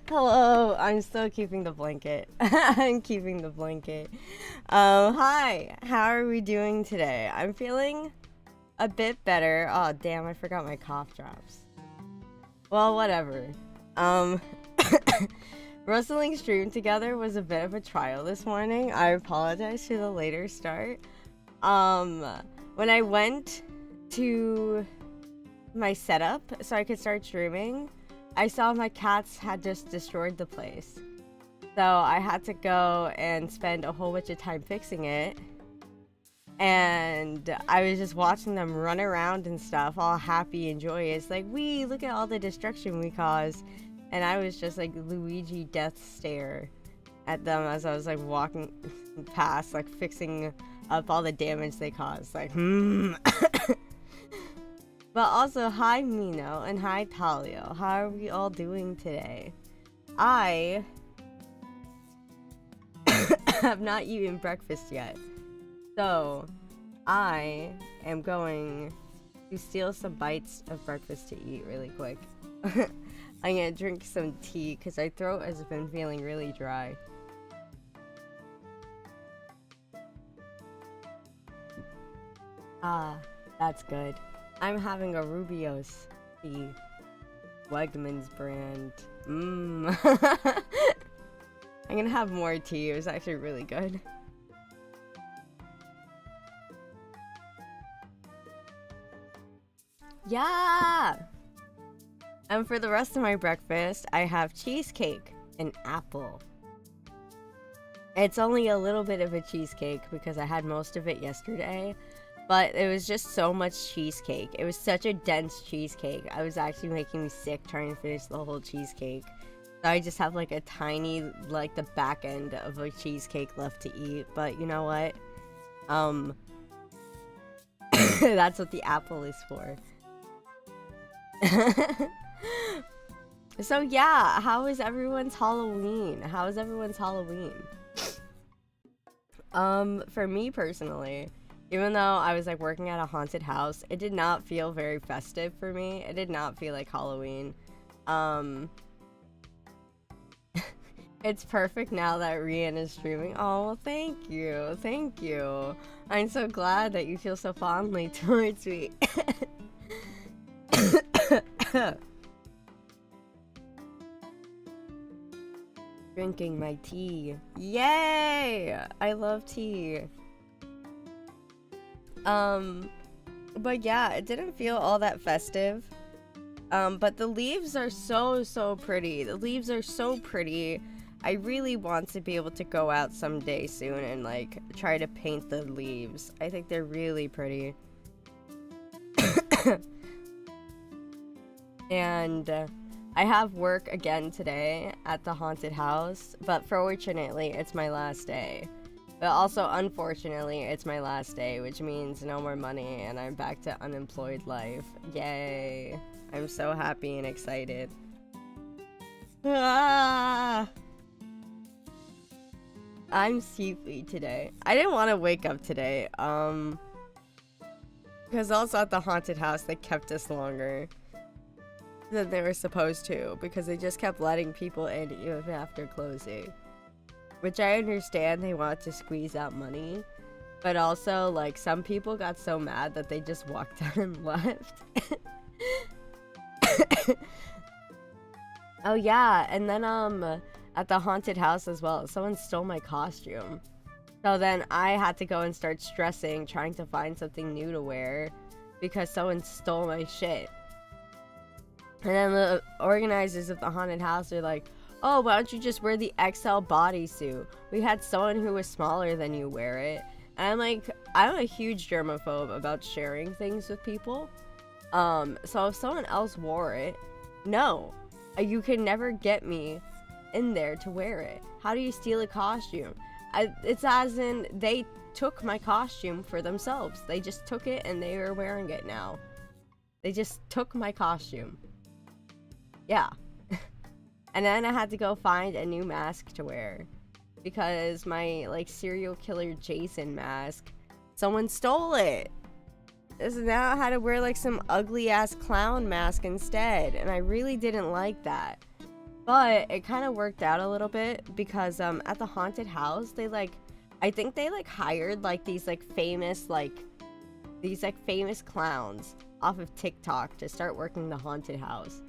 Hello, I'm still keeping the blanket. I'm keeping the blanket. Hi, how are we doing today? I'm feeling a bit better. Oh, damn, I forgot my cough drops. Well, whatever. Wrestling stream together was a bit of a trial this morning. I apologize for the later start. When I went to my setup so I could start streaming, I saw my cats had just destroyed the place. So I had to go and spend a whole bunch of time fixing it. And I was just watching them run around and stuff, all happy and joyous. Like, wee, look at all the destruction we caused. And I was just like Luigi death stare at them as I was like walking past, like fixing up all the damage they caused. Like, But also, hi Mino and hi Talio. How are we all doing today? I have not eaten breakfast yet. So, I am going to steal some bites of breakfast to eat really quick. I'm gonna drink some tea because my throat has been feeling really dry. Ah, that's good. I'm having a Rubio's tea. Wegmans brand. I'm gonna have more tea. It was actually really good. Yeah! And for the rest of my breakfast, I have cheesecake and apple. It's only a little bit of a cheesecake because I had most of it yesterday. But it was just so much cheesecake. It was such a dense cheesecake. I was actually making me sick trying to finish the whole cheesecake. So I just have like a tiny, like the back end of a cheesecake left to eat. But you know what? That's what the apple is for. So yeah, how is everyone's Halloween? How is everyone's Halloween? For me personally, even though I was like working at a haunted house, it did not feel very festive for me. It did not feel like Halloween. It's perfect now that Rien is streaming. Oh, well, thank you. Thank you. I'm so glad that you feel so fondly towards me. Drinking my tea. Yay! I love tea. But yeah, it didn't feel all that festive. But the leaves are so pretty. The leaves are so pretty. I really want to be able to go out someday soon and like try to paint the leaves. I think they're really pretty. And I have work again today at the haunted house, but fortunately it's my last day. But also, unfortunately, it's my last day, which means no more money, and I'm back to unemployed life. Yay! I'm so happy and excited. Ah! I'm sleepy today. I didn't want to wake up today, because also at the haunted house, they kept us longer than they were supposed to, because they just kept letting people in even after closing. Which I understand, they want to squeeze out money. But also, like, some people got so mad that they just walked out and left. Oh yeah, and then at the haunted house as well, someone stole my costume. So then I had to go and start stressing, trying to find something new to wear, because someone stole my shit. And then the organizers of the haunted house are like, oh, why don't you just wear the XL bodysuit? We had someone who was smaller than you wear it. And I'm like, I'm a huge germaphobe about sharing things with people. So if someone else wore it, no. You can never get me in there to wear it. How do you steal a costume? It's as in, they took my costume for themselves. They just took it and they are wearing it now. They just took my costume. Yeah. And then I had to go find a new mask to wear because my like serial killer Jason mask, someone stole it. So now I had to wear like some ugly ass clown mask instead, and I really didn't like that. But it kind of worked out a little bit because at the haunted house, they like, I think they like hired like these like famous clowns off of TikTok to start working the haunted house.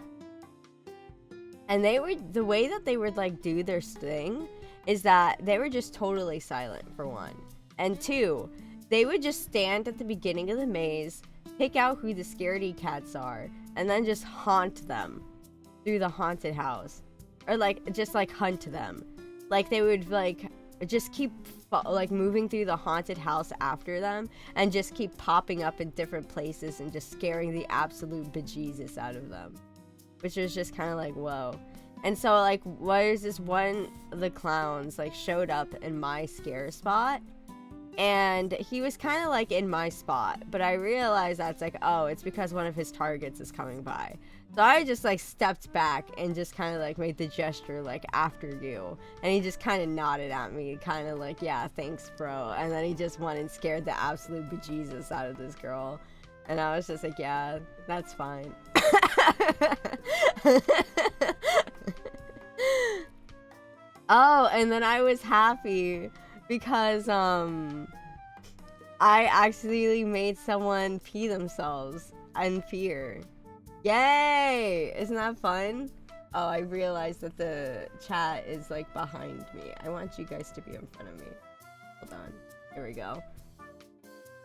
And the way that they would like do their thing is that they were just totally silent, for one. And two, they would just stand at the beginning of the maze, pick out who the scaredy cats are, and then just haunt them through the haunted house. Or like, just like hunt them. Like they would like just keep like moving through the haunted house after them and just keep popping up in different places and just scaring the absolute bejesus out of them. Which was just kind of like, whoa. And so like, there's this one of the clowns like showed up in my scare spot. And he was kind of like in my spot, but I realized that's like, oh, it's because one of his targets is coming by. So I just like stepped back and just kind of like made the gesture like, after you. And he just kind of nodded at me, kind of like, yeah, thanks, bro. And then he just went and scared the absolute bejesus out of this girl. And I was just like, yeah, that's fine. Oh, and then I was happy because I actually made someone pee themselves in fear. Yay! Isn't that fun? Oh, I realized that the chat is like behind me. I want you guys to be in front of me. Hold on. Here we go.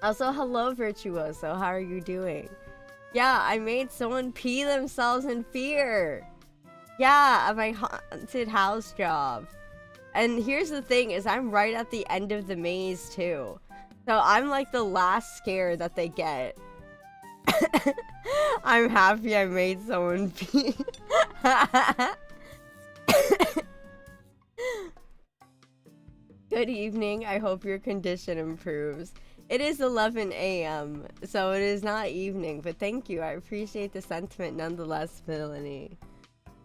Also, hello Virtuoso, how are you doing? Yeah, I made someone pee themselves in fear. Yeah, at my haunted house job. And here's the thing, is I'm right at the end of the maze too. So I'm like the last scare that they get. I'm happy I made someone pee. Good evening, I hope your condition improves. It is 11 a.m., so it is not evening, but thank you. I appreciate the sentiment nonetheless, Melanie.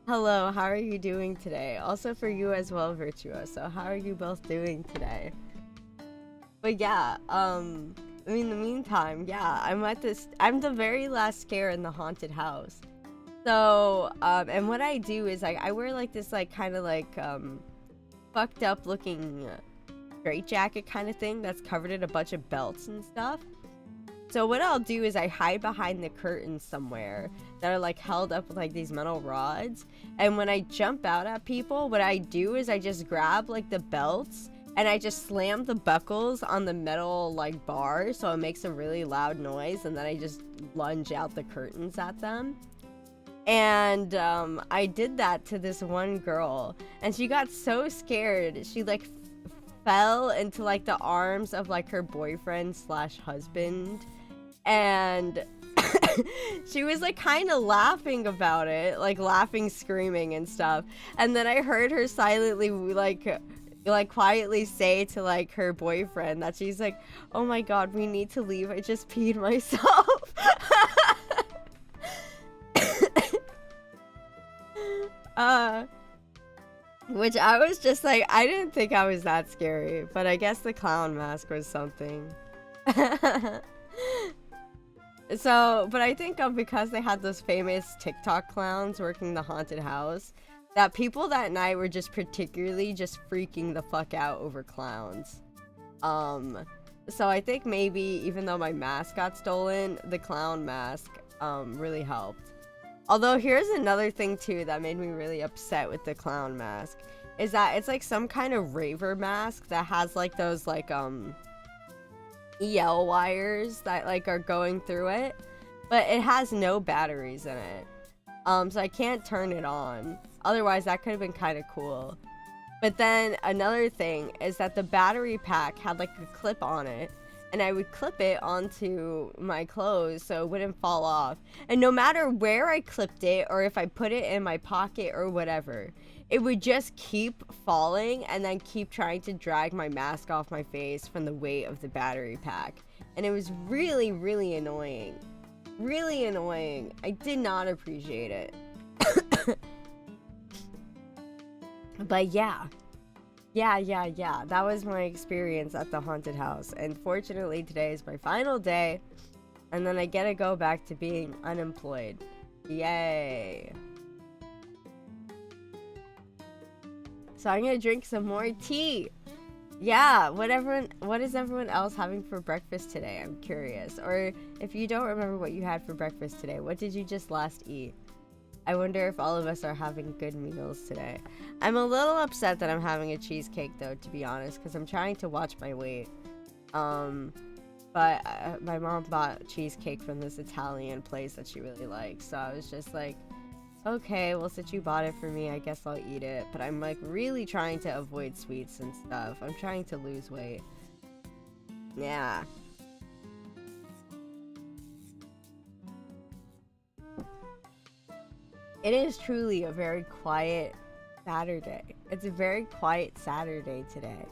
Hello, how are you doing today? Also for you as well, Virtuoso. How are you both doing today? But yeah, in the meantime, yeah, I'm the very last scare in the haunted house. So, and what I do is like, I wear like this like kind of like, fucked up looking straitjacket kind of thing that's covered in a bunch of belts and stuff. So what I'll do is I hide behind the curtains somewhere that are like held up with like these metal rods. And when I jump out at people, what I do is I just grab like the belts and I just slam the buckles on the metal like bar so it makes a really loud noise, and then I just lunge out the curtains at them. And I did that to this one girl and she got so scared she like fell into like the arms of like her boyfriend slash husband, and she was like kind of laughing about it, like laughing, screaming and stuff. And then I heard her silently like quietly say to like her boyfriend that she's like, oh my god, we need to leave, I just peed myself. Which I was just like, I didn't think I was that scary, but I guess the clown mask was something. So, but I think because they had those famous TikTok clowns working the haunted house, that people that night were just particularly just freaking the fuck out over clowns. So I think maybe even though my mask got stolen, the clown mask really helped. Although here's another thing too that made me really upset with the clown mask, is that it's like some kind of raver mask that has like those like EL wires that like are going through it, but it has no batteries in it. So I can't turn it on. Otherwise that could have been kind of cool. But then another thing is that the battery pack had like a clip on it, and I would clip it onto my clothes so it wouldn't fall off. And no matter where I clipped it, or if I put it in my pocket or whatever, it would just keep falling and then keep trying to drag my mask off my face from the weight of the battery pack. And it was really, really annoying. Really annoying. I did not appreciate it. But yeah. Yeah. That was my experience at the haunted house. And fortunately, today is my final day. And then I get to go back to being unemployed. Yay. So I'm gonna drink some more tea. Yeah, what is everyone else having for breakfast today? I'm curious. Or if you don't remember what you had for breakfast today, what did you just last eat? I wonder if all of us are having good meals today. I'm a little upset that I'm having a cheesecake though, to be honest, because I'm trying to watch my weight. But my mom bought cheesecake from this Italian place that she really likes, so I was just like, okay, well, since you bought it for me, I guess I'll eat it. But I'm like really trying to avoid sweets and stuff. I'm trying to lose weight. Yeah. It is truly a very quiet Saturday. It's a very quiet Saturday today.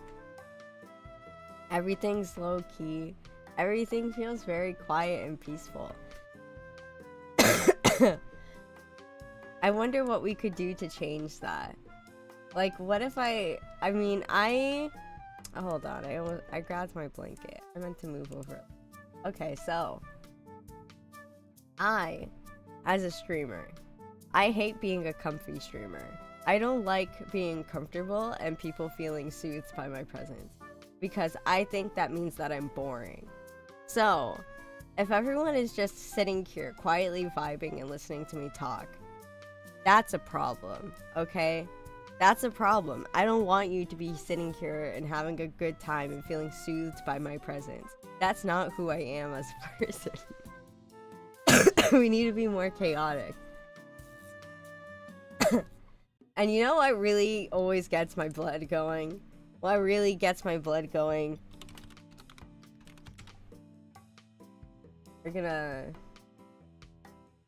Everything's low key. Everything feels very quiet and peaceful. I wonder what we could do to change that. Like, what if hold on, I grabbed my blanket. I meant to move over. Okay, so as a streamer, I hate being a comfy streamer. I don't like being comfortable and people feeling soothed by my presence, because I think that means that I'm boring. So, if everyone is just sitting here quietly vibing and listening to me talk, that's a problem, okay? That's a problem. I don't want you to be sitting here and having a good time and feeling soothed by my presence. That's not who I am as a person. We need to be more chaotic. And you know what really always gets my blood going? What really gets my blood going? We're gonna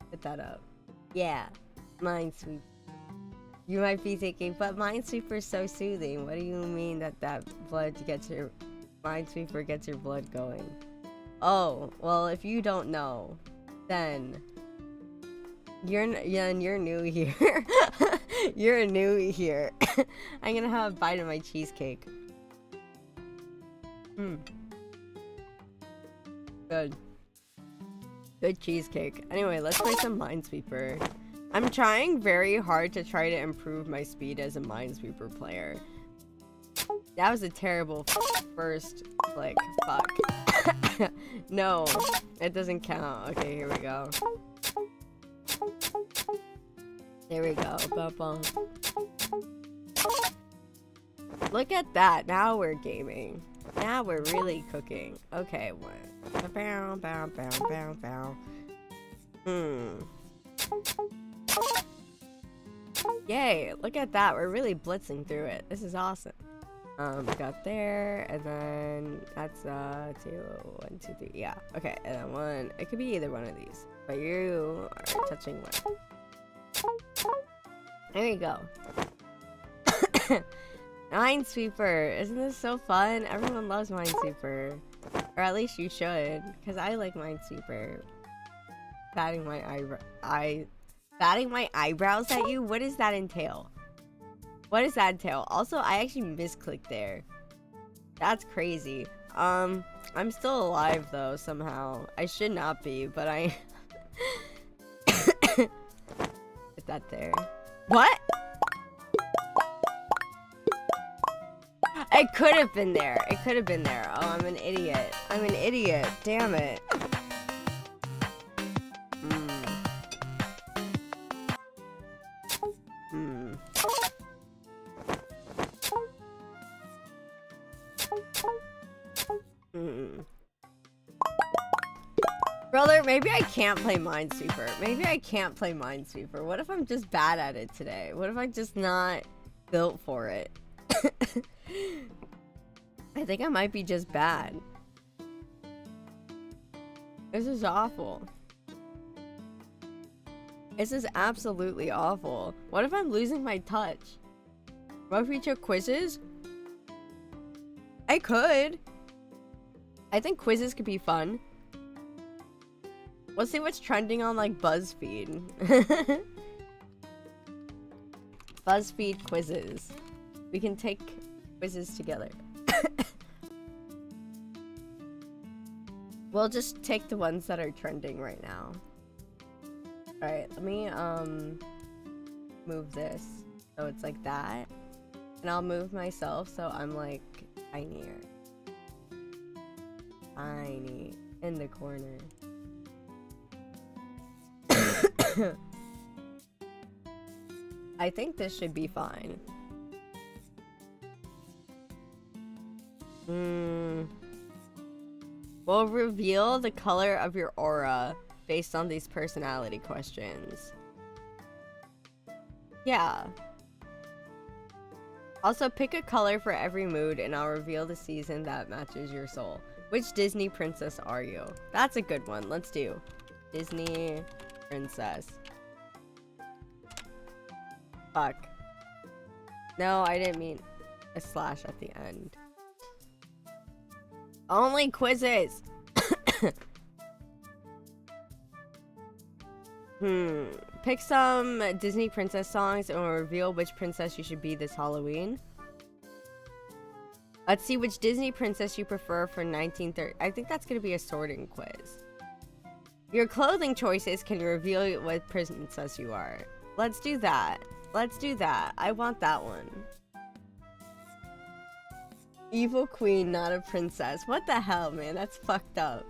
put that up. Yeah, Minesweeper. You might be thinking, but Minesweeper's so soothing. What do you mean that Minesweeper gets your blood going? Oh, well, if you don't know, then you're new here. You're new here. I'm gonna have a bite of my cheesecake. Good. Good cheesecake. Anyway, let's play some Minesweeper. I'm trying very hard to try to improve my speed as a Minesweeper player. That was a terrible first click. Fuck. No, it doesn't count. Okay, here we go. There we go. Ba-bum. Look at that. Now we're gaming. Now we're really cooking. Okay, one. Bow, bow, bow, bow, bow. Yay, look at that. We're really blitzing through it. This is awesome. We got there, and then that's 2, 1, 2, 3. Yeah, okay, and then 1. It could be either one of these, but you are touching 1. There you go. Minesweeper, isn't this so fun? Everyone loves Minesweeper, or at least you should, because I like Minesweeper. Batting my eyebrows at you? What does that entail? What does that entail? Also, I actually misclicked there. That's crazy. I'm still alive though, somehow. I should not be, but I... Put that there. What? It could have been there. It could have been there. Oh, I'm an idiot. I'm an idiot. Damn it. Brother, maybe I can't play Minesweeper. Maybe I can't play Minesweeper. What if I'm just bad at it today? What if I'm just not built for it? I think I might be just bad. This is awful. This is absolutely awful. What if I'm losing my touch? What if we took quizzes? I could. I think quizzes could be fun. Let's see what's trending on, like, BuzzFeed. BuzzFeed quizzes. We can take quizzes together. We'll just take the ones that are trending right now. Alright, let me, move this. So it's like that. And I'll move myself so I'm like tinier. Tiny in the corner. I think this should be fine. We'll reveal the color of your aura based on these personality questions. Yeah. Also, pick a color for every mood and I'll reveal the season that matches your soul. Which Disney princess are you? That's a good one. Let's do Disney princess. Fuck. No, I didn't mean a slash at the end. Only quizzes! Pick some Disney princess songs and we'll reveal which princess you should be this Halloween. Let's see which Disney princess you prefer for 1930. I think that's gonna be a sorting quiz. Your clothing choices can reveal what princess you are. Let's do that. Let's do that. I want that one. Evil queen, not a princess. What the hell, man? That's fucked up.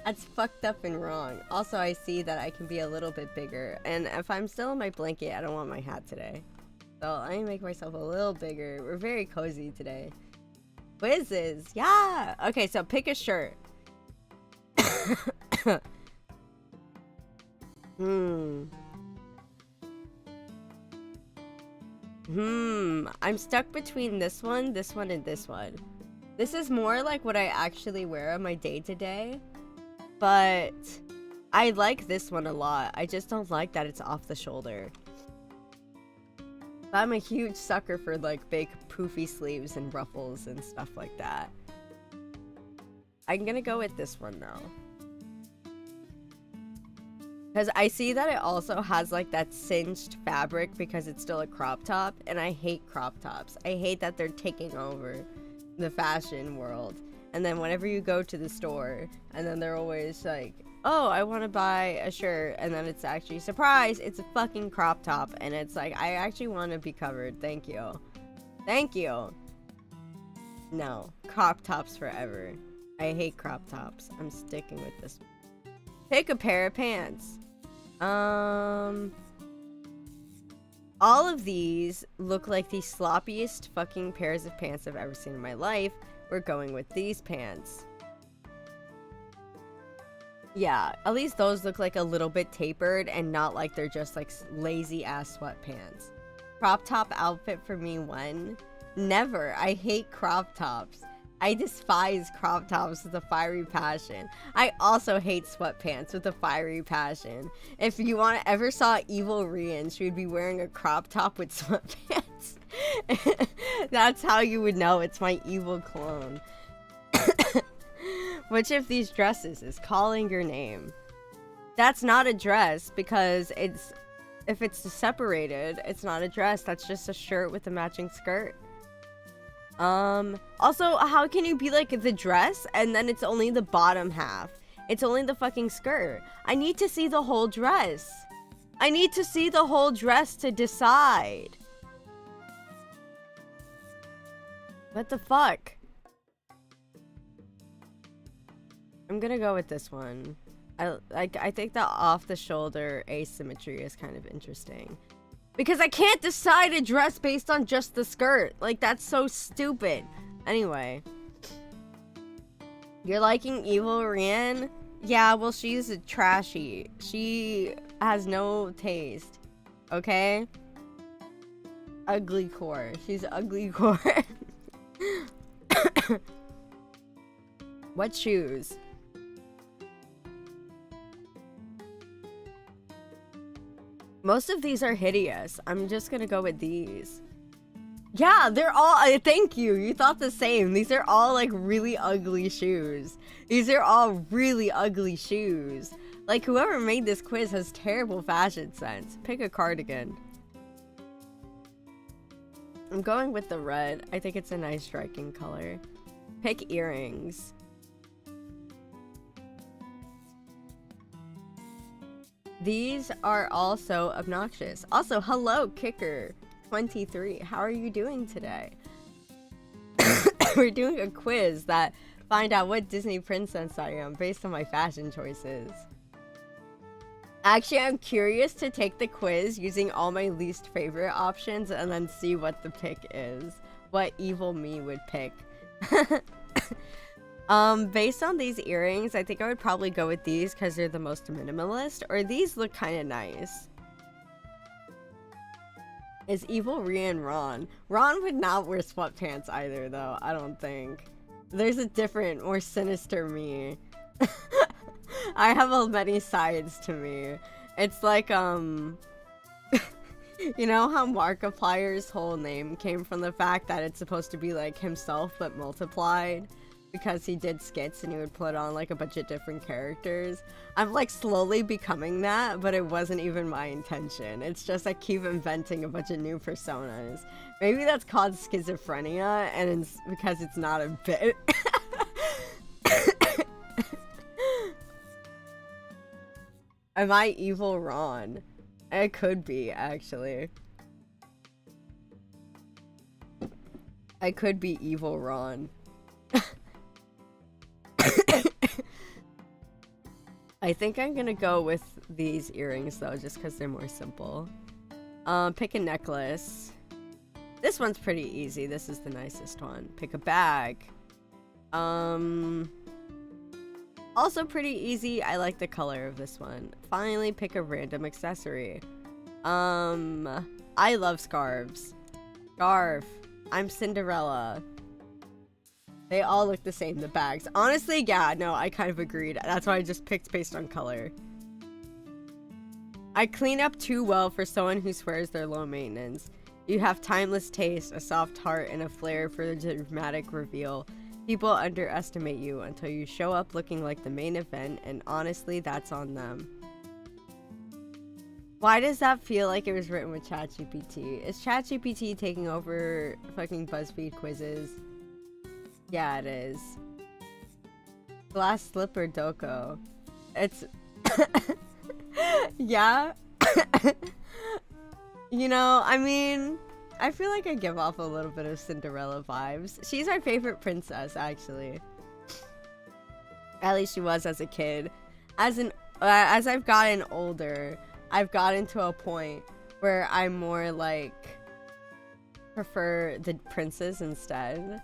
That's fucked up and wrong. Also, I see that I can be a little bit bigger. And if I'm still in my blanket, I don't want my hat today. So I'm gonna make myself a little bigger. We're very cozy today. Quizzes. Yeah. Okay, so pick a shirt. I'm stuck between this one, and this one. This is more like what I actually wear on my day-to-day, but I like this one a lot. I just don't like that it's off the shoulder. I'm a huge sucker for like big poofy sleeves and ruffles and stuff like that. I'm gonna go with this one though. Because I see that it also has like that cinched fabric because it's still a crop top, and I hate crop tops. I hate that they're taking over the fashion world. And then whenever you go to the store, and then they're always like, oh, I want to buy a shirt, and then it's actually, surprise, it's a fucking crop top, and it's like, I actually want to be covered, thank you. Thank you. No, crop tops forever. I hate crop tops. I'm sticking with this one. Pick a pair of pants. All of these look like the sloppiest fucking pairs of pants I've ever seen in my life. We're going with these pants. Yeah, at least those look like a little bit tapered and not like they're just like lazy ass sweatpants. Crop top outfit for me one. Never. I hate crop tops. I despise crop tops with a fiery passion. I also hate sweatpants with a fiery passion. If you ever saw Evil Rien, she would be wearing a crop top with sweatpants. That's how you would know it's my evil clone. Which of these dresses is calling your name? That's not a dress because if it's separated, it's not a dress. That's just a shirt with a matching skirt. Also, how can you be like the dress and then it's only the bottom half? It's only the fucking skirt. I need to see the whole dress. I need to see the whole dress to decide. What the fuck? I'm gonna go with this one. I think the off the shoulder asymmetry is kind of interesting. Because I can't decide a dress based on just the skirt. Like, that's so stupid. Anyway. You're liking Evil Rien? Yeah, well, she's trashy. She has no taste. Okay? Ugly core. She's ugly core. What shoes? Most of these are hideous. I'm just gonna go with these. Yeah, they're all, thank you. You thought the same. These are all like really ugly shoes. These are all really ugly shoes. Like whoever made this quiz has terrible fashion sense. Pick a cardigan. I'm going with the red. I think it's a nice striking color. Pick earrings. These are also obnoxious. Also, hello, Kicker. 23. How are you doing today? We're doing a quiz that find out what Disney princess I am based on my fashion choices. Actually, I'm curious to take the quiz using all my least favorite options and then see what the pick is. What evil me would pick. Based on these earrings, I think I would probably go with these because they're the most minimalist. Or these look kind of nice. Is evil Rien Ron? Ron would not wear sweatpants either, though. I don't think. There's a different, more sinister me. I have many sides to me. It's like, you know how Markiplier's whole name came from the fact that it's supposed to be like himself but multiplied? Because he did skits and he would put on like a bunch of different characters. I'm like slowly becoming that, but it wasn't even my intention. It's just I keep inventing a bunch of new personas. Maybe that's called schizophrenia, and it's because it's not a bit. Am I evil Ron? It could be, actually. I could be evil Ron. I think I'm gonna go with these earrings though, just because they're more simple. Pick a necklace. This one's pretty easy. This is the nicest one. Pick a bag. Also pretty easy. I like the color of this one. Finally, pick a random accessory. I love scarves. Scarf. I'm Cinderella. They all look the same, the bags. Honestly, yeah, no, I kind of agreed. That's why I just picked based on color. I clean up too well for someone who swears they're low maintenance. You have timeless taste, a soft heart, and a flair for the dramatic reveal. People underestimate you until you show up looking like the main event, and honestly, that's on them. Why does that feel like it was written with ChatGPT? Is ChatGPT taking over fucking BuzzFeed quizzes? Yeah, it is. Glass slipper Doko. It's... yeah? You know, I mean... I feel like I give off a little bit of Cinderella vibes. She's our favorite princess, actually. At least she was as a kid. As I've gotten older, I've gotten to a point where I'm more like... prefer the princes instead.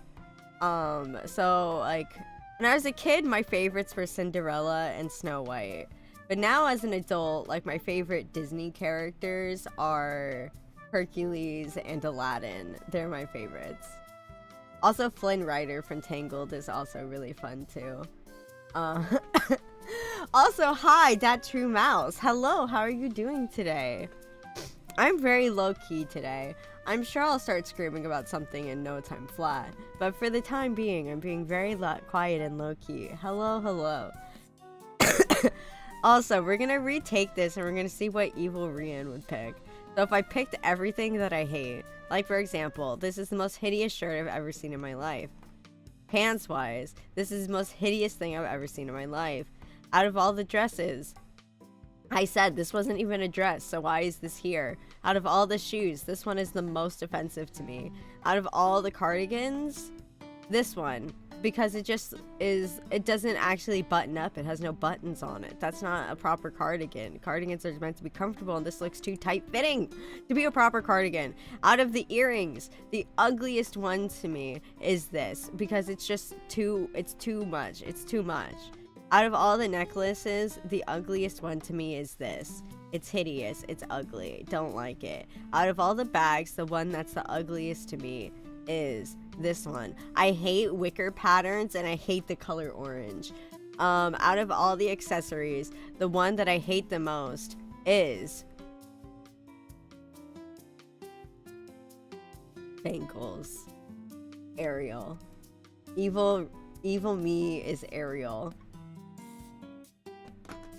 So, like, when I was a kid, my favorites were Cinderella and Snow White. But now, as an adult, like, my favorite Disney characters are Hercules and Aladdin. They're my favorites. Also, Flynn Rider from Tangled is also really fun, too. Also, hi, that true mouse. Hello, how are you doing today? I'm very low-key today. I'm sure I'll start screaming about something in no time flat, but for the time being, I'm being very quiet and low-key. Hello, hello. Also, we're gonna retake this and we're gonna see what evil Rien would pick. So if I picked everything that I hate, like for example, this is the most hideous shirt I've ever seen in my life. Pants-wise, this is the most hideous thing I've ever seen in my life. Out of all the dresses, I said this wasn't even a dress, so why is this here? Out of all the shoes, this one is the most offensive to me. Out of all the cardigans, this one, because it just is, it doesn't actually button up. It has no buttons on it. That's not a proper cardigan. Cardigans are meant to be comfortable, and this looks too tight-fitting to be a proper cardigan. Out of the earrings, the ugliest one to me is this, because it's just it's too much. It's too much. Out of all the necklaces, the ugliest one to me is this. It's hideous. It's ugly. Don't like it. Out of all the bags, the one that's the ugliest to me is this one. I hate wicker patterns and I hate the color orange. Out of all the accessories, the one that I hate the most is bangles. Ariel. Evil me is Ariel.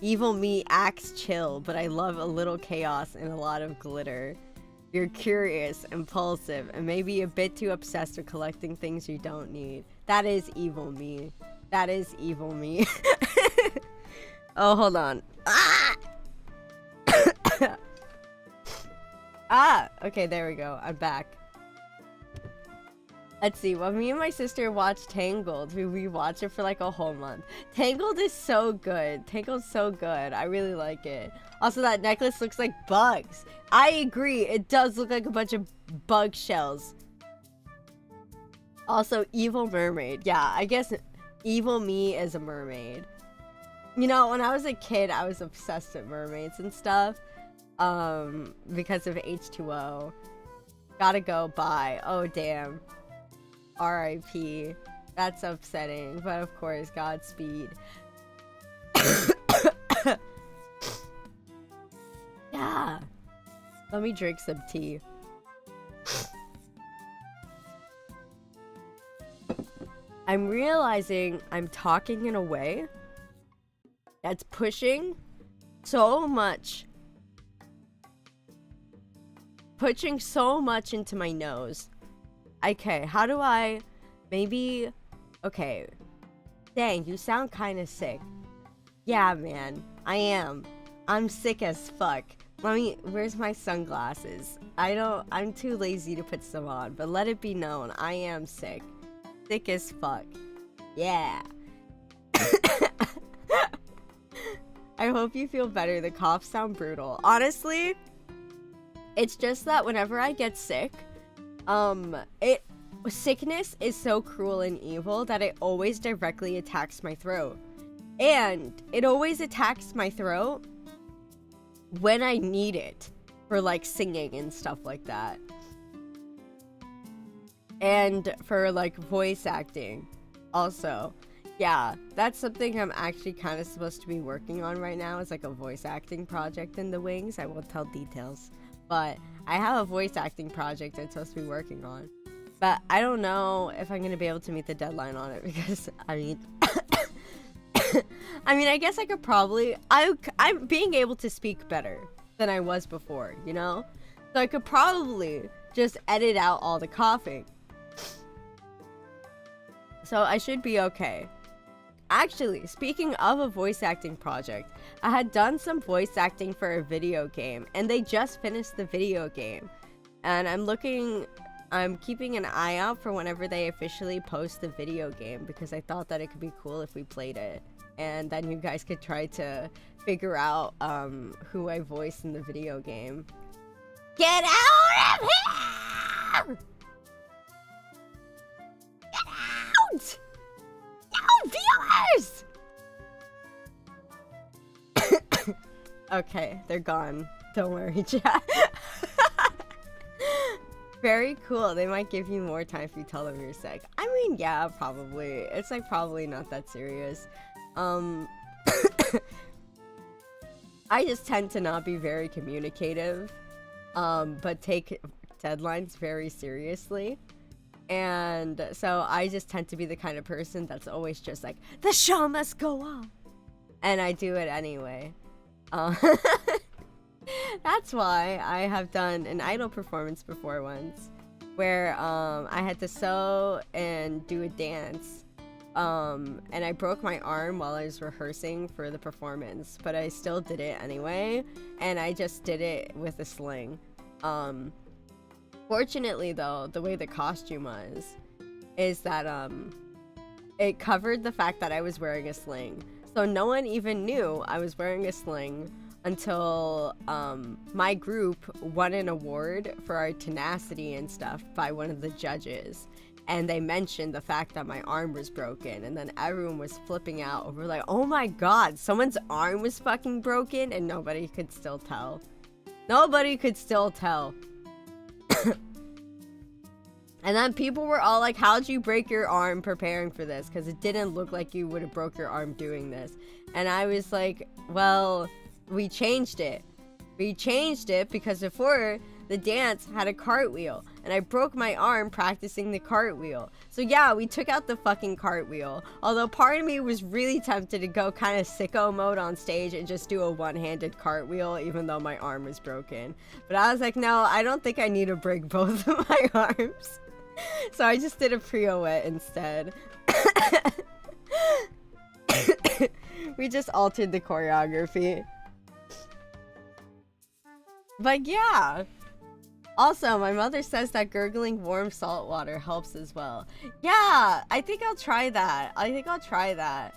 Evil me acts chill, but I love a little chaos and a lot of glitter. You're curious, impulsive, and maybe a bit too obsessed with collecting things you don't need. That is evil me. That is evil me. Oh, hold on. Ah! Ah, okay, there we go. I'm back. Let's see. When me and my sister watched Tangled, we rewatched it for like a whole month. Tangled is so good. Tangled's so good. I really like it. Also, that necklace looks like bugs. I agree. It does look like a bunch of bug shells. Also, evil mermaid. Yeah, I guess evil me is a mermaid. You know, when I was a kid, I was obsessed with mermaids and stuff. Because of H2O. Gotta go, bye. Oh, damn. R.I.P. That's upsetting, but of course, Godspeed. Yeah. Let me drink some tea. I'm realizing I'm talking in a way that's pushing so much into my nose. Okay, how do I maybe... Okay. Dang, you sound kind of sick. Yeah, man. I am. I'm sick as fuck. Where's my sunglasses? I'm too lazy to put some on, but let it be known, I am sick. Sick as fuck. Yeah. I hope you feel better. The coughs sound brutal. Honestly, it's just that whenever I get sick, sickness is so cruel and evil that it always directly attacks my throat. And it always attacks my throat when I need it for like singing and stuff like that. And for like voice acting also. Yeah, that's something I'm actually kind of supposed to be working on right now. It's like a voice acting project in the wings. I won't tell details. But I have a voice acting project I'm supposed to be working on. But I don't know if I'm going to be able to meet the deadline on it because, I mean... I guess I could probably... I'm being able to speak better than I was before, you know? So I could probably just edit out all the coughing. So I should be okay. Actually, speaking of a voice acting project, I had done some voice acting for a video game, and they just finished the video game. And I'm keeping an eye out for whenever they officially post the video game, because I thought that it could be cool if we played it. And then you guys could try to figure out who I voiced in the video game. Get out of here! Get out! No, viewers! Okay, they're gone. Don't worry, chat. Very cool. They might give you more time if you tell them you're sick. I mean, yeah, probably. It's like probably not that serious. I just tend to not be very communicative, but take deadlines very seriously. And so I just tend to be the kind of person that's always just like, the show must go on. And I do it anyway. That's why I have done an idol performance before once, where I had to sew and do a dance. And I broke my arm while I was rehearsing for the performance, but I still did it anyway, and I just did it with a sling. Fortunately though, the way the costume was, is that it covered the fact that I was wearing a sling. So no one even knew I was wearing a sling until my group won an award for our tenacity and stuff by one of the judges. And they mentioned the fact that my arm was broken, and then everyone was flipping out over like, oh my god, someone's arm was fucking broken, and nobody could still tell. Nobody could still tell. And then people were all like, how'd you break your arm preparing for this? Because it didn't look like you would have broke your arm doing this. And I was like, well, we changed it. We changed it because before, the dance had a cartwheel, and I broke my arm practicing the cartwheel. So yeah, we took out the fucking cartwheel. Although part of me was really tempted to go kind of sicko mode on stage and just do a one-handed cartwheel, even though my arm was broken. But I was like, no, I don't think I need to break both of my arms. So I just did a pirouette instead. We just altered the choreography. But yeah, Also, my mother says that gurgling warm salt water helps as well. Yeah, I think I'll try that. I think I'll try that.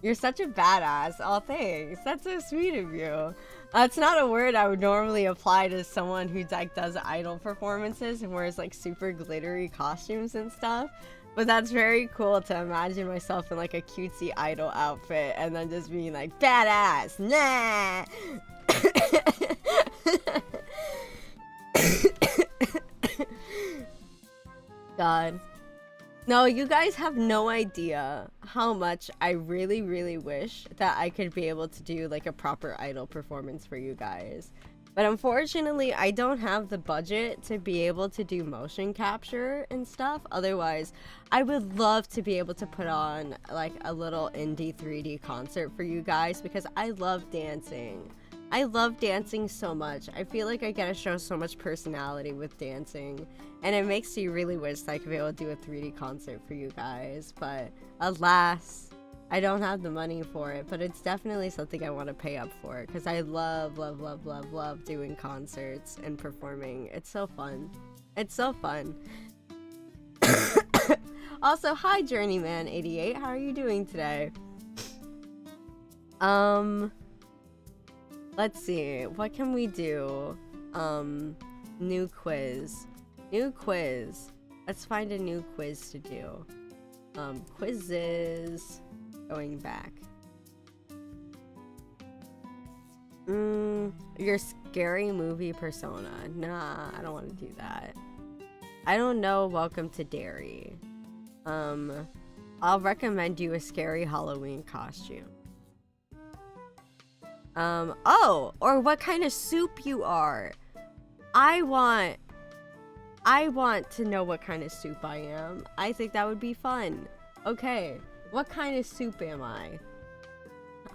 You're such a badass. Oh, thanks. That's so sweet of you. That's not a word I would normally apply to someone who like does idol performances and wears like super glittery costumes and stuff. But that's very cool to imagine myself in like a cutesy idol outfit and then just being like, badass, nah. God. No, you guys have no idea how much I really, really wish that I could be able to do like a proper idol performance for you guys. But unfortunately, I don't have the budget to be able to do motion capture and stuff. Otherwise, I would love to be able to put on like a little indie 3D concert for you guys because I love dancing. I love dancing so much. I feel like I get to show so much personality with dancing. And it makes you really wish that I could be able to do a 3D concert for you guys. But alas, I don't have the money for it. But it's definitely something I want to pay up for. Because I love, love, love, love, love doing concerts and performing. It's so fun. It's so fun. Also, hi Journeyman88. How are you doing today? Let's see. What can we do? New quiz. New quiz. Let's find a new quiz to do. Quizzes. Going back. Your scary movie persona. Nah, I don't want to do that. I don't know Welcome to Derry. I'll recommend you a scary Halloween costume. Oh, or what kind of soup you are. I want to know what kind of soup I am. I think that would be fun. Okay, what kind of soup am I?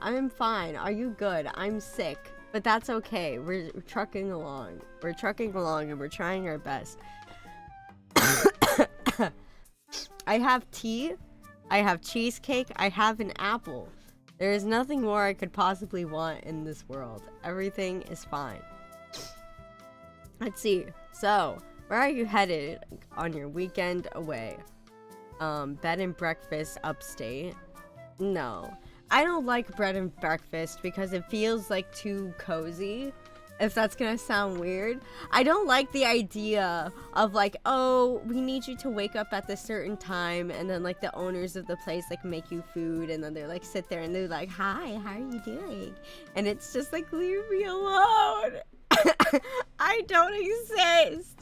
I'm fine. Are you good? I'm sick. But that's okay. We're trucking along. We're trucking along and we're trying our best. I have tea. I have cheesecake. I have an apple. There is nothing more I could possibly want in this world. Everything is fine. Let's see. So, where are you headed on your weekend away? Bed and breakfast upstate. No. I don't like bread and breakfast because it feels like too cozy. If that's gonna sound weird. I don't like the idea of like, oh, we need you to wake up at this certain time and then like the owners of the place like make you food and then they're like sit there and they're like, hi, how are you doing? And it's just like, leave me alone. I don't exist.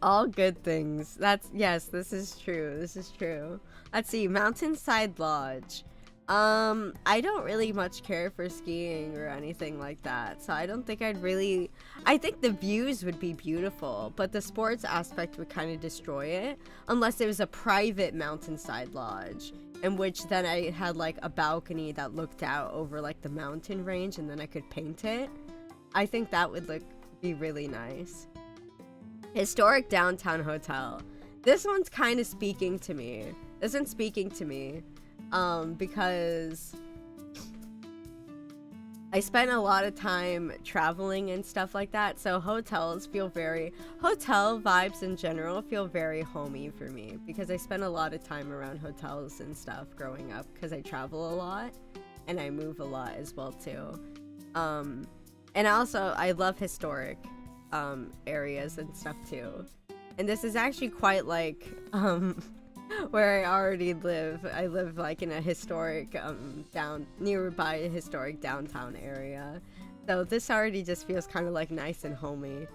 All good things. Yes, this is true. This is true. Let's see, Mountainside Lodge. I don't really much care for skiing or anything like that, so I don't think I think the views would be beautiful, but the sports aspect would kind of destroy it, unless it was a private mountainside lodge, in which then I had like a balcony that looked out over like the mountain range and then I could paint it. I think that would be really nice. Historic downtown hotel. This one's kind of speaking to me. This one's speaking to me. Because I spent a lot of time traveling and stuff like that, so hotel vibes in general feel very homey for me because I spent a lot of time around hotels and stuff growing up because I travel a lot and I move a lot as well too. And also I love historic areas and stuff too. And this is actually quite like where I already live. I live like in a historic nearby a historic downtown area. So this already just feels kind of like nice and homey.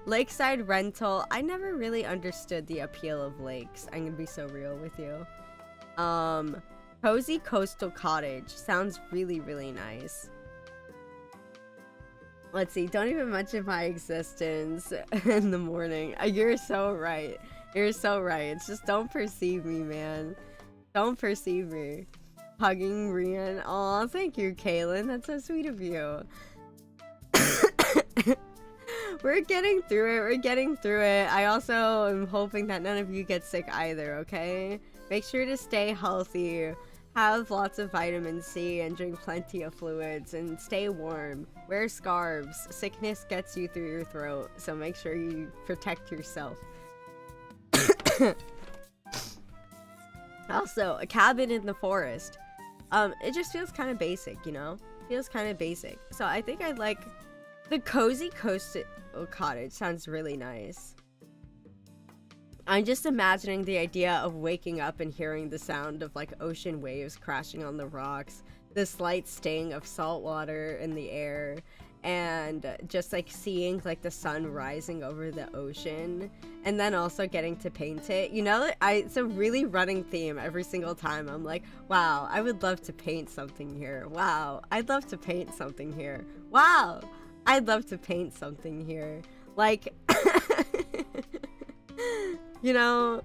Lakeside rental. I never really understood the appeal of lakes. I'm gonna be so real with you. Cozy coastal cottage. Sounds really, really nice. Let's see. Don't even mention my existence in the morning. You're so right. You're so right. It's just don't perceive me, man. Don't perceive me. Hugging Rian. Aw, thank you, Kaylin. That's so sweet of you. We're getting through it. We're getting through it. I also am hoping that none of you get sick either, okay? Make sure to stay healthy. Have lots of vitamin C and drink plenty of fluids and stay warm. Wear scarves. Sickness gets you through your throat, so make sure you protect yourself. Also, a cabin in the forest. It just feels kind of basic, you know? Feels kind of basic. So I think I'd like the cozy coastal cottage. Sounds really nice. I'm just imagining the idea of waking up and hearing the sound of like ocean waves crashing on the rocks, the slight sting of salt water in the air, and just like seeing like the sun rising over the ocean, and then also getting to paint it. You know, it's a really running theme every single time. I'm like, wow, I would love to paint something here. Wow, I'd love to paint something here. Wow, I'd love to paint something here. Like, you know,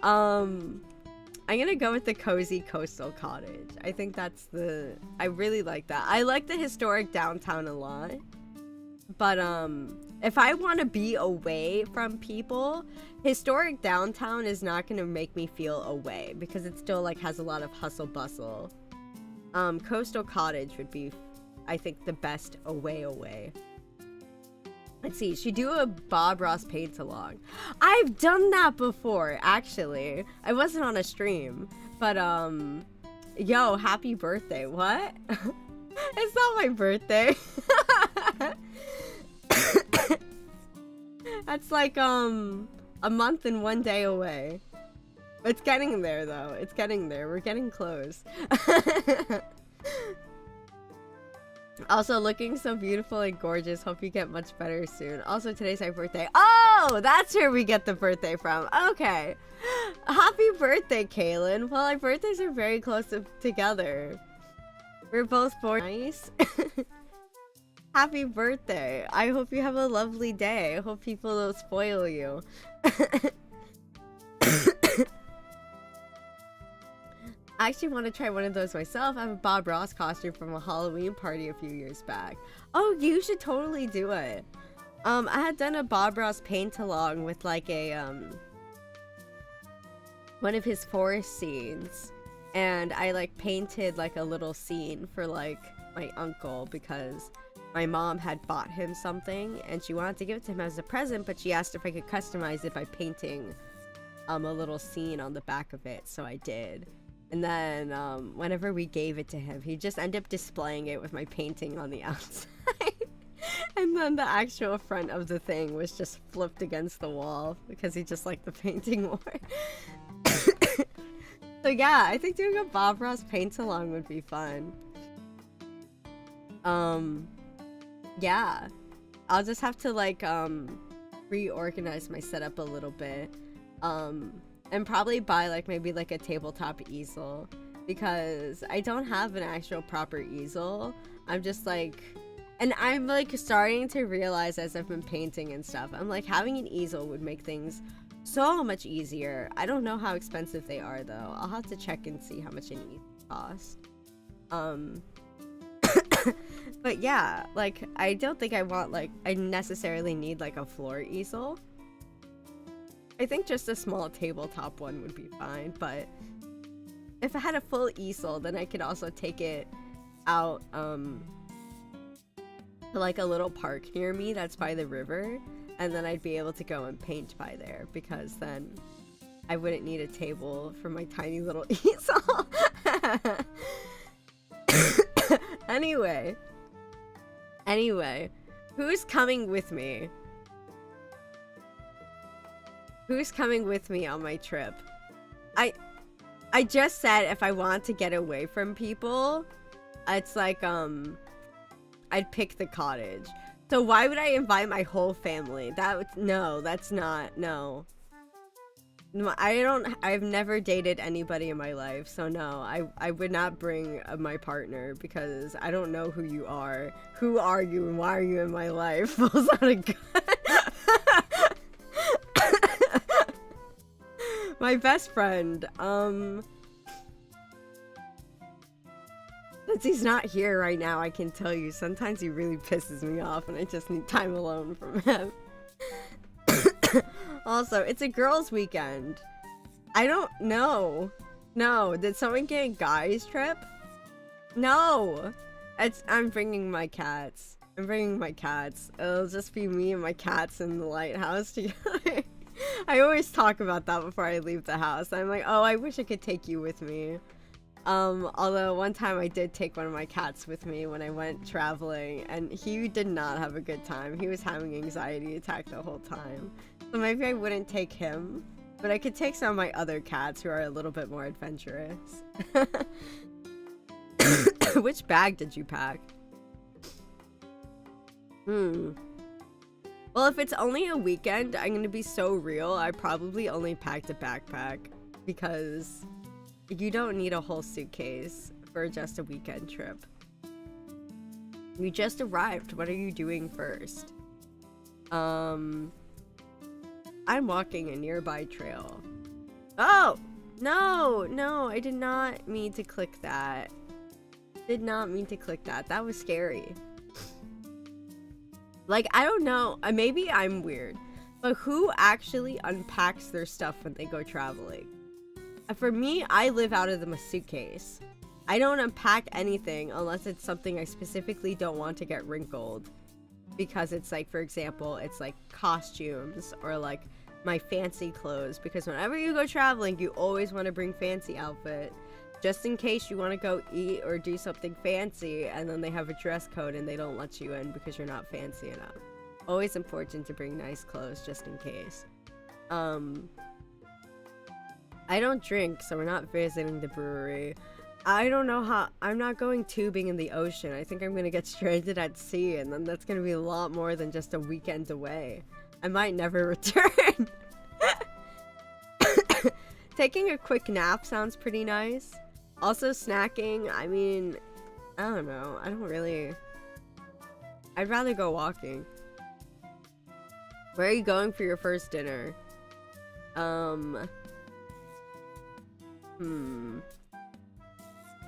I'm gonna go with the cozy coastal cottage. I think that's I really like that. I like the historic downtown a lot. But, if I want to be away from people, historic downtown is not gonna make me feel away because it still, like, has a lot of hustle bustle. Coastal cottage would be, I think, the best away. Let's see, should do a Bob Ross paint along. I've done that before, actually. I wasn't on a stream, but yo, happy birthday. What? It's not my birthday. That's like a month and 1 day away. It's getting there though. It's getting there. We're getting close. Also, looking so beautiful and gorgeous. Hope you get much better soon. Also, today's my birthday. Oh, that's where we get the birthday from. Okay. Happy birthday, Kaylin. Well, our birthdays are very close together. We're both born. Nice. Happy birthday. I hope you have a lovely day. I hope people don't spoil you. I actually want to try one of those myself. I have a Bob Ross costume from a Halloween party a few years back. Oh, you should totally do it. I had done a Bob Ross paint along with like a one of his forest scenes, and I like painted like a little scene for like my uncle because my mom had bought him something and she wanted to give it to him as a present, but she asked if I could customize it by painting a little scene on the back of it, so I did. And then, whenever we gave it to him, he just ended up displaying it with my painting on the outside. And then the actual front of the thing was just flipped against the wall because he just liked the painting more. So yeah, I think doing a Bob Ross paint along would be fun. Yeah. I'll just have to, like, reorganize my setup a little bit. And probably buy like maybe like a tabletop easel because I don't have an actual proper easel. I'm just like, and I'm like starting to realize as I've been painting and stuff, I'm like having an easel would make things so much easier. I don't know how expensive they are though. I'll have to check and see how much an easel costs. But yeah, like I don't think I want like, I necessarily need like a floor easel. I think just a small tabletop one would be fine, but if I had a full easel, then I could also take it out to like a little park near me that's by the river, and then I'd be able to go and paint by there because then I wouldn't need a table for my tiny little easel. Anyway, who's coming with me? Who's coming with me on my trip? I just said if I want to get away from people, it's like, I'd pick the cottage. So why would I invite my whole family? No, that's not, no. I've never dated anybody in my life, so no, I would not bring my partner because I don't know who you are. Who are you and why are you in my life? Pulls out a gun. My best friend, since he's not here right now, I can tell you, sometimes he really pisses me off and I just need time alone from him. Also, it's a girls' weekend. I don't know. No, did someone get a guy's trip? No! I'm bringing my cats. I'm bringing my cats. It'll just be me and my cats in the lighthouse together. I always talk about that before I leave the house. I'm like, oh, I wish I could take you with me. Although one time I did take one of my cats with me when I went traveling, and he did not have a good time. He was having an anxiety attack the whole time. So maybe I wouldn't take him, but I could take some of my other cats who are a little bit more adventurous. Which bag did you pack? Well, if it's only a weekend, I'm gonna be so real. I probably only packed a backpack because you don't need a whole suitcase for just a weekend trip. You just arrived. What are you doing first? I'm walking a nearby trail. Oh! No, I did not mean to click that. Did not mean to click that. That was scary. Like, I don't know. Maybe I'm weird. But who actually unpacks their stuff when they go traveling? For me, I live out of the suitcase. I don't unpack anything unless it's something I specifically don't want to get wrinkled. Because it's like, for example, it's like costumes or like my fancy clothes. Because whenever you go traveling, you always want to bring fancy outfit. Just in case you want to go eat or do something fancy and then they have a dress code and they don't let you in because you're not fancy enough. Always important to bring nice clothes just in case. I don't drink, so we're not visiting the brewery. I don't know how. I'm not going tubing in the ocean. I think I'm gonna get stranded at sea, and then that's gonna be a lot more than just a weekend away. I might never return. Taking a quick nap sounds pretty nice. Also snacking, I mean, I don't know. I don't really. I'd rather go walking. Where are you going for your first dinner? On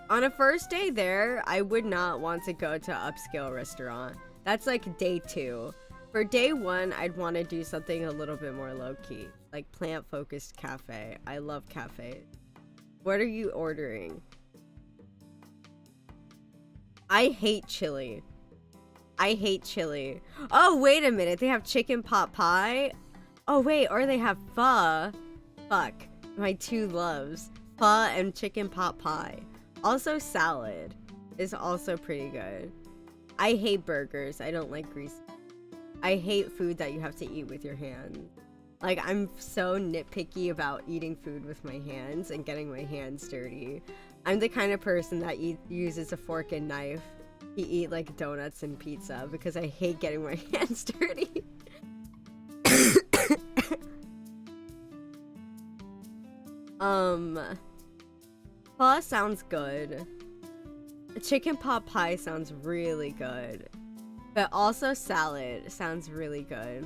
a first day there, I would not want to go to an upscale restaurant. That's like day 2. For day 1, I'd want to do something a little bit more low-key. Like plant-focused cafe. I love cafes. What are you ordering? I hate chili. I hate chili. Oh, wait a minute. They have chicken pot pie? Oh, wait. Or they have pho. Fuck. My two loves. Pho and chicken pot pie. Also, salad is also pretty good. I hate burgers. I don't like greasy. I hate food that you have to eat with your hands. Like, I'm so nitpicky about eating food with my hands and getting my hands dirty. I'm the kind of person that uses a fork and knife to eat, like, donuts and pizza because I hate getting my hands dirty. Pho sounds good. Chicken pot pie sounds really good. But also salad sounds really good.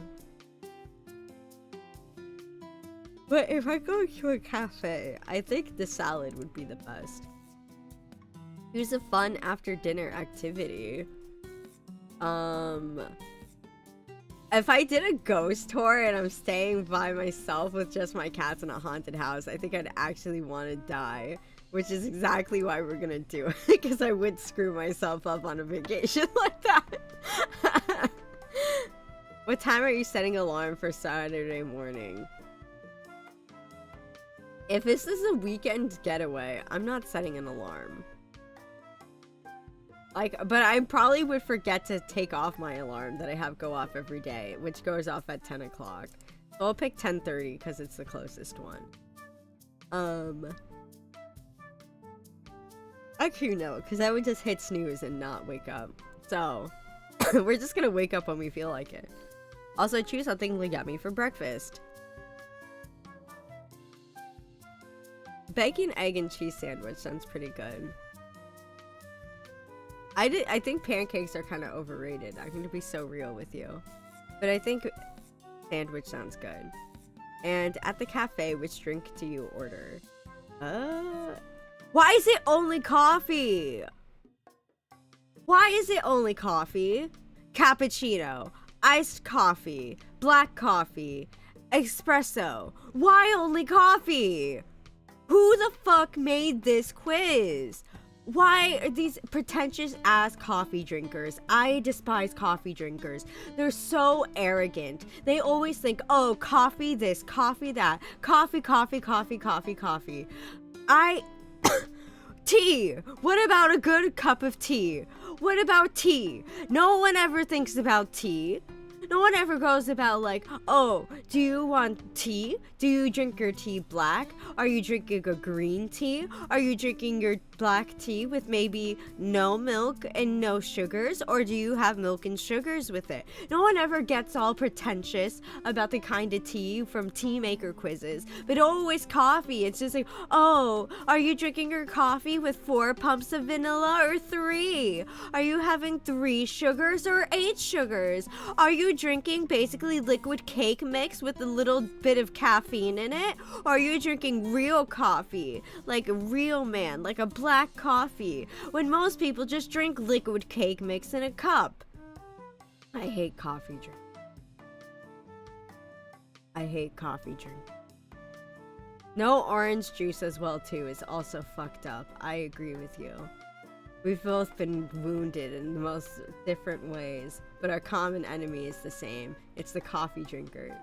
But if I go to a cafe, I think the salad would be the best. Here's a fun after dinner activity. If I did a ghost tour and I'm staying by myself with just my cats in a haunted house, I think I'd actually want to die. Which is exactly why we're gonna do it. Because I would screw myself up on a vacation like that. What time are you setting alarm for Saturday morning? If this is a weekend getaway, I'm not setting an alarm. Like, but I probably would forget to take off my alarm that I have go off every day, which goes off at 10 o'clock. So I'll pick 10:30 because it's the closest one. Actually, no, because I would just hit snooze and not wake up. So, we're just gonna wake up when we feel like it. Also, choose something yummy for breakfast. Bacon, egg, and cheese sandwich sounds pretty good. I think pancakes are kind of overrated. I'm going to be so real with you. But I think sandwich sounds good. And at the cafe, which drink do you order? Why is it only coffee? Why is it only coffee? Cappuccino, iced coffee, black coffee, espresso. Why only coffee? Who the fuck made this quiz? Why are these pretentious ass coffee drinkers? I despise coffee drinkers. They're so arrogant. They always think, oh, coffee this, coffee that, coffee. Tea. What about a good cup of tea? What about tea? No one ever thinks about tea. No one ever goes about like, oh, do you want tea? Do you drink your tea black? Are you drinking a green tea? Are you drinking your black tea with maybe no milk and no sugars? Or do you have milk and sugars with it? No one ever gets all pretentious about the kind of tea from tea maker quizzes, but always coffee. It's just like, oh, are you drinking your coffee with 4 pumps of vanilla or 3? Are you having 3 sugars or 8 sugars? Are you drinking basically liquid cake mix with a little bit of caffeine in it? Or are you drinking real coffee, like a real man, like a black coffee, when most people just drink liquid cake mix in a cup? I hate coffee drink. I hate coffee drink. No orange juice as well too is also fucked up. I agree with you. We've both been wounded in the most different ways, but our common enemy is the same. It's the coffee drinker.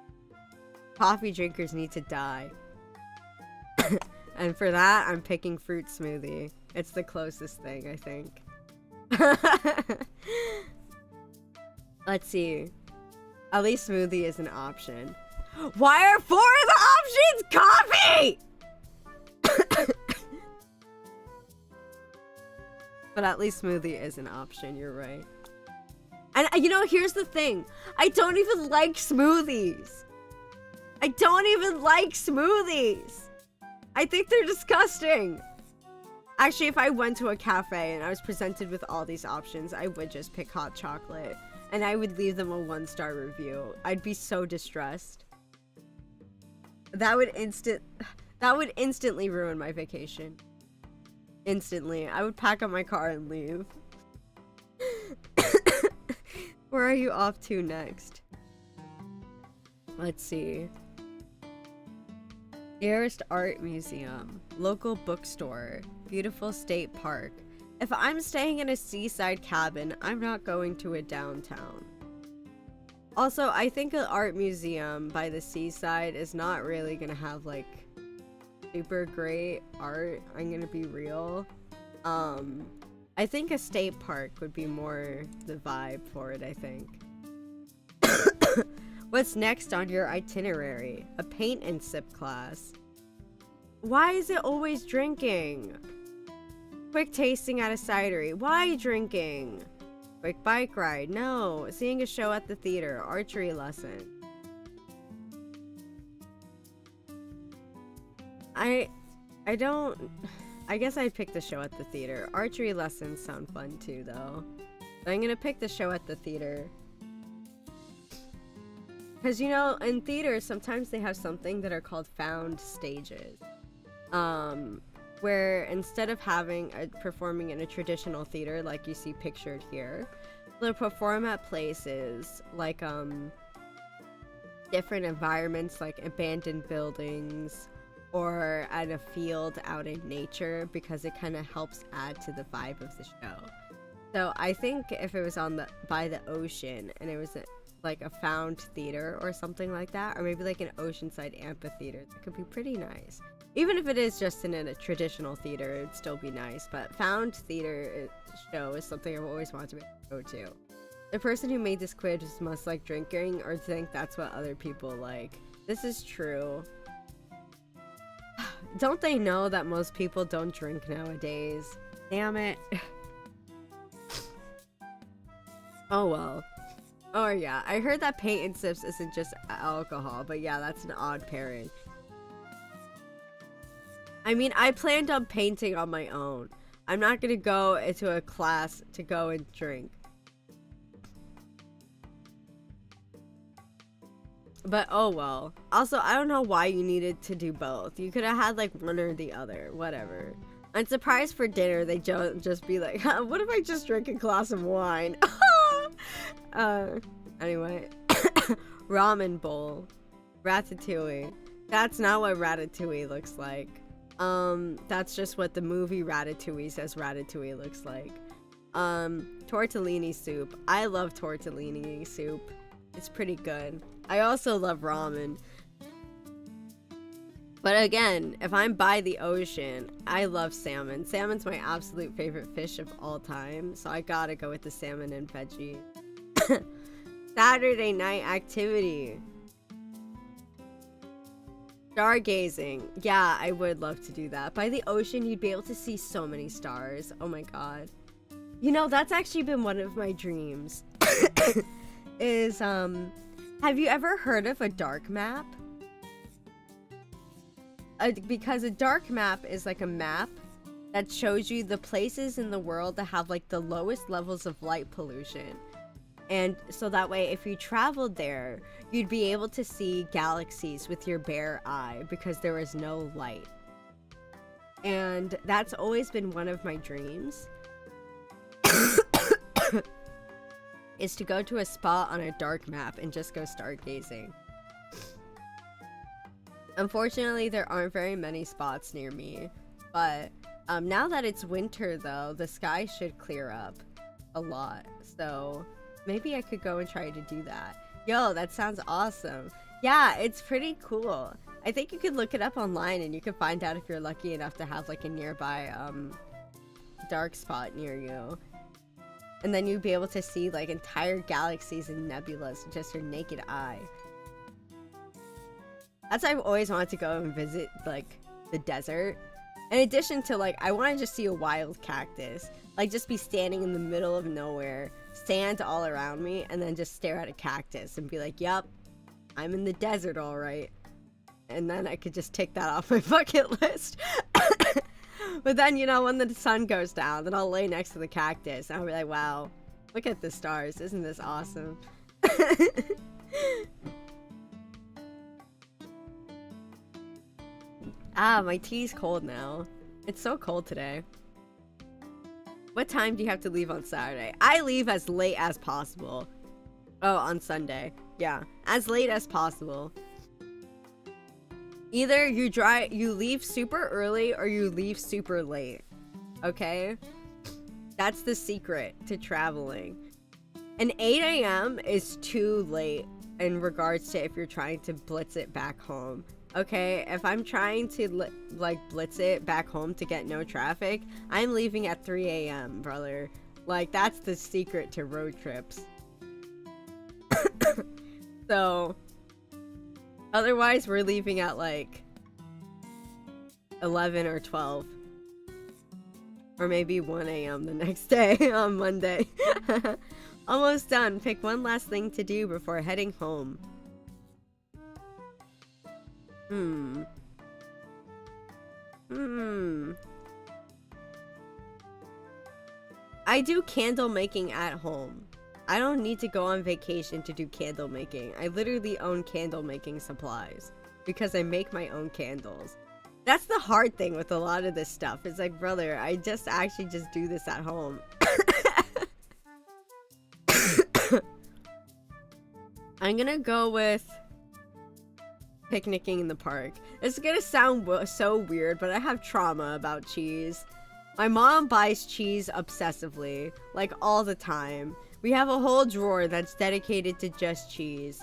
Coffee drinkers need to die. And for that, I'm picking fruit smoothie. It's the closest thing, I think. Let's see. At least smoothie is an option. Why are 4 of the options coffee? But at least smoothie is an option, you're right. And you know, here's the thing. I don't even like smoothies. I don't even like smoothies. I think they're disgusting. Actually, if I went to a cafe and I was presented with all these options, I would just pick hot chocolate. And I would leave them a 1-star review. I'd be so distressed. That would instantly ruin my vacation. Instantly. I would pack up my car and leave. Where are you off to next? Let's see. Nearest art museum, local bookstore, beautiful state park. If I'm staying in a seaside cabin, I'm not going to a downtown. Also, I think an art museum by the seaside is not really gonna have like super great art. I'm gonna be real. I think a state park would be more the vibe for it, I think. What's next on your itinerary? A paint and sip class. Why is it always drinking? Quick tasting at a cidery. Why drinking? Quick bike ride. No. Seeing a show at the theater. Archery lesson. I guess I'd pick the show at the theater. Archery lessons sound fun too, though. But I'm gonna pick the show at the theater. Because, you know, in theater, sometimes they have something that are called found stages. Where instead of performing in a traditional theater like you see pictured here, they'll perform at places like, different environments like abandoned buildings, or at a field out in nature, because it kind of helps add to the vibe of the show. So I think if it was by the ocean and it was like a found theater or something like that, or maybe like an oceanside amphitheater, that could be pretty nice. Even if it is just in a traditional theater, it'd still be nice. But found theater show is something I've always wanted to go to. The person who made this quiz must like drinking or think that's what other people like. This is true. Don't they know that most people don't drink nowadays? Damn it. Oh well. Oh yeah, I heard that paint and sips isn't just alcohol, but yeah, that's an odd pairing. I mean, I planned on painting on my own. I'm not gonna go into a class to go and drink. But oh well. Also, I don't know why you needed to do both. You could have had like one or the other, whatever. I'm surprised for dinner they don't just be like, what if I just drink a glass of wine? Anyway. Ramen bowl. Ratatouille. That's not what ratatouille looks like. That's just what the movie Ratatouille says Ratatouille looks like. Tortellini soup. I love tortellini soup. It's pretty good. I also love ramen. But again, if I'm by the ocean, I love salmon. Salmon's my absolute favorite fish of all time, so I gotta go with the salmon and veggie. Saturday night activity. Stargazing. Yeah, I would love to do that. By the ocean, you'd be able to see so many stars. Oh my god. You know, that's actually been one of my dreams. Is, have you ever heard of a dark map? Because a dark map is like a map that shows you the places in the world that have like the lowest levels of light pollution. And so that way, if you traveled there, you'd be able to see galaxies with your bare eye because there is no light. And that's always been one of my dreams. Is to go to a spot on a dark map and just go stargazing. Unfortunately, there aren't very many spots near me, but now that it's winter though, the sky should clear up a lot, so maybe I could go and try to do that. Yo, that sounds awesome. Yeah, it's pretty cool. I think you could look it up online and you can find out if you're lucky enough to have like a nearby dark spot near you. And then you'd be able to see like entire galaxies and nebulas with just your naked eye. That's why I've always wanted to go and visit like the desert. In addition to like, I want to just see a wild cactus. Like just be standing in the middle of nowhere, sand all around me, and then just stare at a cactus and be like, yup, I'm in the desert all right. And then I could just take that off my bucket list. But then, you know, when the sun goes down, then I'll lay next to the cactus and I'll be like, wow, look at the stars. Isn't this awesome? Ah, my tea's cold now. It's so cold today. What time do you have to leave on Saturday? I leave as late as possible. Oh, on Sunday. Yeah, as late as possible. Either you leave super early or you leave super late. Okay? That's the secret to traveling. And 8 a.m. is too late in regards to if you're trying to blitz it back home. Okay, if I'm trying to like blitz it back home to get no traffic, I'm leaving at 3 a.m. brother. Like that's the secret to road trips. So otherwise we're leaving at like 11 or 12 or maybe 1 a.m. the next day on Monday. Almost done. Pick one last thing to do before heading home. I do candle making at home. I don't need to go on vacation to do candle making. I literally own candle making supplies because I make my own candles. That's the hard thing with a lot of this stuff. It's like, brother, I just actually just do this at home. I'm gonna go with picnicking in the park. It's gonna sound so weird, but I have trauma about cheese. My mom buys cheese obsessively, like all the time. We have a whole drawer that's dedicated to just cheese.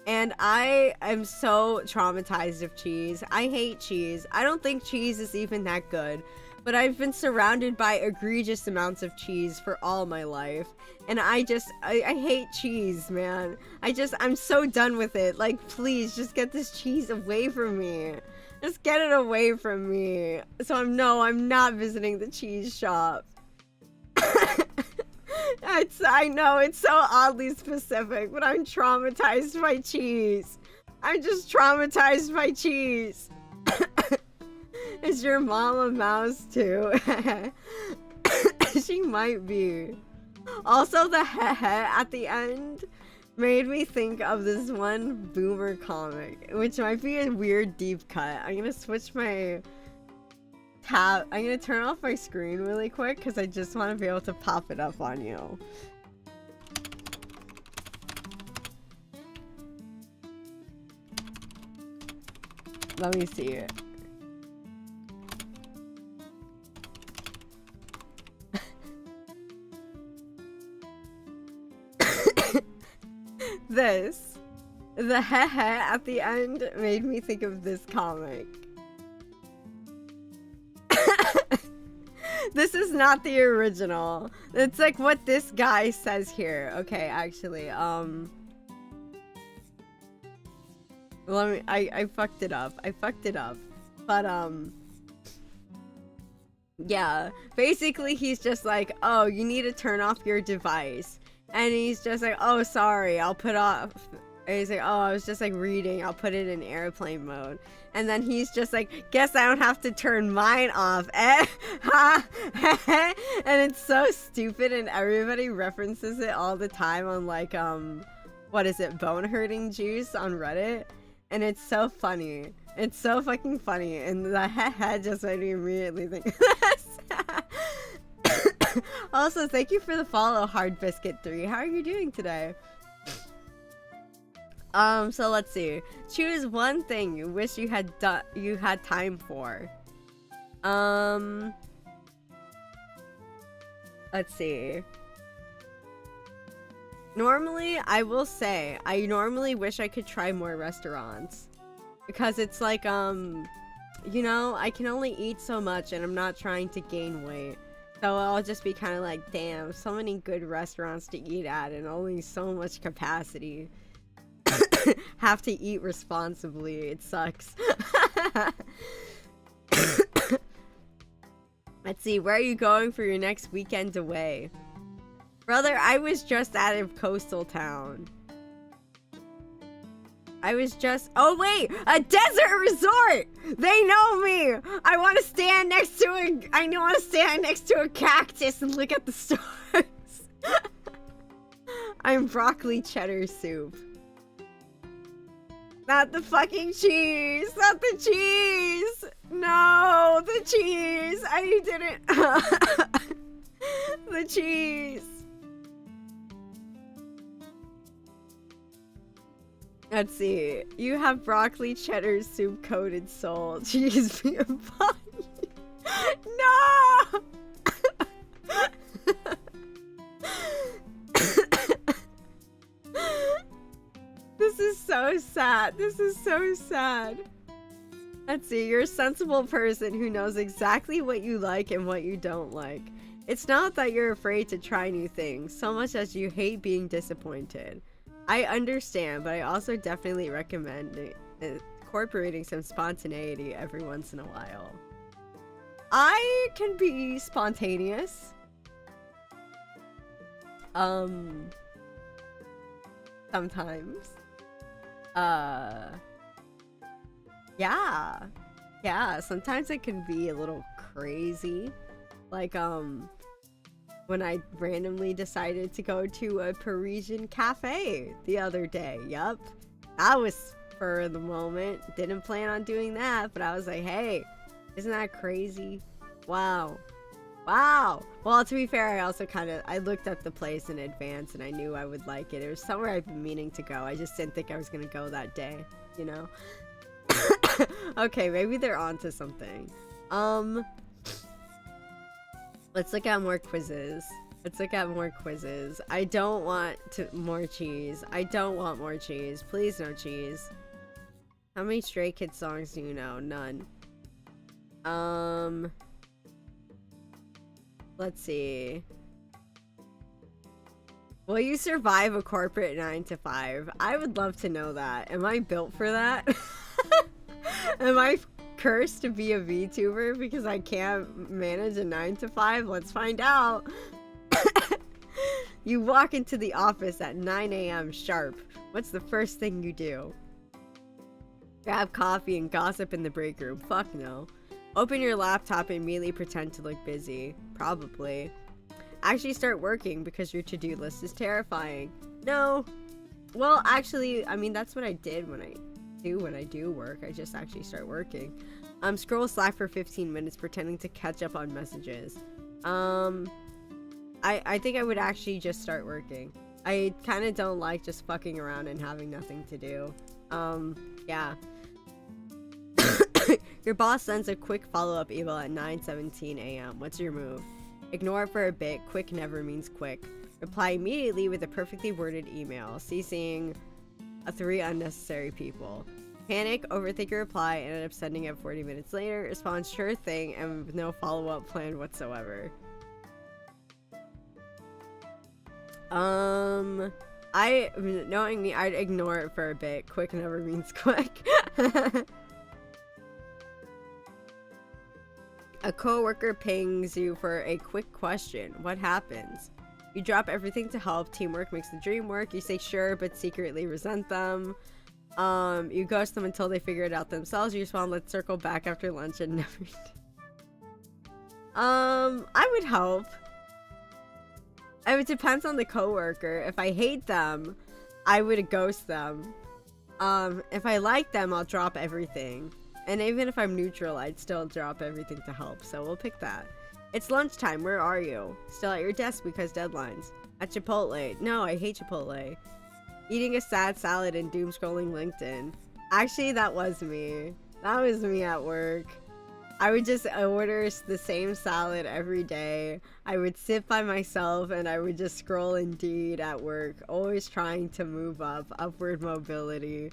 And I am so traumatized of cheese. I hate cheese. I don't think cheese is even that good. But I've been surrounded by egregious amounts of cheese for all my life. And I hate cheese, man. I'm so done with it. Like, please, just get this cheese away from me. Just get it away from me. So I'm not visiting the cheese shop. I know, it's so oddly specific, but I'm traumatized by cheese. I'm just traumatized by cheese. Is your mom a mouse too? She might be. Also, the heh at the end made me think of this one boomer comic, which might be a weird deep cut. I'm gonna switch my tab. I'm gonna turn off my screen really quick because I just want to be able to pop it up on you. Let me see it. this. The heh at the end made me think of this comic. This is not the original. It's like what this guy says here. Okay, actually, let me, I fucked it up. But, yeah. Basically, he's just like, oh, you need to turn off your device. And he's just like, oh, sorry, I'll put off. And he's like, oh, I was just like reading, I'll put it in airplane mode. And then he's just like, guess I don't have to turn mine off, eh? And it's so stupid, and everybody references it all the time on like, what is it, bone hurting juice on Reddit? And it's so funny. It's so fucking funny. And the heh just made me immediately think of this. Also, thank you for the follow, Hard Biscuit 3. How are you doing today? So let's see. Choose one thing you wish you had time for. Let's see. Normally, I will say, I normally wish I could try more restaurants. Because it's like, you know, I can only eat so much and I'm not trying to gain weight. So I'll just be kind of like, damn, so many good restaurants to eat at and only so much capacity. Have to eat responsibly. It sucks. Let's see, where are you going for your next weekend away? Brother, I was just out of coastal town. I was just... Oh, wait! A desert resort! They know me! I want to stand next to a... I want to stand next to a cactus and look at the stars. I'm broccoli cheddar soup. Not the fucking cheese! Not the cheese! No! The cheese! I didn't... The cheese! Let's see. You have broccoli cheddar soup coated sole. Cheese be a bunny. No! This is so sad. This is so sad. Let's see. You're a sensible person who knows exactly what you like and what you don't like. It's not that you're afraid to try new things, so much as you hate being disappointed. I understand, but I also definitely recommend incorporating some spontaneity every once in a while. I can be spontaneous. Sometimes. Yeah, sometimes it can be a little crazy. Like, when I randomly decided to go to a Parisian cafe the other day. Yup. That was spur of the moment. Didn't plan on doing that, but I was like, hey, isn't that crazy? Wow. Wow. Well, to be fair, I also I looked up the place in advance and I knew I would like it. It was somewhere I've been meaning to go. I just didn't think I was gonna go that day, you know? Okay, maybe they're onto something. Let's look at more quizzes. I don't want more cheese. I don't want more cheese. Please, no cheese. How many Stray Kids songs do you know? None. Let's see. Will you survive a corporate 9 to 5? I would love to know that. Am I built for that? Am I cursed to be a VTuber because I can't manage a 9 to 5? Let's find out. You walk into the office at 9 a.m. sharp. What's the first thing you do? Grab coffee and gossip in the break room. Fuck no. Open your laptop and immediately pretend to look busy. Probably. Actually start working because your to-do list is terrifying. No. Well, actually, I mean, that's what I did when I do work. I just actually start working. Scroll Slack for 15 minutes pretending to catch up on messages. I think I would actually just start working. I kind of don't like just fucking around and having nothing to do. Yeah. Your boss sends a quick follow-up email at 9:17 a.m. What's your move? Ignore it for a bit. Quick never means quick. Reply immediately with a perfectly worded email, ceasing 3 unnecessary people. Panic, overthink your reply, and end up sending it 40 minutes later. Respond sure thing and with no follow-up plan whatsoever. Knowing me, I'd ignore it for a bit. Quick never means quick. A coworker pings you for a quick question. What happens? You drop everything to help. Teamwork makes the dream work. You say sure, but secretly resent them. You ghost them until they figure it out themselves. You respond, let's circle back after lunch and never. I would hope. It depends on the coworker. If I hate them, I would ghost them. If I like them, I'll drop everything. And even if I'm neutral, I'd still drop everything to help. So we'll pick that. It's lunchtime. Where are you? Still at your desk because deadlines. At Chipotle. No, I hate Chipotle. Eating a sad salad and doom scrolling LinkedIn. Actually, that was me. That was me at work. I would just order the same salad every day. I would sit by myself and I would just scroll Indeed at work. Always trying to move up. Upward mobility.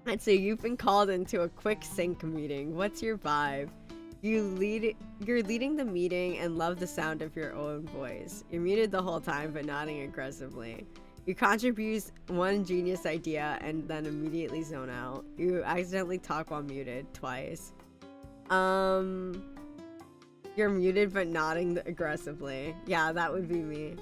And so you've been called into a quick sync meeting. What's your vibe? You're leading the meeting and love the sound of your own voice. You're muted the whole time but nodding aggressively. You contribute one genius idea and then immediately zone out. You accidentally talk while muted twice. You're muted but nodding aggressively. Yeah, that would be me.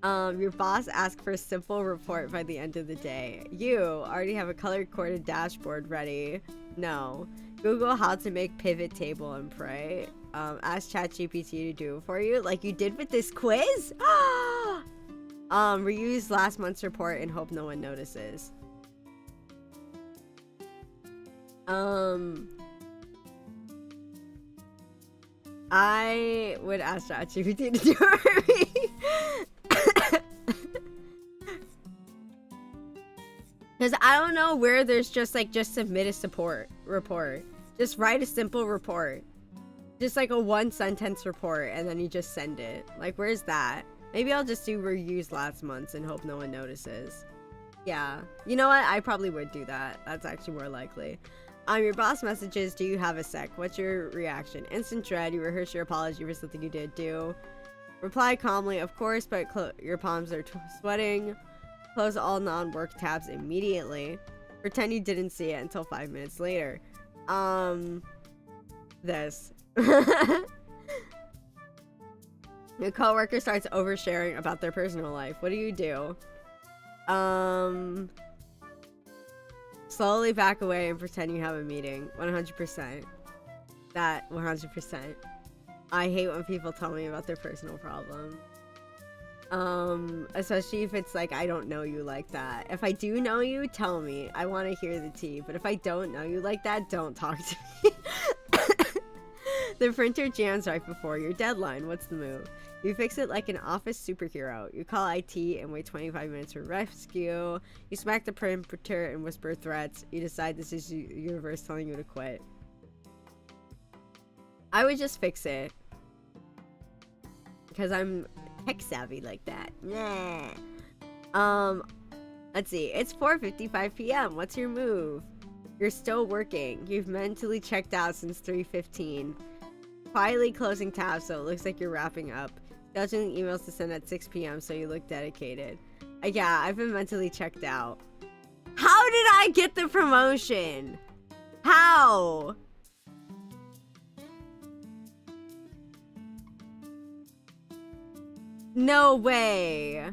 Your boss asks for a simple report by the end of the day. You already have a color-coded dashboard ready. No. Google how to make pivot table and pray. Ask ChatGPT to do it for you, like you did with this quiz. Reuse last month's report and hope no one notices. I would ask ChatGPT to do it for me. Because I don't know where there's just submit a support report. Just write a simple report. Just like a 1-sentence report and then you just send it. Like, where's that? Maybe I'll just do reuse last month's and hope no one notices. Yeah. You know what? I probably would do that. That's actually more likely. Your boss messages, do you have a sec? What's your reaction? Instant dread. You rehearse your apology for something you did do. Reply calmly, of course, but your palms are sweating. Close all non-work tabs immediately. Pretend you didn't see it until 5 minutes later. This. Your coworker starts oversharing about their personal life. What do you do? Slowly back away and pretend you have a meeting. 100%. That 100%. I hate when people tell me about their personal problems. Especially if it's like, I don't know you like that. If I do know you, tell me. I want to hear the tea. But if I don't know you like that, don't talk to me. The printer jams right before your deadline. What's the move? You fix it like an office superhero. You call IT and wait 25 minutes for rescue. You smack the printer and whisper threats. You decide this is the universe telling you to quit. I would just fix it. Because I'm tech savvy like that. Nah. Let's see. It's 4:55 p.m. What's your move? You're still working. You've mentally checked out since 3:15. Quietly closing tabs so it looks like you're wrapping up. Scheduling emails to send at 6 p.m. so you look dedicated. Yeah, I've been mentally checked out. How did I get the promotion? How? No way.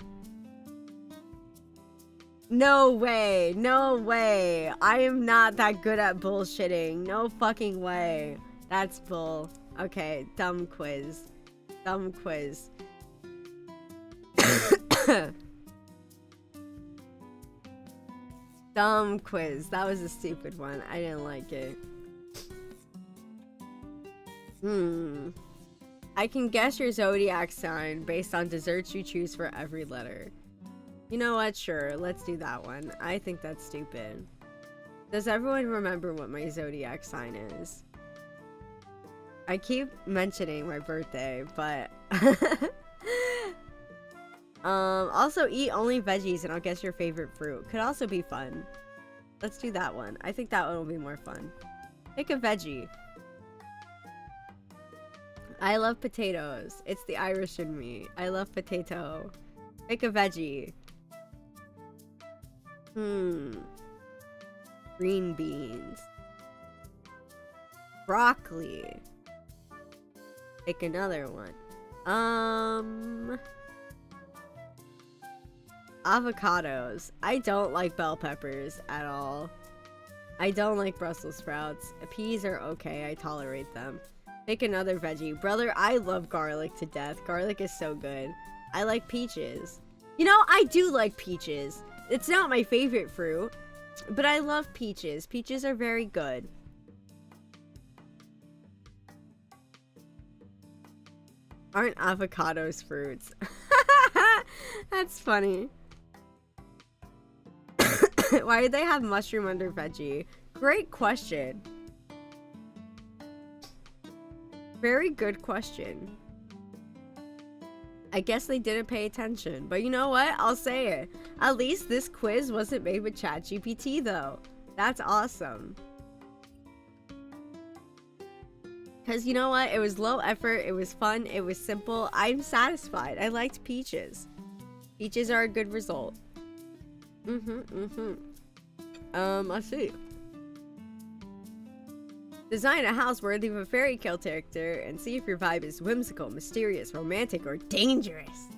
No way. No way. I am not that good at bullshitting. No fucking way. That's bull. Okay, dumb quiz. Dumb quiz. Dumb quiz. That was a stupid one. I didn't like it. I can guess your zodiac sign based on desserts you choose for every letter. You know what? Sure, let's do that one. I think that's stupid. Does everyone remember what my zodiac sign is? I keep mentioning my birthday, but also eat only veggies and I'll guess your favorite fruit. Could also be fun. Let's do that one. I think that one will be more fun. Pick a veggie. I love potatoes. It's the Irish in me. I love potato. Pick a veggie. Green beans. Broccoli. Pick another one. Avocados. I don't like bell peppers at all. I don't like Brussels sprouts. Peas are okay. I tolerate them. Pick another veggie. Brother, I love garlic to death. Garlic is so good. I like peaches. You know, I do like peaches. It's not my favorite fruit, but I love peaches. Peaches are very good. Aren't avocados fruits? That's funny. Why did they have mushroom under veggie? Great question. Very good question. I guess they didn't pay attention, but you know what? I'll say it. At least this quiz wasn't made with ChatGPT though. That's awesome. Because you know what? It was low effort, it was fun, it was simple. I'm satisfied. I liked peaches. Peaches are a good result. Let's see. Design a house worthy of a fairy tale character and see if your vibe is whimsical, mysterious, romantic, or dangerous.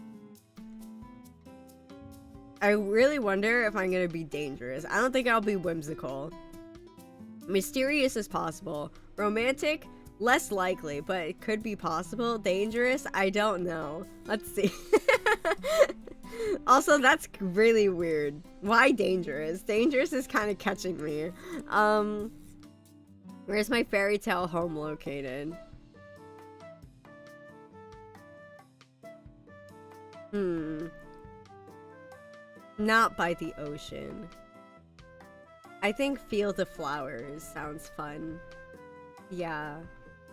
I really wonder if I'm gonna be dangerous. I don't think I'll be whimsical. Mysterious is possible. Romantic, less likely, but it could be possible. Dangerous, I don't know. Let's see. Also, that's really weird. Why dangerous? Dangerous is kind of catching me. Where's my fairy tale home located? Not by the ocean. I think Field of Flowers sounds fun. Yeah.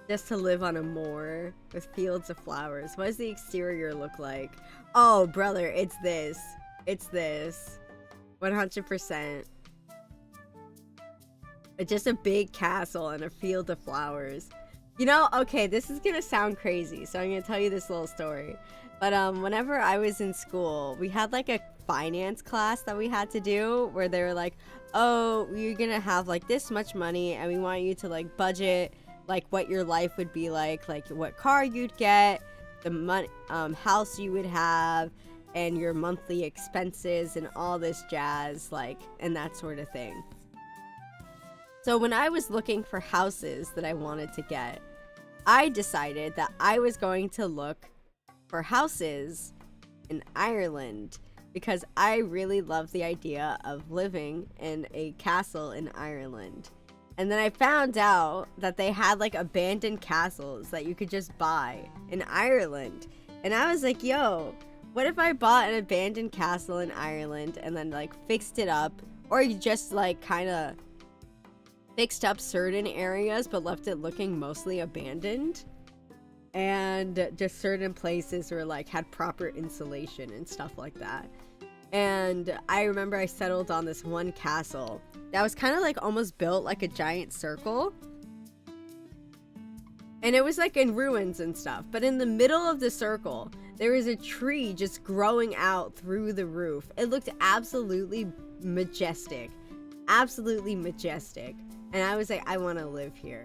Just to live on a moor with fields of flowers. What does the exterior look like? Oh, brother, it's this. It's this. 100%. It's just a big castle and a field of flowers. You know, okay, this is gonna sound crazy, so I'm gonna tell you this little story. But whenever I was in school, we had like a finance class that we had to do where they were like, oh, you're gonna have like this much money and we want you to like budget like what your life would be like what car you'd get, the house you would have, and your monthly expenses and all this jazz, like, and that sort of thing. So when I was looking for houses that I wanted to get, I decided that I was going to look for houses in Ireland because I really love the idea of living in a castle in Ireland. And then I found out that they had like abandoned castles that you could just buy in Ireland. And I was like, yo, what if I bought an abandoned castle in Ireland and then like fixed it up, or you just like kind of fixed up certain areas but left it looking mostly abandoned, and just certain places were like had proper insulation and stuff like that. And I remember I settled on this one castle that was kind of like almost built like a giant circle, and it was like in ruins and stuff, but in the middle of the circle there was a tree just growing out through the roof. It looked absolutely majestic, absolutely majestic. And I was like, I want to live here.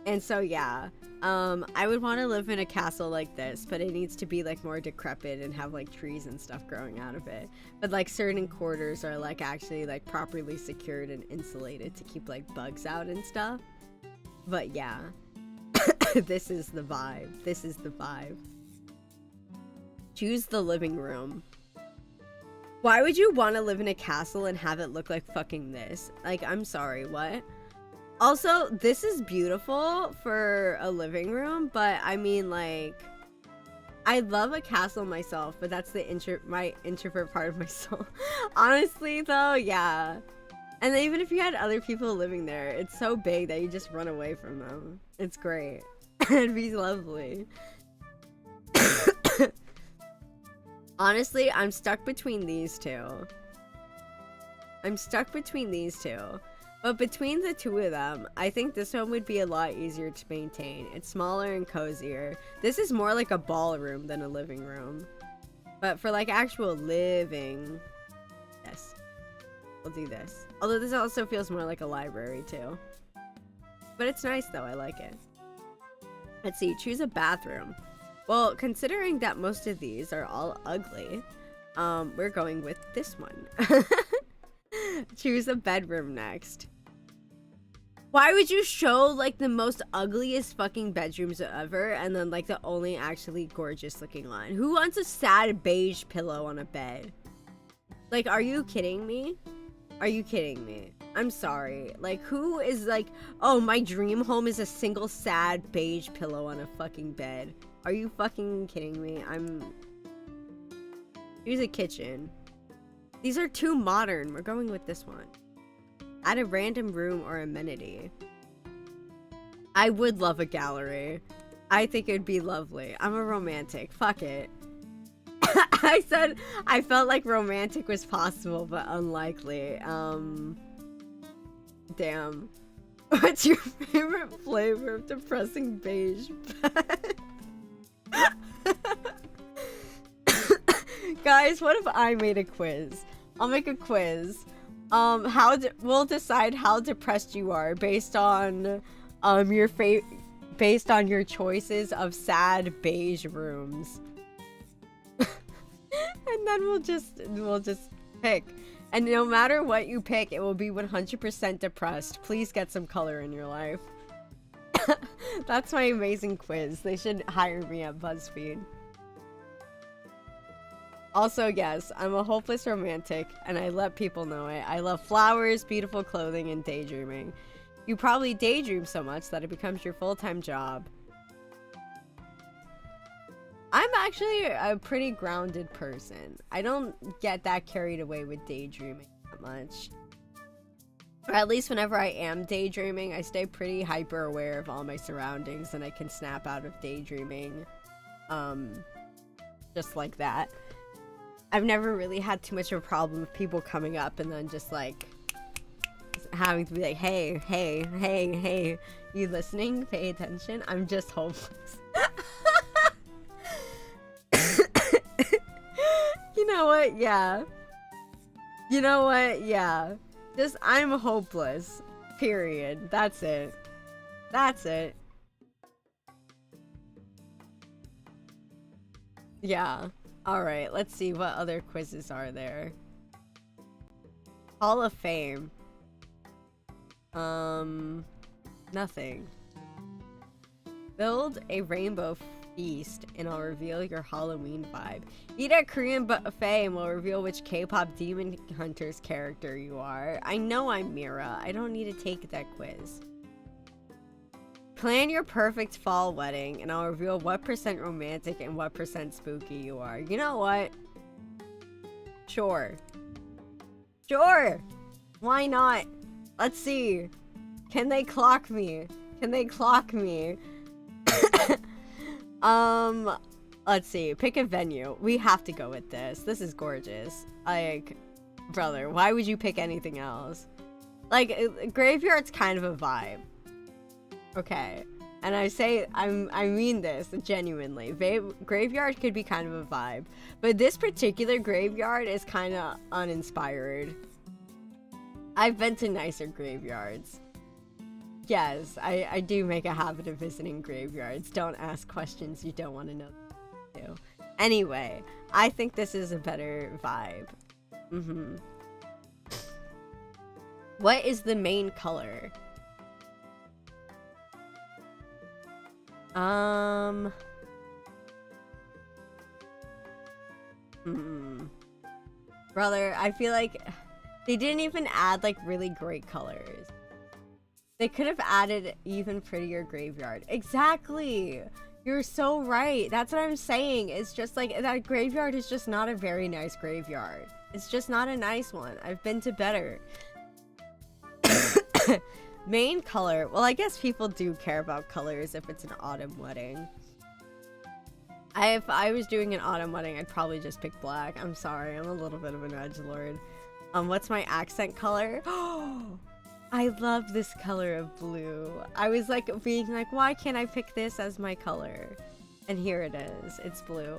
And so yeah, I would want to live in a castle like this, but it needs to be like more decrepit and have like trees and stuff growing out of it. But like certain quarters are like actually like properly secured and insulated to keep like bugs out and stuff. But yeah, this is the vibe. This is the vibe. Choose the living room. Why would you want to live in a castle and have it look like fucking this? Like, I'm sorry, what? Also, this is beautiful for a living room, but I mean, like, I love a castle myself, but that's the my introvert part of my soul. Honestly, though, yeah. And even if you had other people living there, it's so big that you just run away from them. It's great. It'd be lovely. Honestly, I'm stuck between these two. But between the two of them, I think this one would be a lot easier to maintain. It's smaller and cozier. This is more like a ballroom than a living room. But for like actual living, yes, we'll do this. Although this also feels more like a library too. But it's nice though, I like it. Let's see, choose a bathroom. Well, considering that most of these are all ugly, we're going with this one. Choose a bedroom next. Why would you show like the most ugliest fucking bedrooms ever and then like the only actually gorgeous looking one? Who wants a sad beige pillow on a bed? Like, are you kidding me? Are you kidding me? I'm sorry. Like, who is like, oh, my dream home is a single sad beige pillow on a fucking bed? Are you fucking kidding me? Here's a kitchen. These are too modern. We're going with this one. Add a random room or amenity. I would love a gallery. I think it'd be lovely. I'm a romantic. Fuck it. I said I felt like romantic was possible, but unlikely. Damn. What's your favorite flavor of depressing beige bed? Guys, what if I made a quiz? I'll make a quiz. We'll decide how depressed you are based on based on your choices of sad beige rooms. And then we'll just pick. And no matter what you pick, it will be 100% depressed. Please get some color in your life. That's my amazing quiz. They should hire me at BuzzFeed. Also, yes, I'm a hopeless romantic, and I let people know it. I love flowers, beautiful clothing, and daydreaming. You probably daydream so much that it becomes your full-time job. I'm actually a pretty grounded person. I don't get that carried away with daydreaming that much. Or at least whenever I am daydreaming, I stay pretty hyper aware of all my surroundings, and I can snap out of daydreaming. Just like that. I've never really had too much of a problem with people coming up and then just like having to be like, hey, you listening? Pay attention. I'm just hopeless. You know what? Yeah. You know what? Yeah. Just, I'm hopeless. Period. That's it. That's it. Yeah. Alright, let's see what other quizzes are there. Hall of Fame. Nothing. Build a rainbow feast and I'll reveal your Halloween vibe. Eat a Korean buffet and we'll reveal which K-pop demon hunter's character you are. I know I'm Mira. I don't need to take that quiz. Plan your perfect fall wedding and I'll reveal what % romantic and what % spooky you are. You know what? Sure. Sure! Why not? Let's see. Can they clock me? Can they clock me? Let's see. Pick a venue. We have to go with this. This is gorgeous. Like, brother, why would you pick anything else? Like, graveyard's kind of a vibe. Okay, and I mean this genuinely. Graveyard could be kind of a vibe, but this particular graveyard is kind of uninspired. I've been to nicer graveyards. Yes, I do make a habit of visiting graveyards. Don't ask questions you don't want to know. Anyway, I think this is a better vibe. What is the main color? Brother, I feel like they didn't even add like really great colors. They could have added even prettier graveyard. Exactly. You're so right. That's what I'm saying. It's just like that graveyard is just not a very nice graveyard. It's just not a nice one. I've been to better. Main color. Well, I guess people do care about colors if it's an autumn wedding. If I was doing an autumn wedding, I'd probably just pick black. I'm sorry, I'm a little bit of an edgelord. What's my accent color? I love this color of blue. I was like being like, why can't I pick this as my color? And here it is. It's blue.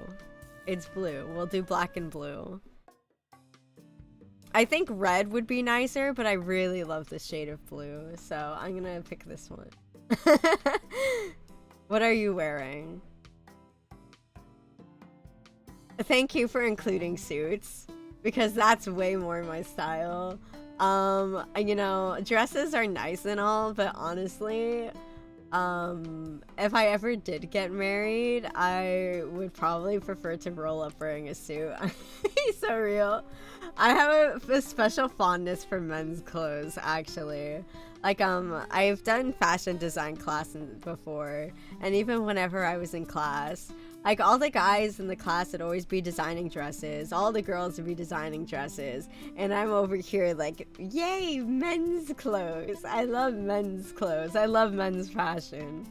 It's blue. We'll do black and blue. I think red would be nicer, but I really love the shade of blue, so I'm gonna pick this one. What are you wearing? Thank you for including suits, because that's way more my style. You know, dresses are nice and all, but honestly, if I ever did get married, I would probably prefer to roll up wearing a suit. He's so real. I have a special fondness for men's clothes, actually. Like, I've done fashion design classes before, and even whenever I was in class, like, all the guys in the class would always be designing dresses, all the girls would be designing dresses, and I'm over here like, yay, men's clothes. I love men's clothes. I love men's fashion.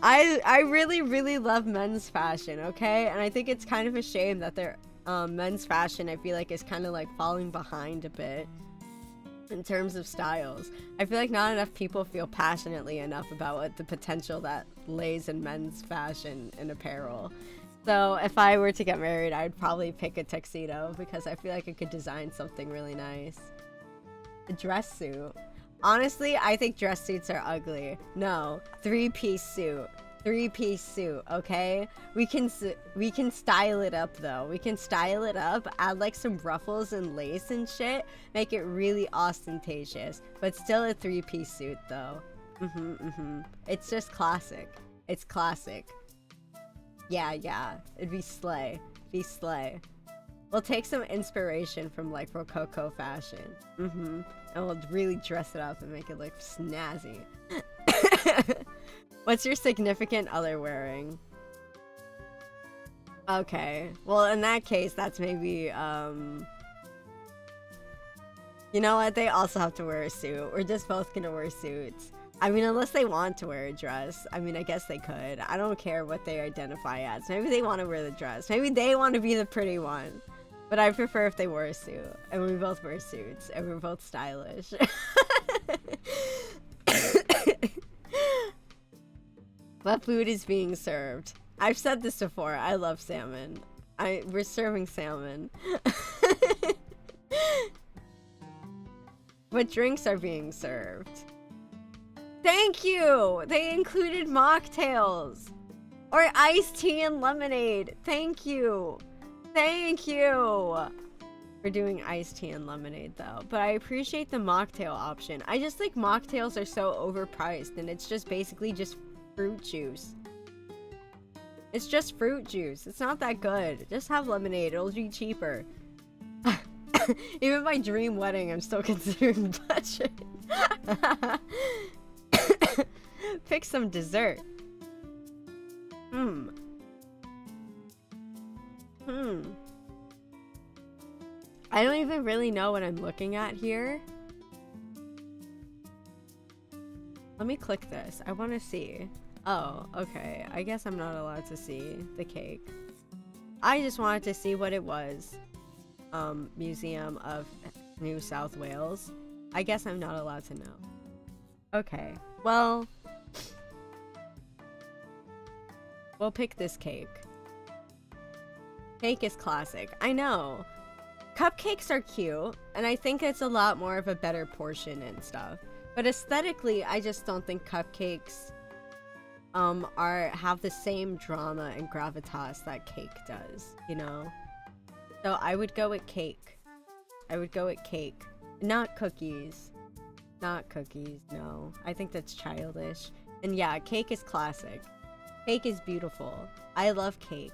I really, really love men's fashion, okay? And I think it's kind of a shame that their men's fashion, I feel like, is kind of like falling behind a bit in terms of styles. I feel like not enough people feel passionately enough about what the potential that lays in men's fashion and apparel. So if I were to get married, I'd probably pick a tuxedo because I feel like I could design something really nice. A dress suit. Honestly, I think dress suits are ugly. No, three-piece suit. Three-piece suit, okay? We can style it up though. We can style it up, add like some ruffles and lace and shit, make it really ostentatious, but still a three-piece suit though. It's just classic. It's classic. Yeah. It'd be slay. Be slay. We'll take some inspiration from like Rococo fashion. And we'll really dress it up and make it look snazzy. What's your significant other wearing? Okay. Well, in that case, that's maybe, you know what? They also have to wear a suit. We're just both gonna wear suits. I mean, unless they want to wear a dress. I mean, I guess they could. I don't care what they identify as. Maybe they want to wear the dress. Maybe they want to be the pretty one. But I prefer if they wore a suit. And we both wear suits. And we're both stylish. What food is being served? I've said this before. I love salmon. We're serving salmon. What drinks are being served? Thank you! They included mocktails! Or iced tea and lemonade. Thank you! Thank you! We're doing iced tea and lemonade though. But I appreciate the mocktail option. I just think mocktails are so overpriced and it's just basically just fruit juice. It's just fruit juice. It's not that good. Just have lemonade. It'll be cheaper. Even my dream wedding, I'm still considering budget. Pick some dessert. I don't even really know what I'm looking at here. Let me click this. I want to see. Oh, okay. I guess I'm not allowed to see the cake. I just wanted to see what it was. Museum of New South Wales. I guess I'm not allowed to know. Okay. Well, we'll pick this cake. Cake is classic. I know. Cupcakes are cute, and I think it's a lot more of a better portion and stuff. But aesthetically, I just don't think cupcakes have the same drama and gravitas that cake does, you know? So I would go with cake. I would go with cake. Not cookies. Not cookies, no. I think that's childish. And yeah, cake is classic. Cake is beautiful. I love cake.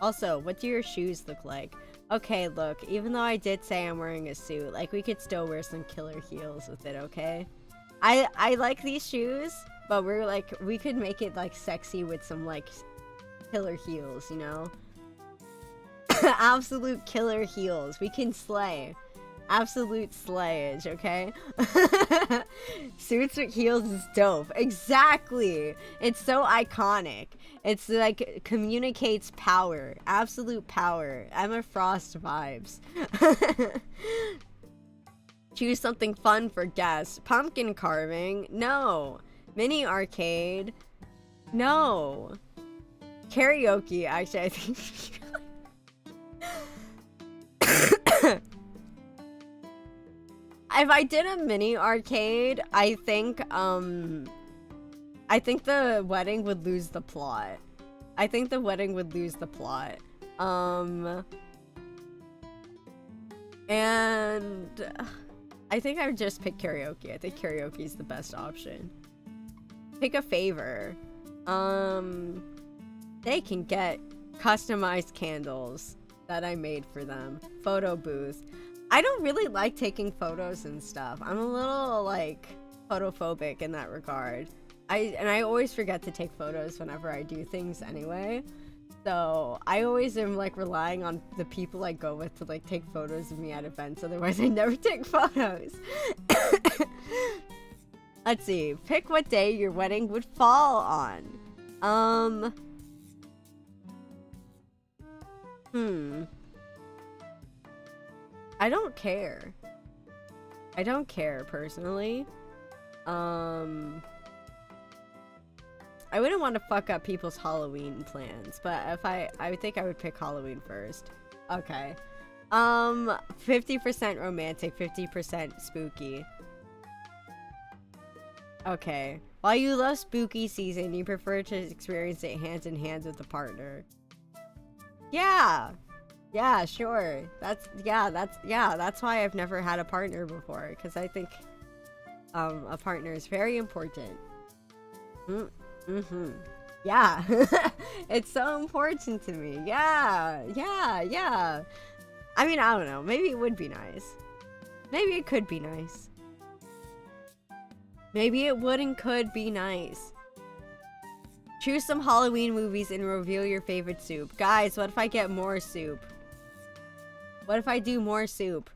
Also, what do your shoes look like? Okay, look, even though I did say I'm wearing a suit, like, we could still wear some killer heels with it, okay? I like these shoes, but we're like, we could make it like sexy with some like killer heels, you know? Absolute killer heels. We can slay. Absolute slayage, okay? Suits with heels is dope. Exactly. It's so iconic. It's like communicates power. Absolute power. Emma Frost vibes. Choose something fun for guests. Pumpkin carving? No. Mini arcade? No. Karaoke, actually, I think. If I did a mini arcade, I think the wedding would lose the plot. I think the wedding would lose the plot. And I think I would just pick karaoke. I think karaoke is the best option. Pick a favor. They can get customized candles that I made for them. Photo booth. I don't really like taking photos and stuff. I'm a little, like, photophobic in that regard. I always forget to take photos whenever I do things anyway. So I always am, like, relying on the people I go with to, like, take photos of me at events. Otherwise, I never take photos. Let's see. Pick what day your wedding would fall on. I don't care. I don't care, personally. I wouldn't want to fuck up people's Halloween plans, but if I think I would pick Halloween first. Okay. 50% romantic, 50% spooky. Okay. While you love spooky season, you prefer to experience it hand in hand with a partner. Yeah. Yeah, sure. That's why I've never had a partner before, because I think a partner is very important. Yeah. It's so important to me. Yeah. I mean, I don't know. Maybe it would be nice. Maybe it could be nice. Maybe it would and could be nice. Choose some Halloween movies and reveal your favorite soup. Guys, what if I get more soup? What if I do more soup?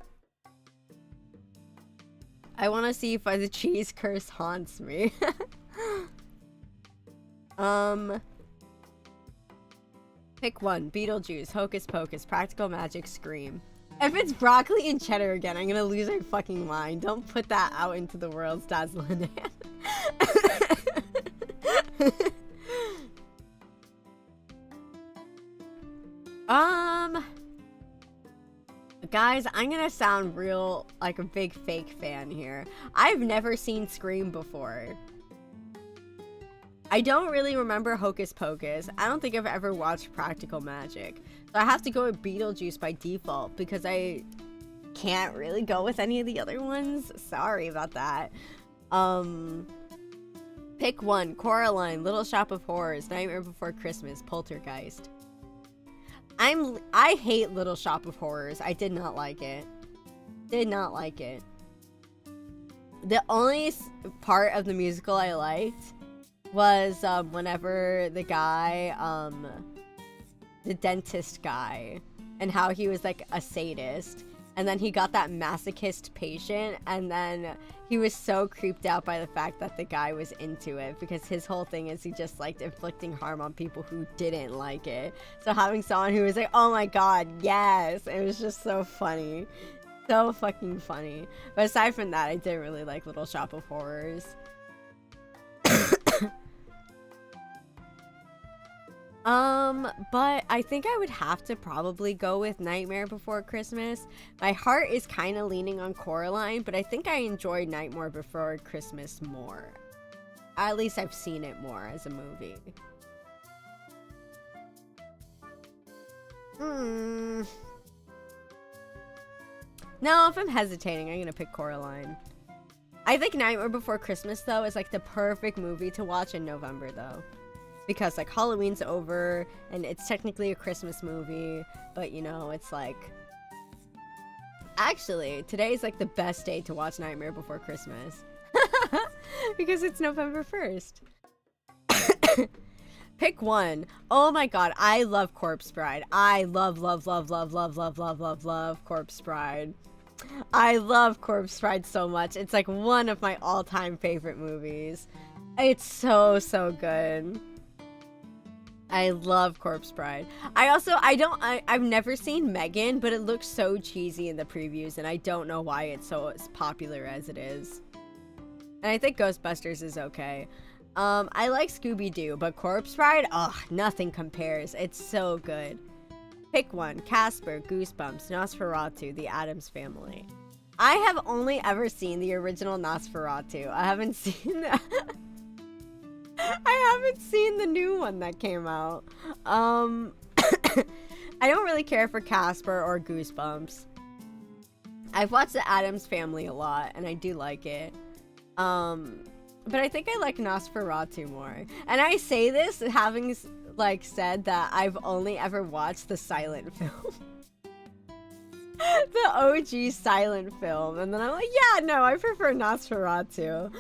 I want to see if the cheese curse haunts me. Pick one. Beetlejuice, Hocus Pocus, Practical Magic, Scream. If it's broccoli and cheddar again, I'm gonna lose my fucking mind. Don't put that out into the world's dazzling hand. Guys, I'm gonna sound real, like a big fake fan here. I've never seen Scream before. I don't really remember Hocus Pocus. I don't think I've ever watched Practical Magic. So I have to go with Beetlejuice by default because I can't really go with any of the other ones. Sorry about that. Pick one. Coraline, Little Shop of Horrors, Nightmare Before Christmas, Poltergeist. I hate Little Shop of Horrors. I did not like it. Did not like it. The only part of the musical I liked was whenever the guy, the dentist guy, and how he was like a sadist, and then he got that masochist patient, and then he was so creeped out by the fact that the guy was into it, because his whole thing is he just liked inflicting harm on people who didn't like it. So having someone who was like, oh my god, yes, it was just so funny. So fucking funny. But aside from that, I didn't really like Little Shop of Horrors. But I think I would have to probably go with Nightmare Before Christmas. My heart is kind of leaning on Coraline, but I think I enjoy Nightmare Before Christmas more. At least I've seen it more as a movie. No, if I'm hesitating, I'm gonna pick Coraline. I think Nightmare Before Christmas, though, is like the perfect movie to watch in November, though. Because, like, Halloween's over, and it's technically a Christmas movie, but, you know, it's like... Actually, today's, like, the best day to watch Nightmare Before Christmas. Because it's November 1st. Pick one. Oh my god, I love Corpse Bride. I love Corpse Bride. I love Corpse Bride so much. It's like one of my all-time favorite movies. It's so, so good. I love Corpse Bride. I've never seen Megan, but it looks so cheesy in the previews, and I don't know why it's so as popular as it is. And I think Ghostbusters is okay. I like Scooby-Doo, but Corpse Bride, nothing compares. It's so good. Pick one. Casper, Goosebumps, Nosferatu, The Addams Family. I have only ever seen the original Nosferatu. I haven't seen that. I haven't seen the new one that came out. I don't really care for Casper or Goosebumps. I've watched The Addams Family a lot, and I do like it. But I think I like Nosferatu more. And I say this having like said that I've only ever watched the silent film. The OG silent film. And then I'm like, yeah, no, I prefer Nosferatu.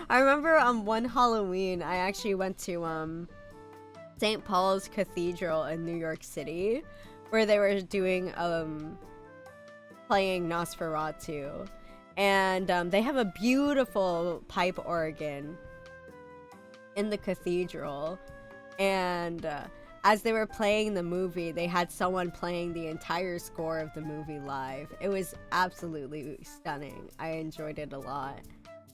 I remember one Halloween, I actually went to St. Paul's Cathedral in New York City, where they were doing playing Nosferatu. And they have a beautiful pipe organ in the cathedral. And as they were playing the movie, they had someone playing the entire score of the movie live. It was absolutely stunning. I enjoyed it a lot.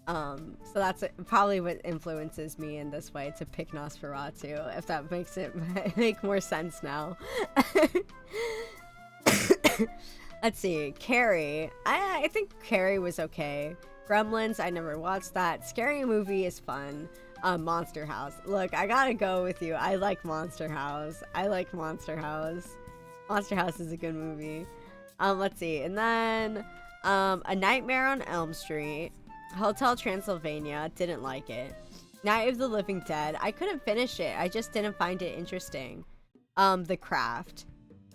So that's probably what influences me in this way to pick Nosferatu, if that makes it make more sense now. Let's see, Carrie. I think Carrie was okay. Gremlins, I never watched that. Scary Movie is fun. Monster House. Look, I gotta go with you. I like Monster House. Monster House is a good movie. Let's see. And then, A Nightmare on Elm Street. Hotel Transylvania. Didn't like it. Night of the Living Dead. I couldn't finish it. I just didn't find it interesting. The Craft.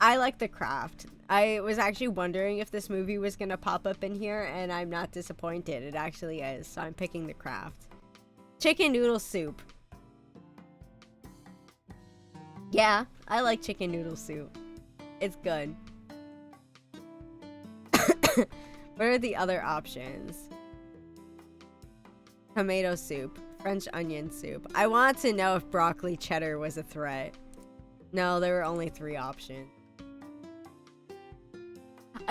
I like The Craft. I was actually wondering if this movie was gonna pop up in here, and I'm not disappointed. It actually is, so I'm picking The Craft. Chicken noodle soup. Yeah, I like chicken noodle soup. It's good. What are the other options? Tomato soup. French onion soup. I wanted to know if broccoli cheddar was a threat. No, there were only 3 options.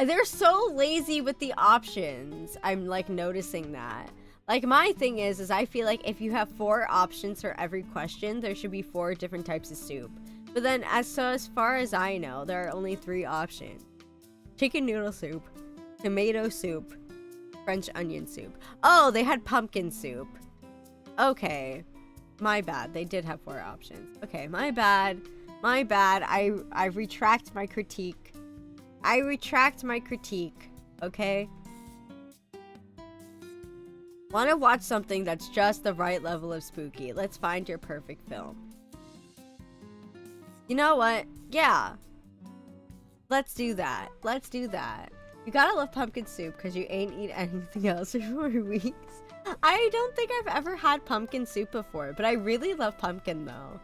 They're so lazy with the options. I'm like noticing that. Like my thing is I feel like if you have 4 options for every question, there should be 4 different types of soup. But then as far as I know, there are only 3 options. Chicken noodle soup, tomato soup, French onion soup. Oh, they had pumpkin soup. Okay. My bad. They did have 4 options. Okay, my bad. My bad. I retract my critique. Okay? Want to watch something that's just the right level of spooky. Let's find your perfect film. You know what? Yeah. Let's do that. You gotta love pumpkin soup because you ain't eat anything else for 4 weeks. I don't think I've ever had pumpkin soup before, but I really love pumpkin though.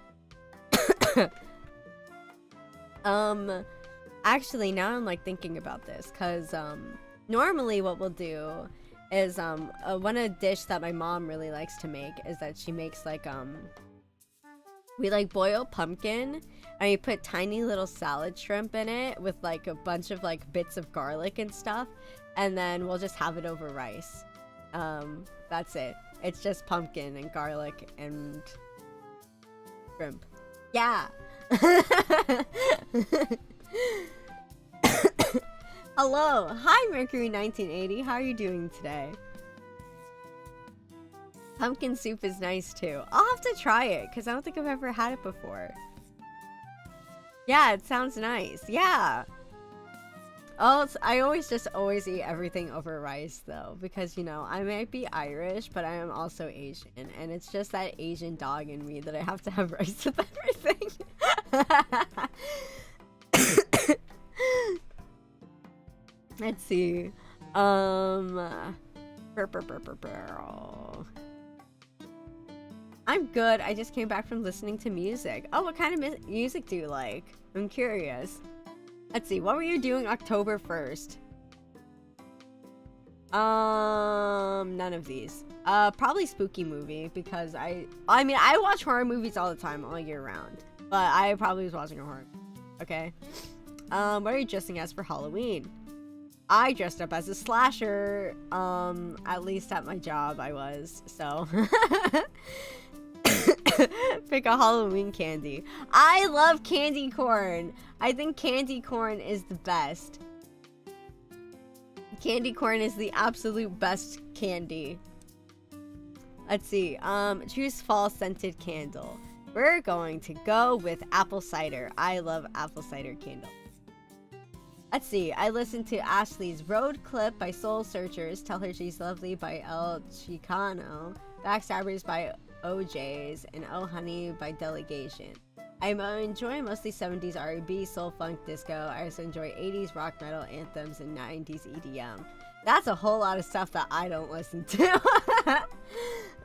Actually, now I'm like thinking about this because normally what we'll do is one of the dish that my mom really likes to make is that she makes like we like boil pumpkin and we put tiny little salad shrimp in it with like a bunch of like bits of garlic and stuff, and then we'll just have it over rice. That's it. It's just pumpkin and garlic and shrimp. Yeah. Hello. Hi, Mercury 1980. How are you doing today? Pumpkin soup is nice too. I'll have to try it because I don't think I've ever had it before. Yeah, it sounds nice. Yeah. Oh, I always eat everything over rice though, because you know, I might be Irish, but I am also Asian, and it's just that Asian dog in me that I have to have rice with everything. Let's see. I'm good. I just came back from listening to music. Oh, what kind of music do you like? I'm curious. Let's see, what were you doing October 1st? None of these. Probably spooky movie, because I mean, I watch horror movies all the time, all year round. But I probably was watching a horror movie. Okay. What are you dressing as for Halloween? I dressed up as a slasher. At least at my job I was, so. Pick a Halloween candy. I love candy corn. I think candy corn is the best. Candy corn is the absolute best candy. Let's see. Choose fall scented candle. We're going to go with apple cider. I love apple cider candle. Let's see. I listened to Ashley's Road Clip by Soul Searchers, Tell Her She's Lovely by El Chicano, Backstabbers by OJ's, and Oh Honey by Delegation. I enjoy mostly 70s R&B, soul, funk, disco. I also enjoy 80s rock, metal anthems, and 90s EDM. That's a whole lot of stuff that I don't listen to.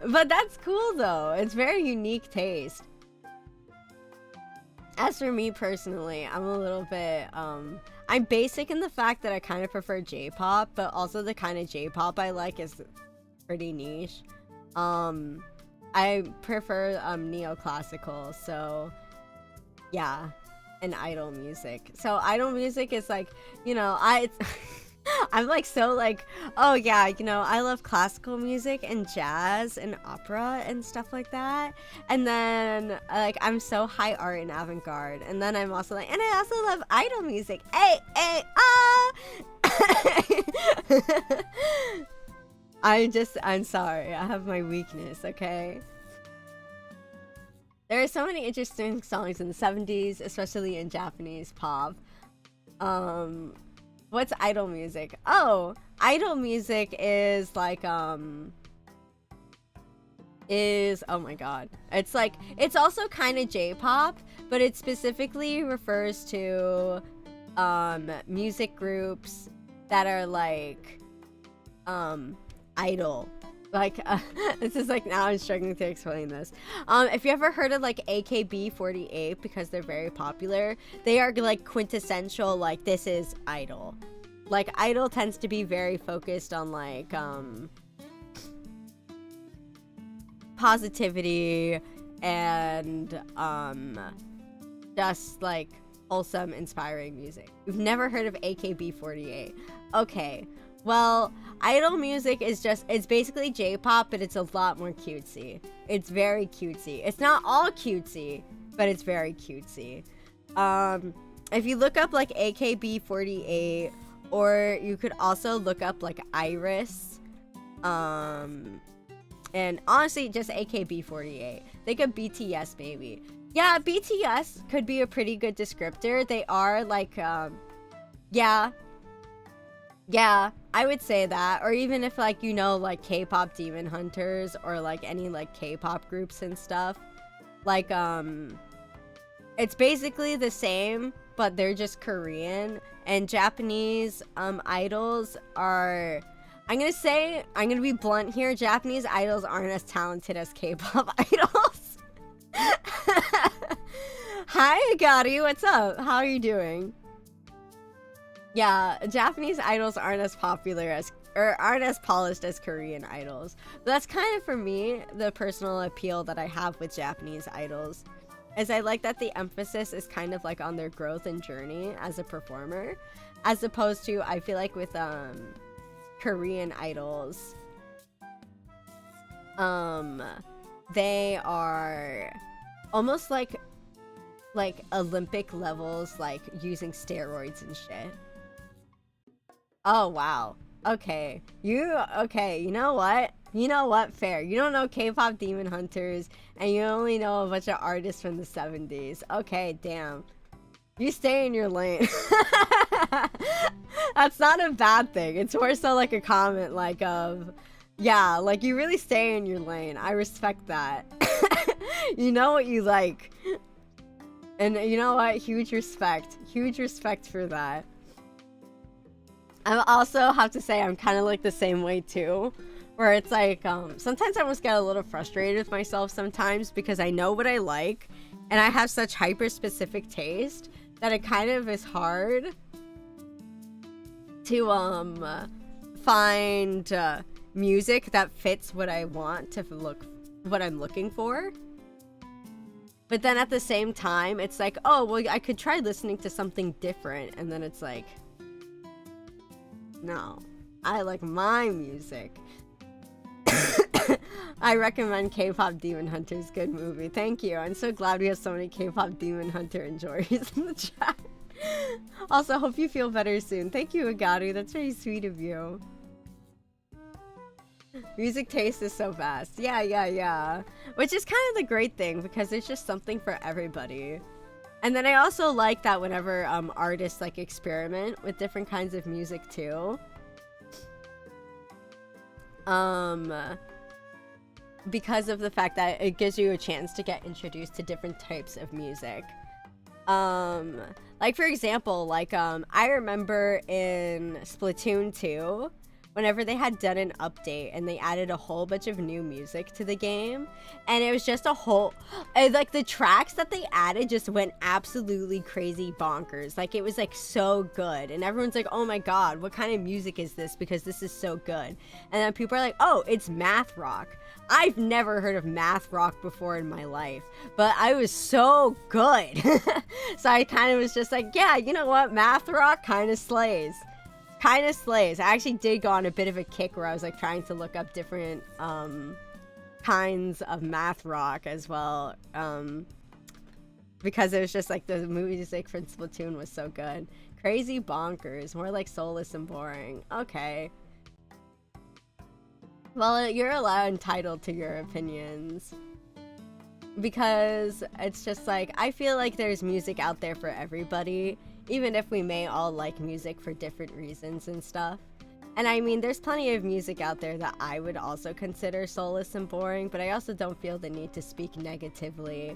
But that's cool though. It's very unique taste. As for me personally, I'm a little bit, I'm basic in the fact that I kind of prefer J-pop, but also the kind of J-pop I like is pretty niche. I prefer neoclassical, so yeah, and idol music. So idol music is like, you know, I'm like so like, oh yeah, you know, I love classical music and jazz and opera and stuff like that. And then like I'm so high art and avant-garde. And then I'm also like, and I also love idol music. Hey, hey, I'm sorry. I have my weakness, okay? There are so many interesting songs in the 70s, especially in Japanese pop. What's idol music? Oh, idol music is like, oh my god. It's like, it's also kind of J-pop, but it specifically refers to, music groups that are like, idol. Like, this is like, now I'm struggling to explain this. If you ever heard of like AKB48, because they're very popular, they are like quintessential, like, this is idol. Like, idol tends to be very focused on like, positivity and, just like wholesome, inspiring music. You've never heard of AKB48. Okay. Well, idol music is just, it's basically J-pop, but it's a lot more cutesy. It's very cutesy. It's not all cutesy, but it's very cutesy. If you look up like AKB48, or you could also look up like Iris, and honestly, just AKB48. Think of BTS maybe. Yeah, BTS could be a pretty good descriptor. They are like, yeah, I would say that. Or even if like, you know, like K-pop Demon Hunters or like any like K-pop groups and stuff. Like, it's basically the same, but they're just Korean. And Japanese idols are, I'm gonna be blunt here, Japanese idols aren't as talented as K-pop idols. Hi, Agari, what's up? How are you doing? Yeah, Japanese idols aren't as popular as, or aren't as polished as Korean idols. But that's kind of, for me, the personal appeal that I have with Japanese idols. Is I like that the emphasis is kind of like on their growth and journey as a performer. As opposed to, I feel like with Korean idols, they are almost like Olympic levels, like using steroids and shit. Oh, wow. Okay. You know what? You know what? Fair. You don't know K-pop Demon Hunters, and you only know a bunch of artists from the 70s. Okay, damn. You stay in your lane. That's not a bad thing. It's more so like a comment, like, of, yeah, like, you really stay in your lane. I respect that. You know what you like. And you know what? Huge respect. Huge respect for that. I also have to say I'm kind of like the same way too, where it's like sometimes I almost get a little frustrated with myself sometimes because I know what I like and I have such hyper specific taste that it kind of is hard to find music that fits what I want to look, what I'm looking for. But then at the same time, it's like, oh, well, I could try listening to something different. And then it's like, no, I like my music. I recommend K-pop Demon Hunter's good movie. Thank you. I'm so glad we have so many K-pop Demon Hunter enjoyers in the chat. Also, hope you feel better soon. Thank you, Agaru. That's very sweet of you. Music taste is so vast. Yeah. Which is kind of the great thing, because there's just something for everybody. And then I also like that whenever artists like experiment with different kinds of music too. Because of the fact that it gives you a chance to get introduced to different types of music. Like for example, like I remember in Splatoon 2, whenever they had done an update and they added a whole bunch of new music to the game, and it was just a whole, like the tracks that they added just went absolutely crazy bonkers. Like it was like so good, and everyone's like, oh my god, what kind of music is this, because this is so good. And then people are like, oh, it's math rock. I've never heard of math rock before in my life, but I was so good. So I kind of was just like, yeah, you know what, math rock kind of slays. I actually did go on a bit of a kick where I was like trying to look up different kinds of math rock as well, because it was just like the music from Splatoon was so good. Crazy bonkers, more like soulless and boring. Okay. Well, you're entitled to your opinions, because it's just like, I feel like there's music out there for everybody, even if we may all like music for different reasons and stuff. And I mean, there's plenty of music out there that I would also consider soulless and boring, but I also don't feel the need to speak negatively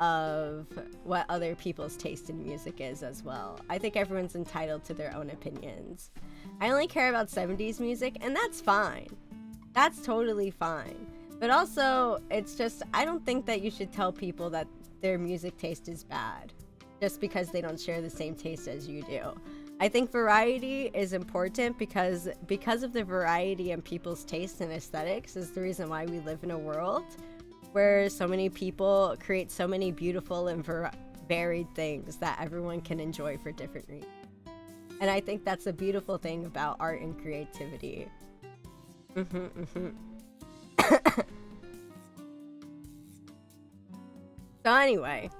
of what other people's taste in music is as well. I think everyone's entitled to their own opinions. I only care about 70s music, and that's fine. That's totally fine. But also, it's just, I don't think that you should tell people that their music taste is bad just because they don't share the same taste as you do. I think variety is important because of the variety in people's taste and aesthetics is the reason why we live in a world where so many people create so many beautiful and varied things that everyone can enjoy for different reasons. And I think that's a beautiful thing about art and creativity. So anyway,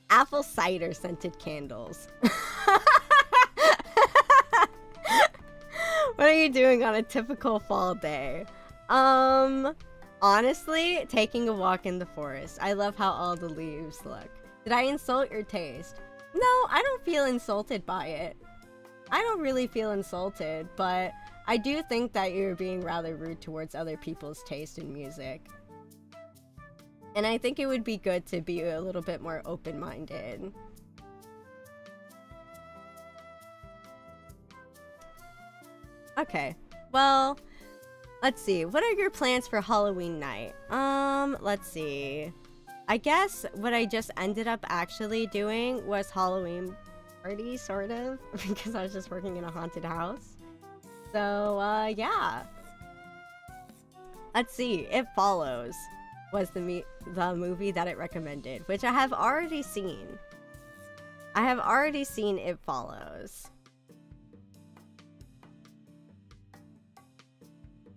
apple cider scented candles. What are you doing on a typical fall day? Honestly, taking a walk in the forest. I love how all the leaves look. Did I insult your taste? No, I don't feel insulted by it. I don't really feel insulted, but I do think that you're being rather rude towards other people's taste in music. And I think it would be good to be a little bit more open-minded. Okay, well, let's see. What are your plans for Halloween night? Let's see. I guess what I just ended up actually doing was Halloween party, sort of, because I was just working in a haunted house. So, yeah. Let's see. It Follows was the movie that it recommended, which I have already seen. I have already seen It Follows.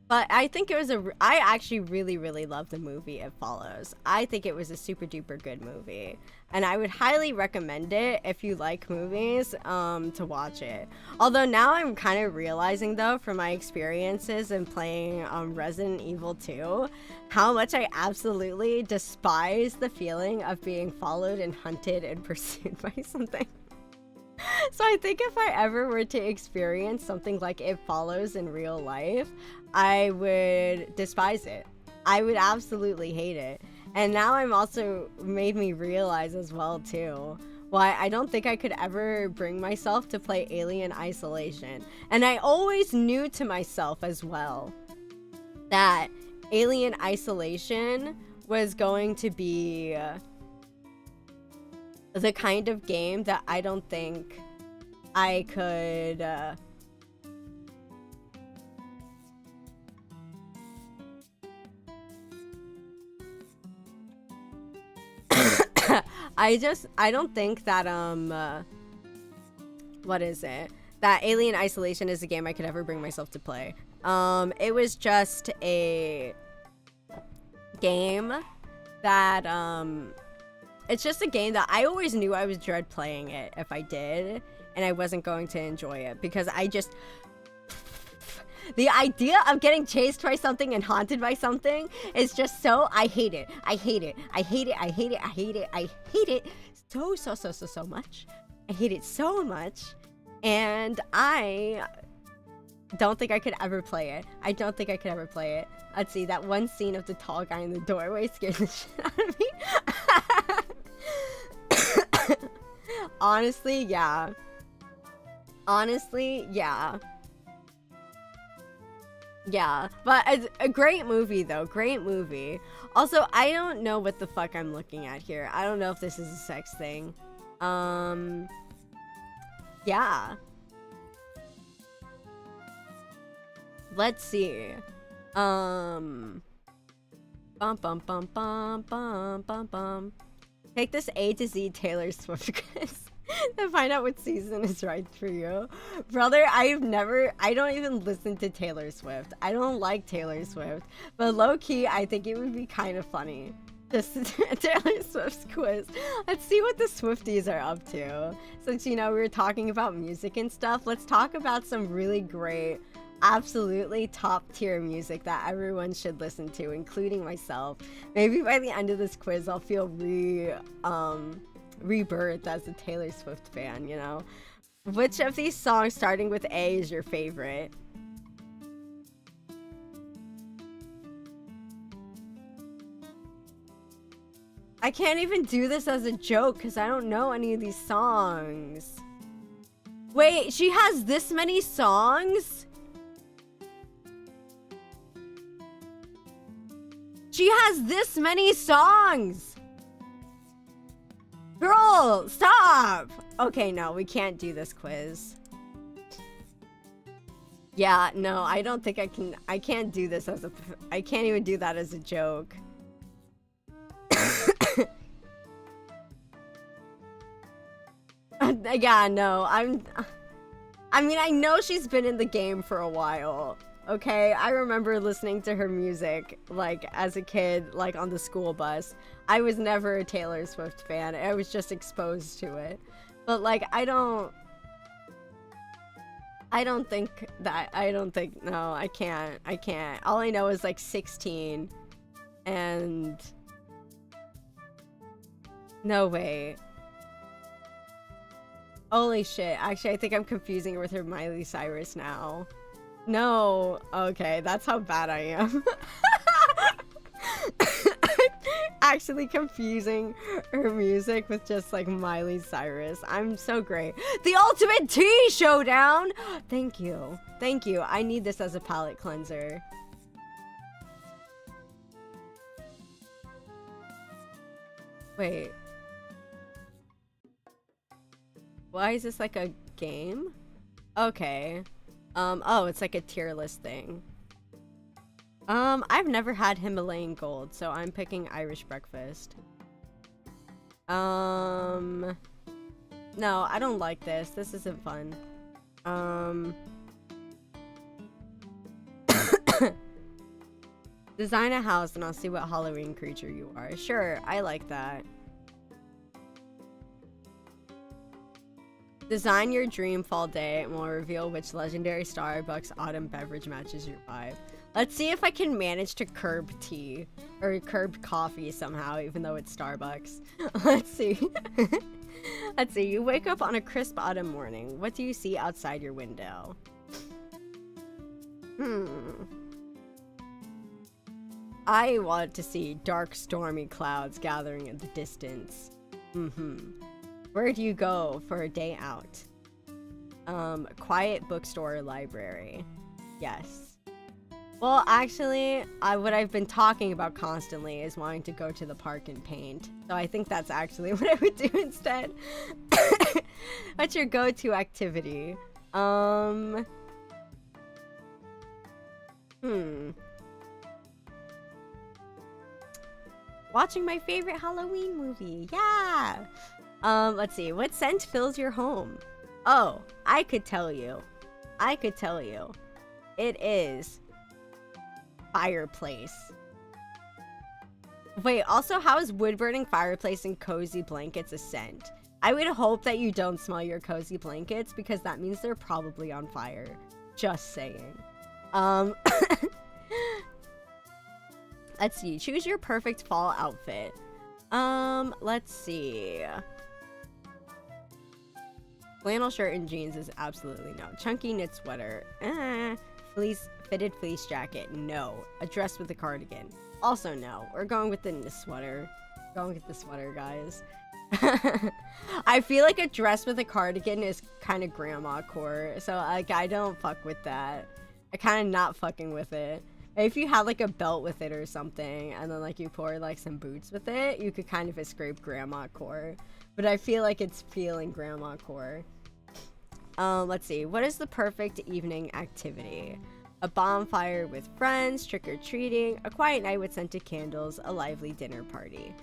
But I think it was I actually really love the movie It Follows. I think it was a super duper good movie. And I would highly recommend it if you like movies, to watch it. Although now I'm kind of realizing though, from my experiences in playing Resident Evil 2, how much I absolutely despise the feeling of being followed and hunted and pursued by something. So I think if I ever were to experience something like It Follows in real life, I would despise it. I would absolutely hate it. And now I'm also made me realize as well too, why I don't think I could ever bring myself to play Alien Isolation. And I always knew to myself as well that Alien Isolation was going to be the kind of game that I don't think I could I don't think that what is it? That Alien Isolation is a game I could ever bring myself to play. It was just a game that it's just a game that I always knew I would dread playing it if I did, and I wasn't going to enjoy it because the idea of getting chased by something and haunted by something is just so, I hate it. I hate it. I hate it. I hate it. I hate it. I hate it so much. I hate it so much. And I don't think I could ever play it. I don't think I could ever play it. Let's see, that one scene of the tall guy in the doorway scared the shit out of me. Honestly, yeah. Honestly, yeah. Yeah, but a great movie though, great movie. Also, I don't know what the fuck I'm looking at here. I don't know if this is a sex thing. Yeah. Let's see. Bum bum bum bum bum bum bum. Take this A to Z Taylor Swift quiz to find out what season is right for you. Brother, I don't even listen to Taylor Swift. I don't like Taylor Swift. But low-key, I think it would be kind of funny. Just Taylor Swift's quiz. Let's see what the Swifties are up to. Since, you know, we were talking about music and stuff, let's talk about some really great, absolutely top tier music that everyone should listen to, including myself. Maybe by the end of this quiz, I'll feel rebirthed as a Taylor Swift fan, you know? Which of these songs starting with A is your favorite? I can't even do this as a joke because I don't know any of these songs. Wait, she has this many songs? She has this many songs! Girl, stop! Okay, no, we can't do this quiz. Yeah, no, I don't think I can't do this as I can't even do that as a joke. Yeah, no, I mean, I know she's been in the game for a while. Okay, I remember listening to her music, like, as a kid, like, on the school bus. I was never a Taylor Swift fan. I was just exposed to it. But, like, I don't think, no, I can't. All I know is, like, 16. And... no way. Holy shit, actually, I think I'm confusing her with her Miley Cyrus now. No, okay, that's how bad I am. Actually confusing her music with just like Miley Cyrus. I'm so great. The ultimate tea showdown! Thank you. Thank you. I need this as a palate cleanser. Wait. Why is this like a game? Okay. Oh, it's like a tier list thing. I've never had Himalayan Gold, so I'm picking Irish breakfast. No, I don't like this. This isn't fun. Design a house and I'll see what Halloween creature you are. Sure, I like that. Design your dream fall day and we'll reveal which legendary Starbucks autumn beverage matches your vibe. Let's see if I can manage to curb tea or curb coffee somehow, even though it's Starbucks. Let's see. Let's see. You wake up on a crisp autumn morning. What do you see outside your window? I want to see dark, stormy clouds gathering in the distance. Where do you go for a day out? Quiet bookstore or library. Yes. Well, actually, what I've been talking about constantly is wanting to go to the park and paint. So I think that's actually what I would do instead. What's your go-to activity? Watching my favorite Halloween movie. Yeah. Let's see. What scent fills your home? Oh, I could tell you. It is fireplace. Wait, also, how is wood-burning fireplace and cozy blankets a scent? I would hope that you don't smell your cozy blankets because that means they're probably on fire. Just saying. Let's see. Choose your perfect fall outfit. Let's see. Flannel shirt and jeans is absolutely no. Chunky knit sweater. Fitted fleece jacket. No. A dress with a cardigan. Also no. We're going with the sweater. Going with the sweater, guys. I feel like a dress with a cardigan is kind of grandma core. So, like, I don't fuck with that. I kind of not fucking with it. If you had, like, a belt with it or something, and then, like, you pour, like, some boots with it, you could kind of escape grandma core. But I feel like it's feeling grandma core. Let's see. What is the perfect evening activity? A bonfire with friends, trick-or-treating, a quiet night with scented candles, a lively dinner party.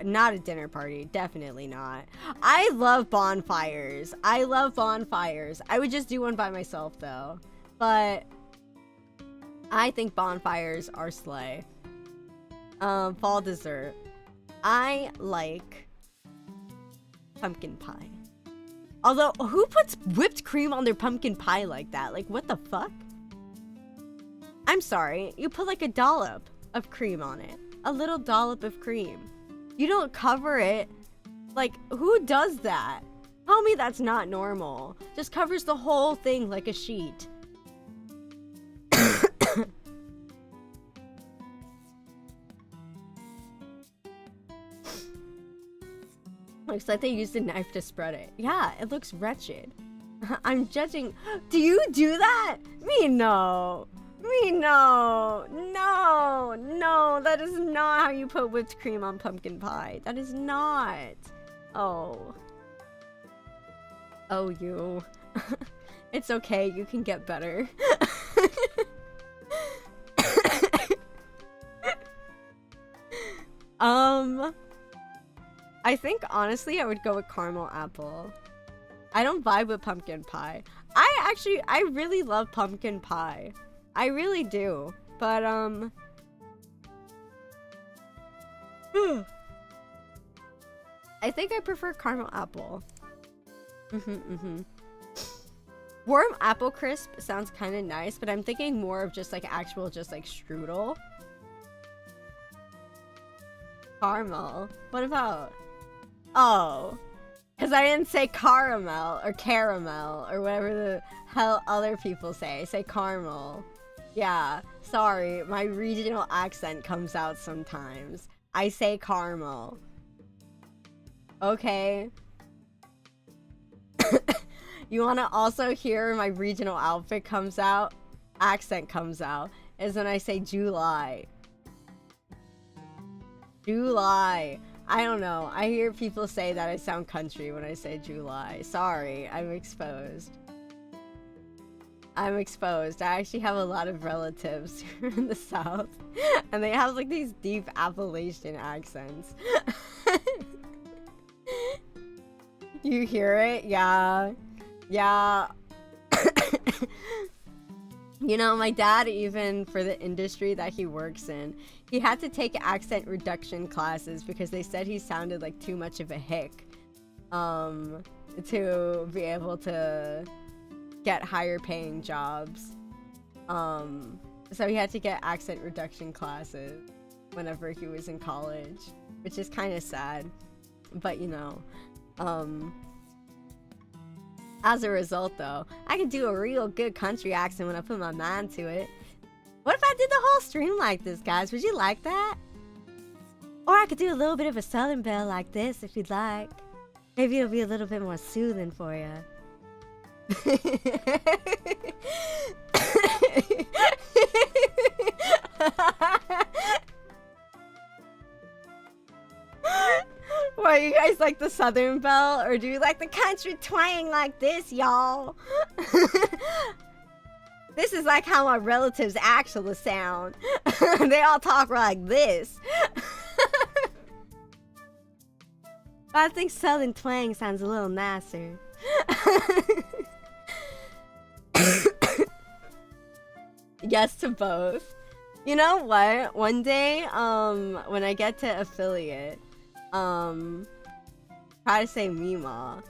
Not a dinner party. Definitely not. I love bonfires. I would just do one by myself, though. But I think bonfires are slay. Fall dessert. I like pumpkin pie. Although, who puts whipped cream on their pumpkin pie like that? Like, what the fuck? I'm sorry. You put like a dollop of cream on it. A little dollop of cream. You don't cover it. Like, who does that? Tell me that's not normal. Just covers the whole thing like a sheet. Looks like they used a knife to spread it. Yeah, it looks wretched. I'm judging. Do you do that? Me no. No, that is not how you put whipped cream on pumpkin pie. That is not. Oh, you. It's okay, you can get better. I think honestly I would go with caramel apple. I don't vibe with pumpkin pie. I really love pumpkin pie. I really do. But I think I prefer caramel apple. Warm apple crisp sounds kind of nice, but I'm thinking more of just like actual just like strudel. Caramel. What about? Oh, because I didn't say caramel or whatever the hell other people say. I say caramel. Yeah, sorry, my regional accent comes out sometimes. I say caramel. Okay. You want to also hear my regional accent comes out, is when I say July. I don't know. I hear people say that I sound country when I say July. Sorry, I'm exposed. I actually have a lot of relatives here in the South. And they have like these deep Appalachian accents. You hear it? Yeah. You know, my dad, even for the industry that he works in, he had to take accent reduction classes because they said he sounded like too much of a hick to be able to get higher paying jobs. So he had to get accent reduction classes whenever he was in college, which is kind of sad. But you know, as a result, though, I can do a real good country accent when I put my mind to it. What if I did the whole stream like this, guys? Would you like that? Or I could do a little bit of a Southern belle like this, if you'd like. Maybe it'll be a little bit more soothing for you. What, you guys like the Southern Belle, or do you like the country twang like this, y'all? This is like how my relatives actually sound. They all talk like this. I think Southern twang sounds a little nicer. Yes to both. You know what? One day, when I get to affiliate, try to say Mima.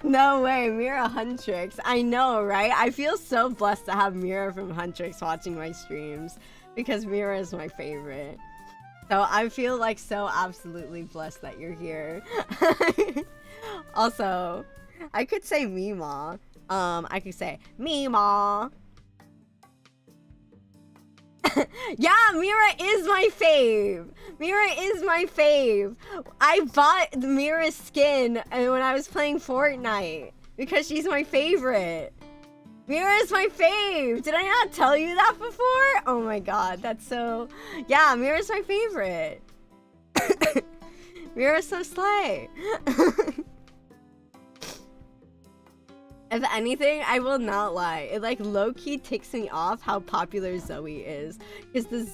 No way, Mira Huntrix. I know, right? I feel so blessed to have Mira from Huntrix watching my streams, because Mira is my favorite. So I feel like so absolutely blessed that you're here. Also, I could say Mima. I could say Mima. Yeah, Mira is my fave. Mira is my fave. I bought the Mira skin when I was playing Fortnite because she's my favorite. Mira is my fave. Did I not tell you that before? Oh my god, that's so... Yeah, Mira's my favorite. Mira's so slay. If anything, I will not lie. It like low-key ticks me off how popular Zoe is. Because the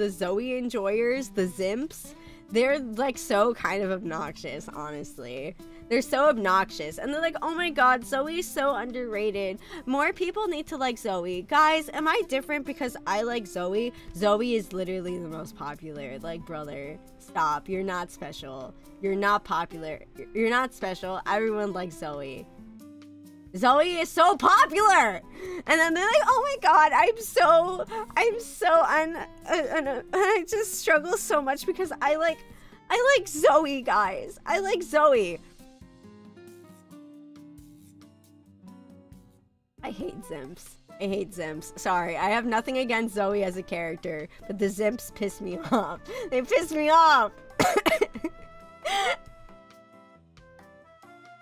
Zoe enjoyers, the Zimps, they're like so kind of obnoxious, honestly. They're so obnoxious. And they're like, oh my god, Zoe's so underrated. More people need to like Zoe. Guys, am I different because I like Zoe? Zoe is literally the most popular. Like, brother, stop. You're not special. You're not popular. You're not special. Everyone likes Zoe. Zoe is so popular, and then they're like, oh my god, I just struggle so much because I like Zoe, guys. I like Zoe. I hate Zimps. I hate Zimps. Sorry, I have nothing against Zoe as a character, but the Zimps piss me off. They piss me off.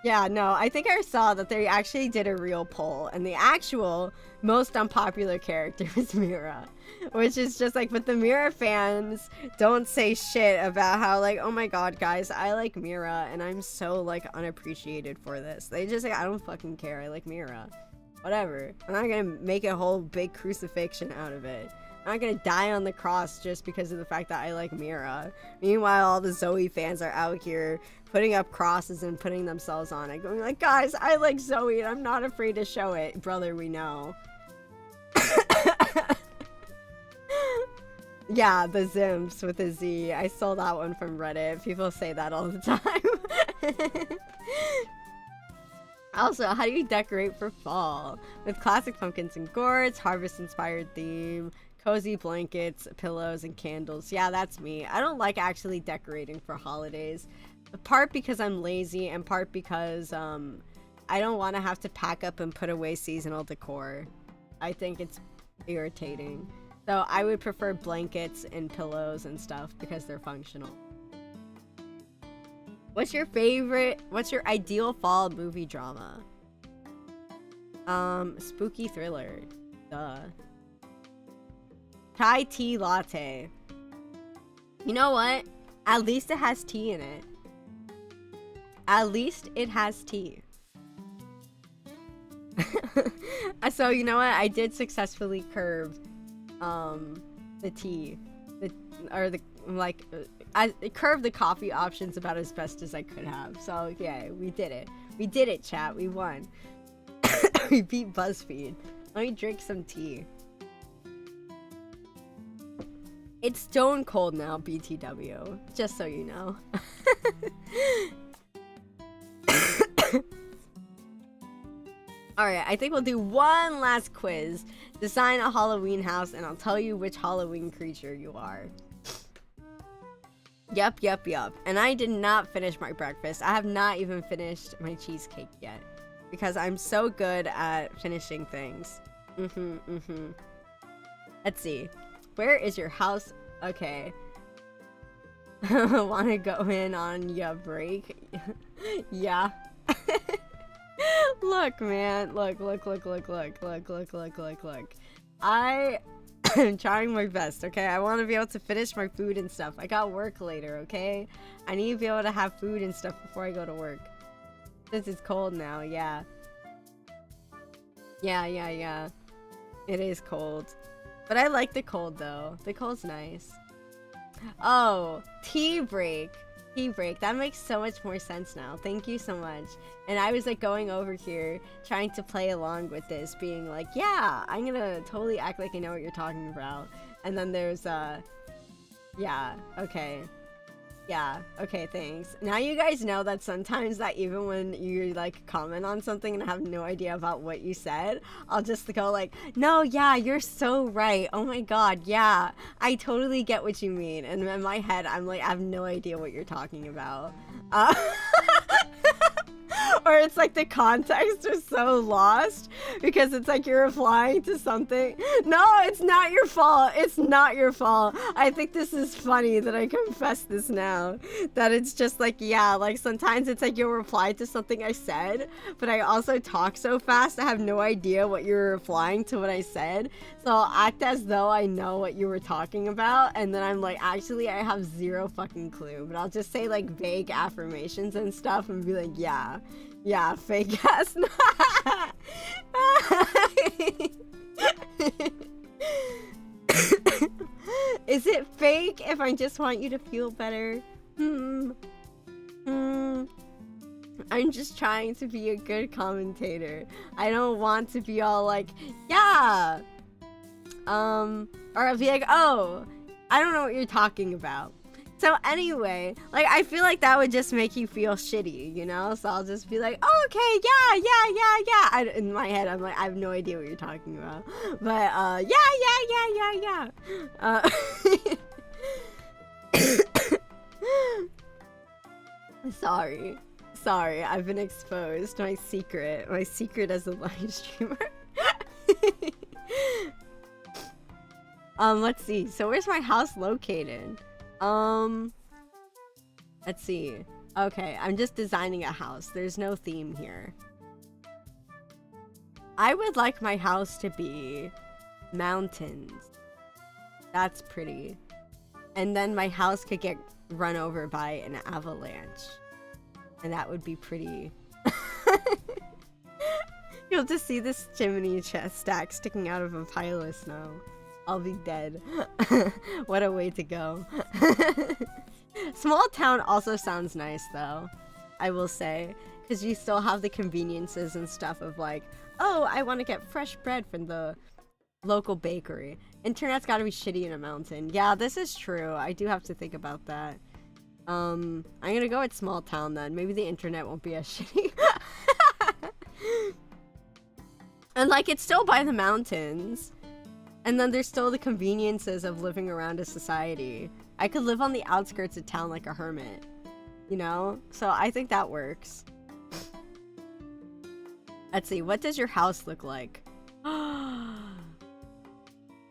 Yeah, no, I think I saw that they actually did a real poll, and the actual most unpopular character was Mira. Which is just like, but the Mira fans don't say shit about how, like, oh my god, guys, I like Mira, and I'm so, like, unappreciated for this. They just like, I don't fucking care, I like Mira. Whatever. I'm not gonna make a whole big crucifixion out of it. I'm not gonna die on the cross just because of the fact that I like Mira. Meanwhile, all the Zoe fans are out here putting up crosses and putting themselves on it, going like, guys, I like Zoe and I'm not afraid to show it. Brother, we know. Yeah, the Zimps with a Z. I stole that one from Reddit. People say that all the time. Also, how do you decorate for fall? With classic pumpkins and gourds, harvest-inspired theme, cozy blankets, pillows, and candles. Yeah, that's me. I don't like actually decorating for holidays. Part because I'm lazy, and part because I don't want to have to pack up and put away seasonal decor. I think it's irritating. So I would prefer blankets and pillows and stuff because they're functional. What's your ideal fall movie drama? Spooky thriller. Duh. Thai tea latte. You know what? At least it has tea in it. At least it has tea. So you know what? I did successfully curb the tea. I curved the coffee options about as best as I could have. So yeah, we did it. We did it, chat. We won. We beat BuzzFeed. Let me drink some tea. It's stone cold now, BTW. Just so you know. Alright, I think we'll do one last quiz. Design a Halloween house, and I'll tell you which Halloween creature you are. Yup. And I did not finish my breakfast. I have not even finished my cheesecake yet. Because I'm so good at finishing things. Let's see. Where is your house? Okay. Wanna go in on your break? Yeah. Look, man. Look. I am trying my best, okay? I want to be able to finish my food and stuff. I got work later, okay? I need to be able to have food and stuff before I go to work. This is cold now, yeah. Yeah. It is cold. But I like the cold, though. The cold's nice. Oh, tea break. Tea break. That makes so much more sense now. Thank you so much. And I was like going over here trying to play along with this, being like, yeah, I'm gonna totally act like I know what you're talking about. And then there's yeah, okay. Yeah, okay, thanks. Now you guys know that sometimes that even when you like comment on something and I have no idea about what you said, I'll just go like, no, yeah, you're so right. Oh my god, yeah, I totally get what you mean. And in my head, I'm like, I have no idea what you're talking about. Or it's like the context is so lost because it's like you're replying to something. No, it's not your fault. It's not your fault. I think this is funny that I confess this now. That it's just like, yeah, like sometimes it's like you'll reply to something I said, but I also talk so fast I have no idea what you're replying to what I said. So I'll act as though I know what you were talking about, and then I'm like, actually, I have zero fucking clue. But I'll just say like vague affirmations and stuff and be like, yeah. Yeah, fake ass. Is it fake if I just want you to feel better? I'm just trying to be a good commentator. I don't want to be all like, yeah. Or I'll be like, oh, I don't know what you're talking about. So anyway, like, I feel like that would just make you feel shitty, you know? So I'll just be like, oh, okay, yeah. In my head, I'm like, I have no idea what you're talking about. But, yeah. Sorry, I've been exposed. My secret as a live streamer. Let's see. So where's my house located? Let's see. Okay, I'm just designing a house. There's no theme here. I would like my house to be mountains. That's pretty. And then my house could get run over by an avalanche. And that would be pretty. You'll just see this chimney chest stack sticking out of a pile of snow. I'll be dead. What a way to go. Small town also sounds nice though, I will say, because you still have the conveniences and stuff of like, oh, I want to get fresh bread from the local bakery. Internet's got to be shitty in a mountain. Yeah, this is true. I do have to think about that. I'm gonna go with small town then. Maybe the internet won't be as shitty. And like, it's still by the mountains. And then there's still the conveniences of living around a society. I could live on the outskirts of town like a hermit, you know? So I think that works. Let's see, what does your house look like?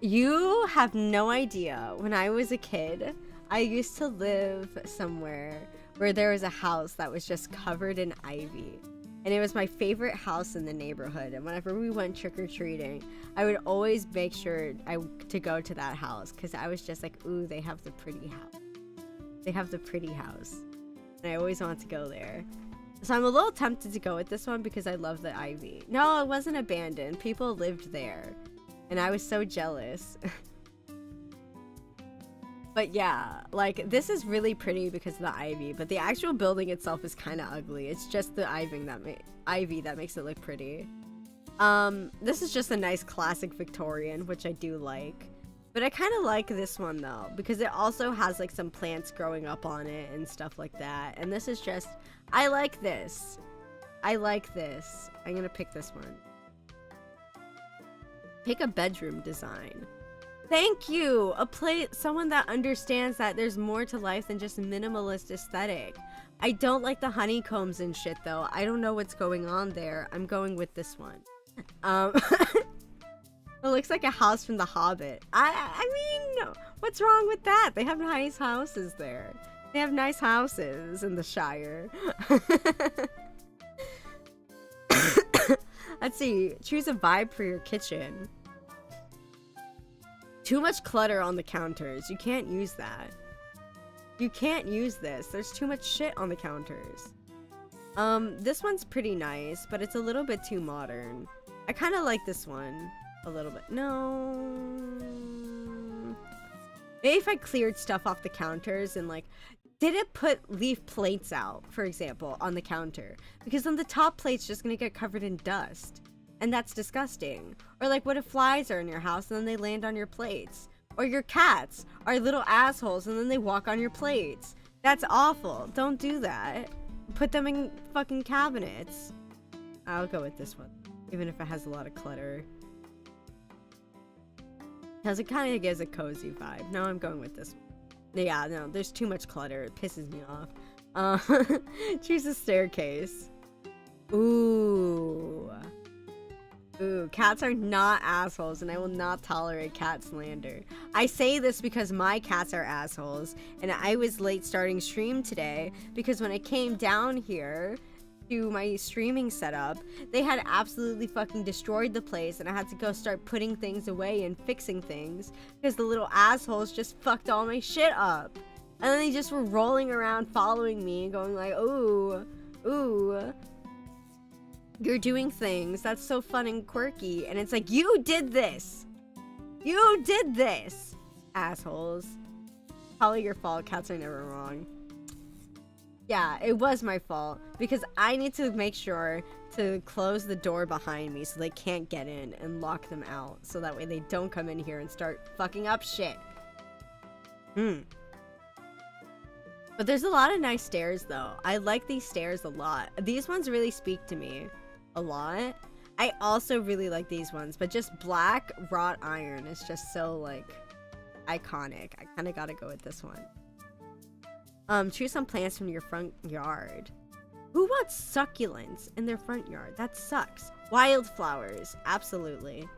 You have no idea. When I was a kid, I used to live somewhere where there was a house that was just covered in ivy. And it was my favorite house in the neighborhood. And whenever we went trick-or-treating, I would always make sure to go to that house. Because I was just like, ooh, they have the pretty house. They have the pretty house. And I always wanted to go there. So I'm a little tempted to go with this one because I love the ivy. No, it wasn't abandoned. People lived there. And I was so jealous. But yeah, like, this is really pretty because of the ivy, but the actual building itself is kind of ugly. It's just the ivy that makes it look pretty. This is just a nice classic Victorian, which I do like. But I kind of like this one though, because it also has like some plants growing up on it and stuff like that. And this is just, I like this. I like this. I'm gonna pick this one. Pick a bedroom design. Thank you! Someone that understands that there's more to life than just minimalist aesthetic. I don't like the honeycombs and shit though. I don't know what's going on there. I'm going with this one. It looks like a house from The Hobbit. I mean, what's wrong with that? They have nice houses there. They have nice houses in the Shire. Let's see. Choose a vibe for your kitchen. Too much clutter on the counters. You can't use that. You can't use this. There's too much shit on the counters. This one's pretty nice, but it's a little bit too modern. I kind of like this one a little bit. No. Maybe if I cleared stuff off the counters and like, did it leave plates out, for example, on the counter? Because then the top plate's just gonna get covered in dust. And that's disgusting. Or like, what if flies are in your house and then they land on your plates? Or your cats are little assholes and then they walk on your plates. That's awful. Don't do that. Put them in fucking cabinets. I'll go with this one, even if it has a lot of clutter. Because it kind of gives a cozy vibe. No, I'm going with this one. Yeah, no, there's too much clutter. It pisses me off. Choose a staircase. Ooh. Ooh, cats are not assholes, and I will not tolerate cat slander. I say this because my cats are assholes, and I was late starting stream today because when I came down here to my streaming setup, they had absolutely fucking destroyed the place, and I had to go start putting things away and fixing things because the little assholes just fucked all my shit up. And then they just were rolling around following me and going like, ooh, ooh. You're doing things. That's so fun and quirky. And it's like, you did this. You did this. Assholes. Probably your fault. Cats are never wrong. Yeah, it was my fault. Because I need to make sure to close the door behind me so they can't get in and lock them out. So that way they don't come in here and start fucking up shit. But there's a lot of nice stairs though. I like these stairs a lot. These ones really speak to me a lot. I also really like these ones, but just black wrought iron is just so like iconic. I kind of gotta go with this one. Choose some plants from your front yard. Who wants succulents in their front yard? That sucks. Wildflowers, absolutely.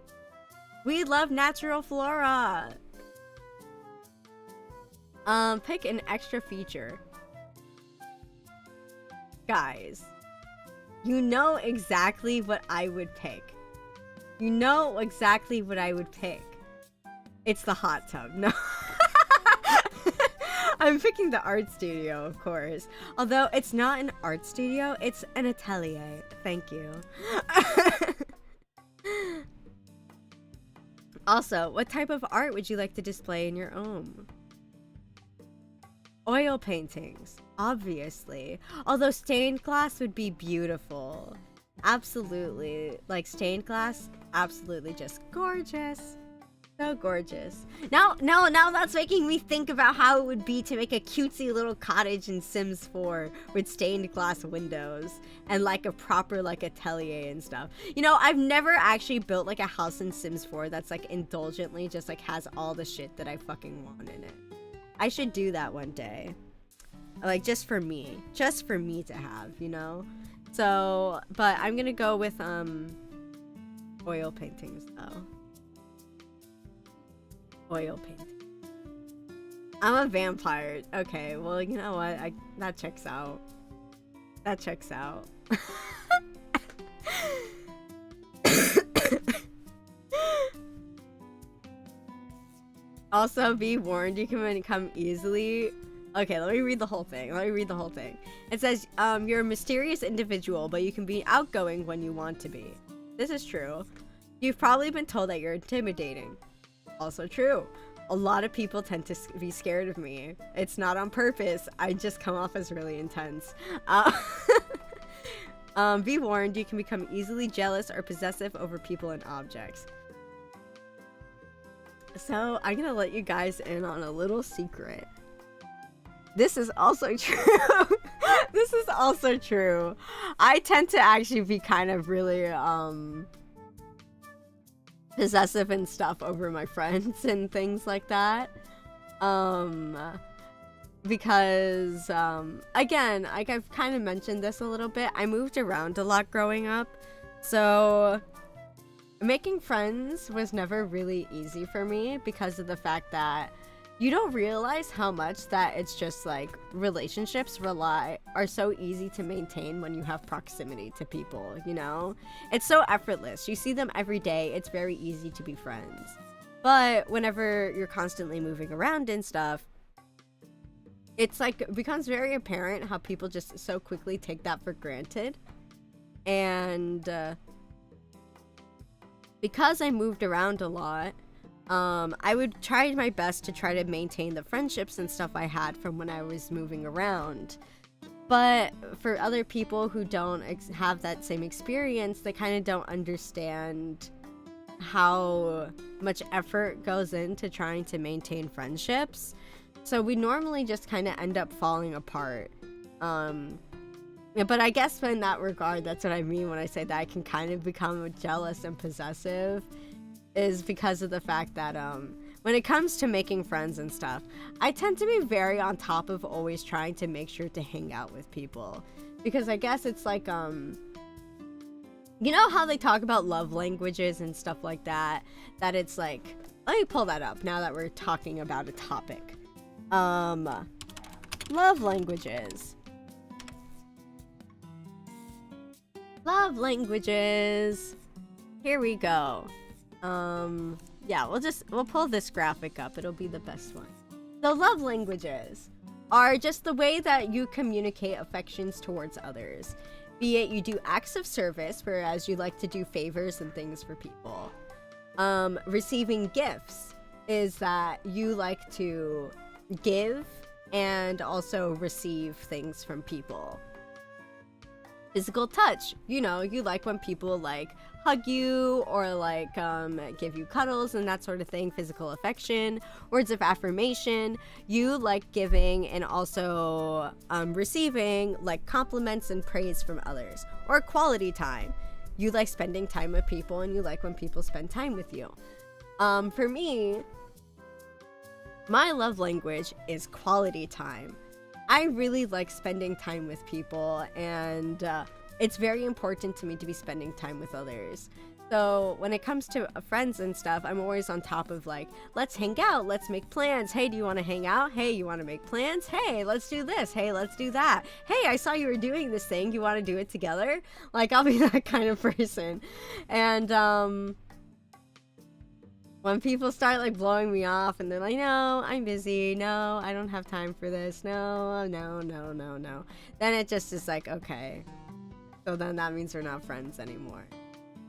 We love natural flora. Pick an extra feature. Guys, you know exactly what I would pick. You know exactly what I would pick. It's the hot tub. No. I'm picking the art studio, of course. Although it's not an art studio, it's an atelier. Thank you. Also, what type of art would you like to display in your home? Oil paintings, obviously. Although stained glass would be beautiful. Absolutely. Like stained glass, absolutely just gorgeous. So gorgeous. Now that's making me think about how it would be to make a cutesy little cottage in Sims 4 with stained glass windows and like a proper like atelier and stuff. You know, I've never actually built like a house in Sims 4 that's like indulgently just like has all the shit that I fucking want in it. I should do that one day. Like, just for me to have, you know? So, but I'm gonna go with, oil paintings, though. Oil painting. I'm a vampire. Okay, well, you know what? That checks out. That checks out. Also, be warned, you can become easily... Okay, let me read the whole thing. It says, you're a mysterious individual, but you can be outgoing when you want to be. This is true. You've probably been told that you're intimidating. Also true. A lot of people tend to be scared of me. It's not on purpose. I just come off as really intense. Be warned, you can become easily jealous or possessive over people and objects. So, I'm gonna let you guys in on a little secret. This is also true. This is also true. I tend to actually be kind of really, possessive and stuff over my friends and things like that. Because, again, like I've kind of mentioned this a little bit. I moved around a lot growing up. So... making friends was never really easy for me because of the fact that, you don't realize how much that it's just like relationships are so easy to maintain when you have proximity to people, you know? It's so effortless. You see them every day. It's very easy to be friends. But whenever you're constantly moving around and stuff, it's like it becomes very apparent how people just so quickly take that for granted. And because I moved around a lot, I would try my best to try to maintain the friendships and stuff I had from when I was moving around. But for other people who don't have that same experience, they kind of don't understand how much effort goes into trying to maintain friendships. So we normally just kind of end up falling apart. But I guess in that regard, that's what I mean when I say that I can kind of become jealous and possessive, is because of the fact that when it comes to making friends and stuff, I tend to be very on top of always trying to make sure to hang out with people. Because I guess it's like, you know how they talk about love languages and stuff like that? That it's like, let me pull that up now that we're talking about a topic. Love languages. Love languages. Here we go. Yeah, we'll pull this graphic up. It'll be the best one. So love languages are just the way that you communicate affections towards others. Be it you do acts of service, whereas you like to do favors and things for people. Receiving gifts is that you like to give and also receive things from people. Physical touch, you know, you like when people like hug you or like give you cuddles and that sort of thing. Physical affection. Words of affirmation, you like giving and also receiving like compliments and praise from others. Or quality time, you like spending time with people and you like when people spend time with you. For me, my love language is quality time. I really like spending time with people, and it's very important to me to be spending time with others. So when it comes to friends and stuff, I'm always on top of like, let's hang out, let's make plans. Hey, do you want to hang out? Hey, you want to make plans? Hey, let's do this. Hey, let's do that. Hey, I saw you were doing this thing. You want to do it together? Like, I'll be that kind of person. And when people start like blowing me off and they're like, no, I'm busy. No, I don't have time for this. No. Then it just is like, okay. So then that means we're not friends anymore.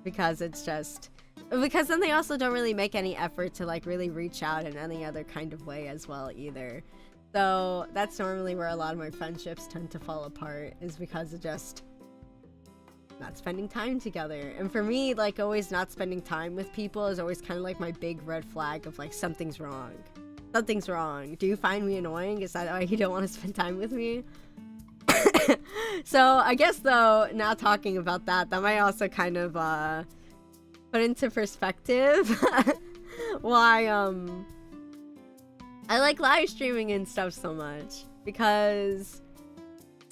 Because it's just, because then they also don't really make any effort to like really reach out in any other kind of way as well either. So that's normally where a lot of my friendships tend to fall apart, is because of just not spending time together. And for me, like, always not spending time with people is always kind of like my big red flag of like, something's wrong. Something's wrong. Do you find me annoying? Is that why you don't want to spend time with me? So I guess though, now talking about that might also kind of put into perspective why I like live streaming and stuff so much, because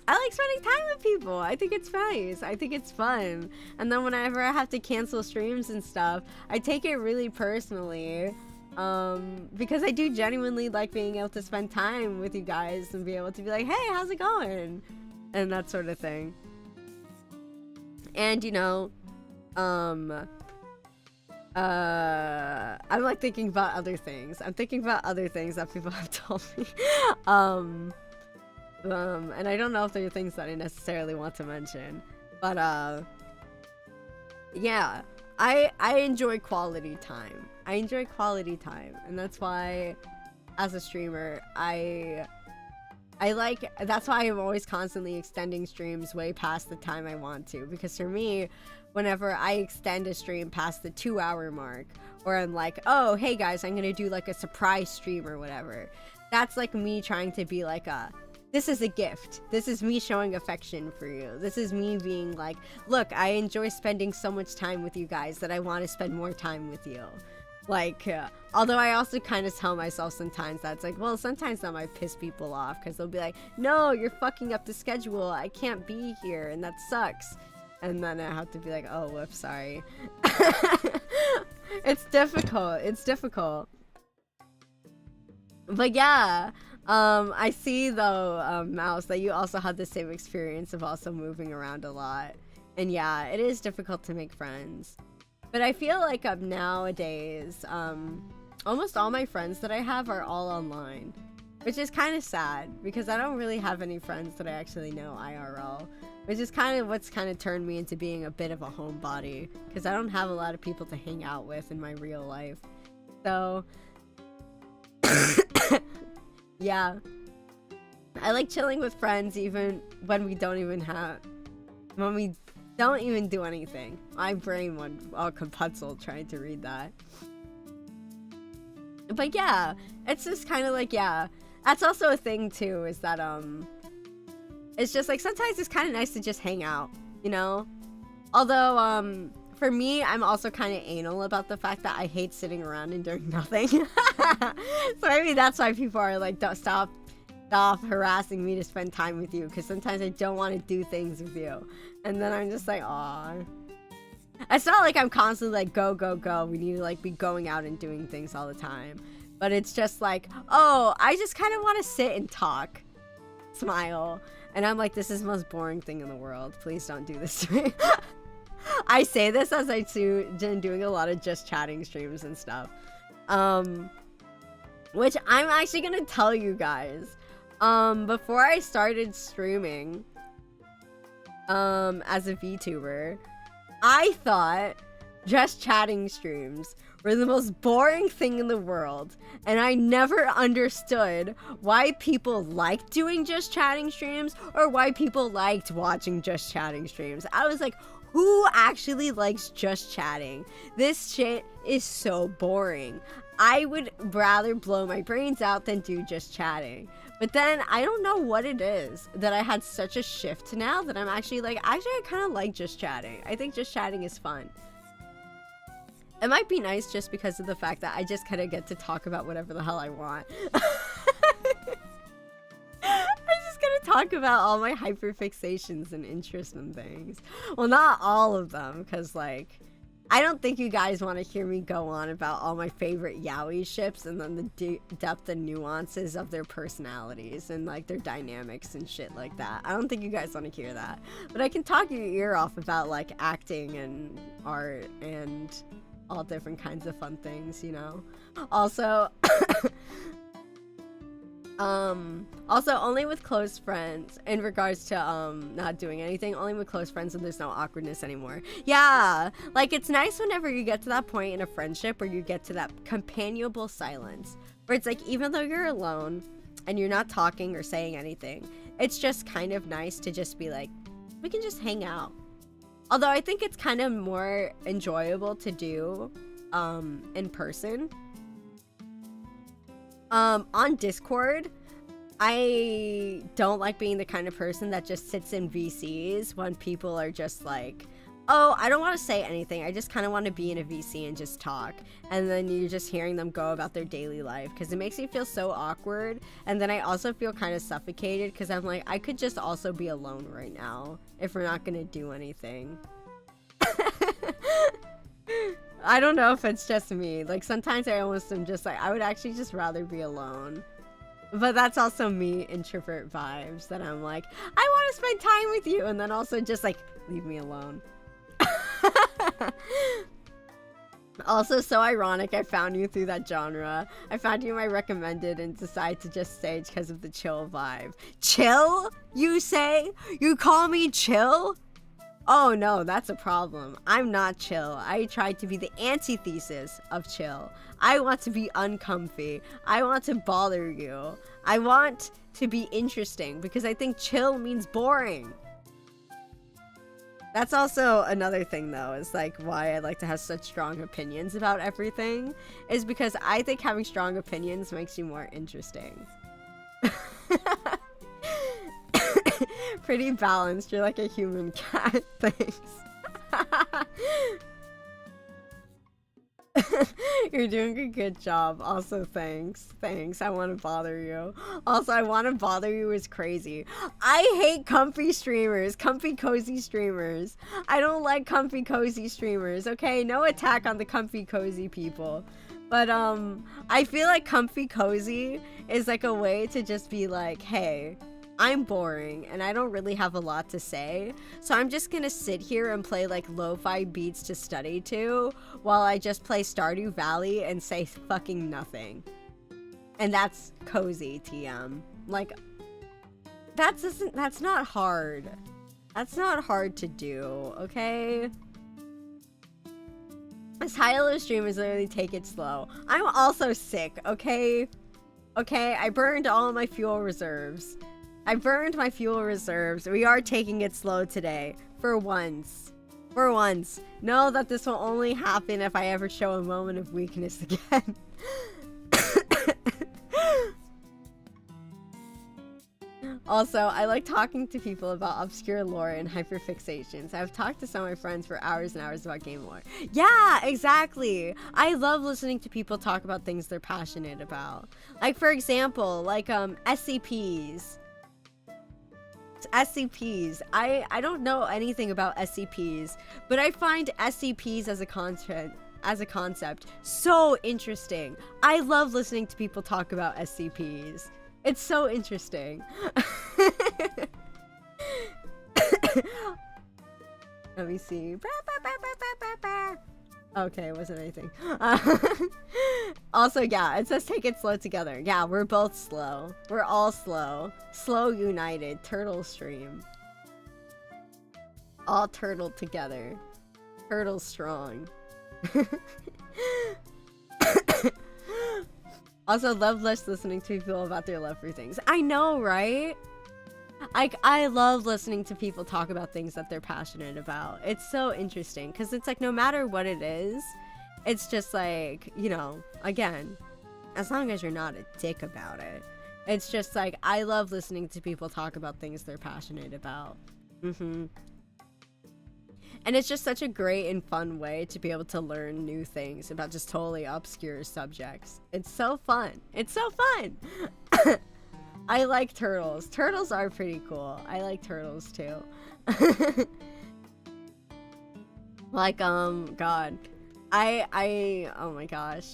I like spending time with people. I think it's nice. I think it's fun. And then whenever I have to cancel streams and stuff, I take it really personally. Because I do genuinely like being able to spend time with you guys and be able to be like, hey, how's it going? And that sort of thing. And, you know, I'm like thinking about other things. I'm thinking about other things that people have told me. And I don't know if they're things that I necessarily want to mention, but yeah, I enjoy quality time. I enjoy quality time, and that's why, as a streamer, that's why I'm always constantly extending streams way past the time I want to, because for me, whenever I extend a stream past the 2-hour mark, or I'm like, oh, hey guys, I'm gonna do like a surprise stream or whatever, that's like me trying to be like this is a gift. This is me showing affection for you. This is me being like, look, I enjoy spending so much time with you guys that I want to spend more time with you. Like, although I also kind of tell myself sometimes that it's like, well, sometimes that might piss people off, because they'll be like, no, you're fucking up the schedule. I can't be here, and that sucks. And then I have to be like, oh, whoops, sorry. It's difficult. It's difficult. But yeah, I see though, Mouse, that you also had the same experience of also moving around a lot. And yeah, it is difficult to make friends. But I feel like nowadays, almost all my friends that I have are all online. Which is kind of sad, because I don't really have any friends that I actually know IRL. Which is kind of what's kind of turned me into being a bit of a homebody. Because I don't have a lot of people to hang out with in my real life. So... yeah. I like chilling with friends even when we don't even do anything. My brain went all kaputzle trying to read that. But yeah, it's just kind of like, yeah. That's also a thing too, is that, it's just like, sometimes it's kind of nice to just hang out, you know? Although, for me, I'm also kind of anal about the fact that I hate sitting around and doing nothing. So maybe that's why people are like, don't stop harassing me to spend time with you, because sometimes I don't want to do things with you. And then I'm just like, aw. It's not like I'm constantly like, go, go, go. We need to like be going out and doing things all the time. But it's just like, oh, I just kind of want to sit and talk. Smile. And I'm like, this is the most boring thing in the world. Please don't do this to me. I say this as I been doing a lot of just chatting streams and stuff. Which I'm actually going to tell you guys. Before I started streaming, as a VTuber, I thought just chatting streams were the most boring thing in the world, and I never understood why people liked doing just chatting streams or why people liked watching just chatting streams. I was like, who actually likes just chatting? This shit is so boring. I would rather blow my brains out than do just chatting. But then I don't know what it is that I had such a shift to now that I'm actually like, actually I kind of like just chatting. I think just chatting is fun. It might be nice just because of the fact that I just kind of get to talk about whatever the hell I want. I'm just gonna talk about all my hyperfixations and interests and things. Well, not all of them, because like, I don't think you guys want to hear me go on about all my favorite yaoi ships and then the depth and nuances of their personalities and like their dynamics and shit like that. I don't think you guys want to hear that. But I can talk your ear off about like acting and art and all different kinds of fun things, you know? Also, also only with close friends in regards to not doing anything, only with close friends and there's no awkwardness anymore. Yeah, like it's nice whenever you get to that point in a friendship where you get to that companionable silence where it's like, even though you're alone and you're not talking or saying anything, it's just kind of nice to just be like, we can just hang out. Although I think it's kind of more enjoyable to do in person. On Discord, I don't like being the kind of person that just sits in VCs when people are just like, oh, I don't want to say anything. I just kind of want to be in a VC and just talk. And then you're just hearing them go about their daily life because it makes me feel so awkward. And then I also feel kind of suffocated because I'm like, I could just also be alone right now if we're not going to do anything. I don't know if it's just me. Like, sometimes I almost am just like, I would actually just rather be alone. But that's also me, introvert vibes, that I'm like, I want to spend time with you. And then also just like, leave me alone. Also, so ironic, I found you through that genre. I found you in my recommended and decided to just stage because of the chill vibe. Chill, you say? You call me chill? Oh no, that's a problem. I'm not chill. I tried to be the antithesis of chill. I want to be uncomfy. I want to bother you. I want to be interesting because I think chill means boring. That's also another thing though, is like why I like to have such strong opinions about everything, is because I think having strong opinions makes you more interesting. Pretty balanced. You're like a human cat. Thanks. You're doing a good job. Also, thanks. Thanks. I want to bother you. Also, I want to bother you is crazy. I hate comfy streamers. Comfy cozy streamers. I don't like comfy cozy streamers. Okay, no attack on the comfy cozy people. But I feel like comfy cozy is like a way to just be like, hey, I'm boring and I don't really have a lot to say, so I'm just gonna sit here and play like lo-fi beats to study to while I just play Stardew Valley and say fucking nothing. And that's cozy, TM. Like, that's not hard. That's not hard to do, okay? This high-low stream is literally take it slow. I'm also sick, okay? Okay, I burned all my fuel reserves. We are taking it slow today. For once. For once. Know that this will only happen if I ever show a moment of weakness again. Also, I like talking to people about obscure lore and hyperfixations. I've talked to some of my friends for hours and hours about game lore. Yeah, exactly. I love listening to people talk about things they're passionate about. Like, for example, like SCPs. SCPs. I don't know anything about SCPs, but I find SCPs as a concept so interesting. I love listening to people talk about SCPs. It's so interesting. Let me see. Okay, it wasn't anything. Also, yeah, it says take it slow together. Yeah, we're both slow. We're all slow. Slow united. Turtle stream. All turtle together. Turtle strong. Also, love listening to people about their love for things. I know, right? I love listening to people talk about things that they're passionate about. It's so interesting because it's like no matter what it is, it's just like, you know, again, as long as you're not a dick about it, it's just like I love listening to people talk about things they're passionate about. And it's just such a great and fun way to be able to learn new things about just totally obscure subjects. It's so fun. It's so fun. I like turtles. Turtles are pretty cool. I like turtles too. Like, God. Oh my gosh.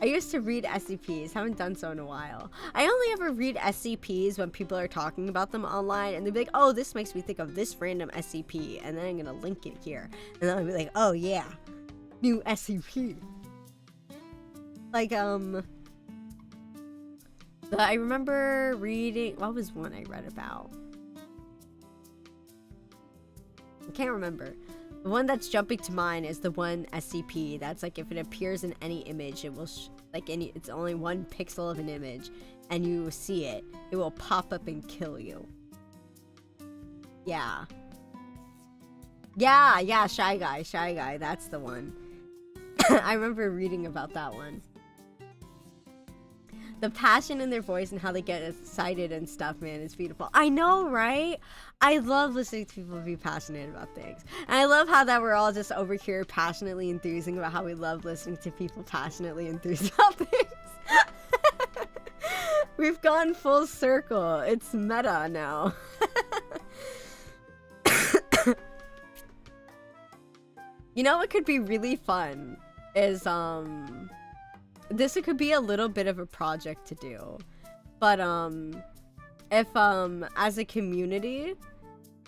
I used to read SCPs, haven't done so in a while. I only ever read SCPs when people are talking about them online and they'll be like, oh, this makes me think of this random SCP, and then I'm gonna link it here. And then I'll be like, oh yeah, new SCP. Like, I remember reading, what was one I read about? I can't remember. The one that's jumping to mind is the one SCP that's like if it appears in any image, it will it's only one pixel of an image, and you see it, it will pop up and kill you. Yeah. Yeah, Shy Guy, that's the one. I remember reading about that one. The passion in their voice and how they get excited and stuff, man, is beautiful. I know, right? I love listening to people be passionate about things. And I love how that we're all just over here passionately enthusing about how we love listening to people passionately enthuse about things. We've gone full circle. It's meta now. You know what could be really fun is, this could be a little bit of a project to do, but if as a community,